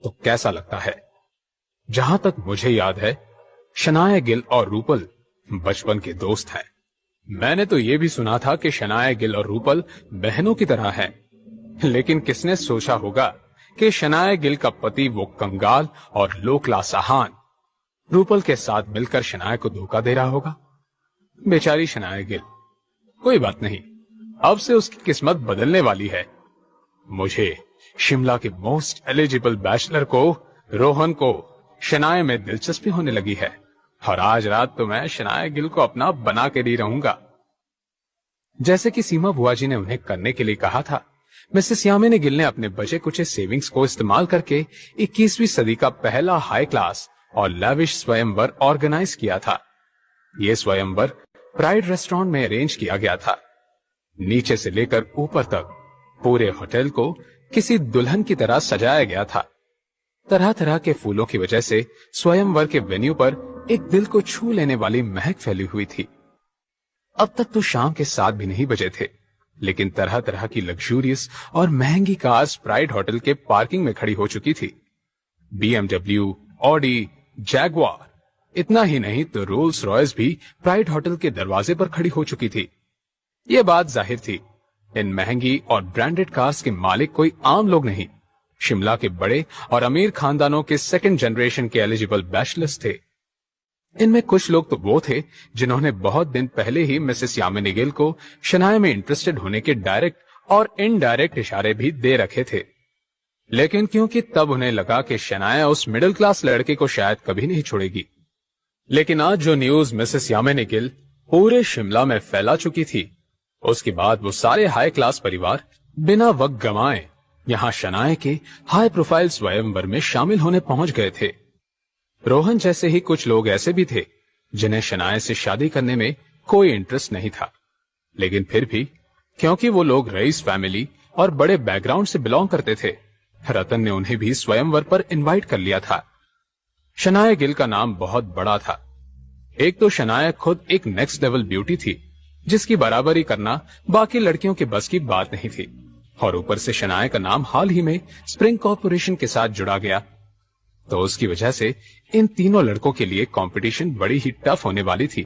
तो कैसा लगता है। जहां तक मुझे याद है, शनाया गिल और रूपल बचपन के दोस्त हैं। मैंने तो ये भी सुना था कि शनाया गिल और रूपल बहनों की तरह हैं। लेकिन किसने सोचा होगा कि शनाया गिल का पति वो कंगाल और लो क्लास आहान रूपल के साथ मिलकर शनाया को धोखा दे रहा होगा। बेचारी शनाया गिल। कोई बात नहीं, अब से उसकी किस्मत बदलने वाली है। मुझे शिमला के मोस्ट एलिजिबल बैचलर को, रोहन को, शनाया में दिलचस्पी होने लगी है और आज रात तो मैं शनाया गिल को अपना बना के ही रहूंगा। जैसे कि सीमा बुआ जी ने उन्हें करने के लिए कहा था, मिसेस यामिनी गिल ने अपने बचे कुचे सेविंग्स को इस्तेमाल करके 21वीं सदी का पहला हाई क्लास और लैविश स्वयंवर ऑर्गेनाइज किया था। यह स्वयंवर प्राइड रेस्टोरेंट में अरेंज किया गया था। नीचे से लेकर ऊपर तक पूरे होटल को किसी दुल्हन की तरह सजाया गया था। तरह तरह के फूलों की वजह से स्वयंवर के वेन्यू पर एक दिल को छू लेने वाली महक फैली हुई थी। अब तक तो शाम के 7 भी नहीं बजे थे, लेकिन तरह तरह की लग्जूरियस और महंगी कार्स प्राइड होटल के पार्किंग में खड़ी हो चुकी थी। BMW, ऑडी, जैगवार, इतना ही नहीं तो रोल्स रॉयस भी प्राइड होटल के दरवाजे पर खड़ी हो चुकी थी। यह बात जाहिर थी, इन महंगी और ब्रांडेड कार्स के मालिक कोई आम लोग नहीं, शिमला के बड़े और अमीर खानदानों के सेकंड जनरेशन के एलिजिबल बैचलर्स थे। इनमें कुछ लोग तो वो थे जिन्होंने बहुत दिन पहले ही मिसेस यामिनी गिल को शनाया में इंटरेस्टेड होने के डायरेक्ट और इनडायरेक्ट इशारे भी दे रखे थे। लेकिन क्योंकि तब उन्हें लगा कि शनाया उस मिडिल क्लास लड़के को शायद कभी नहीं छोड़ेगी। लेकिन आज जो न्यूज मिसेस यामिनी गिल पूरे शिमला में फैला चुकी थी, उसके बाद वो सारे हाई क्लास परिवार बिना वक्त गंवाए यहां शनाया के हाई प्रोफाइल स्वयंवर में शामिल होने पहुंच गए थे। रोहन जैसे ही कुछ लोग ऐसे भी थे जिन्हें शनाया से शादी करने में कोई इंटरेस्ट नहीं था, लेकिन फिर भी क्योंकि वो लोग रईस फैमिली और बड़े बैकग्राउंड से बिलोंग करते थे, रतन ने उन्हें भी स्वयंवर पर इनवाइट कर लिया था। शनाया गिल का नाम बहुत बड़ा था। एक तो शनाया खुद एक नेक्स्ट लेवल ब्यूटी थी, जिसकी बराबरी करना बाकी लड़कियों के बस की बात नहीं थी, और ऊपर से शनाया का नाम हाल ही में स्प्रिंग कॉर्पोरेशन के साथ जुड़ा गया, तो उसकी वजह से इन तीनों लड़कों के लिए कंपटीशन बड़ी ही टफ होने वाली थी।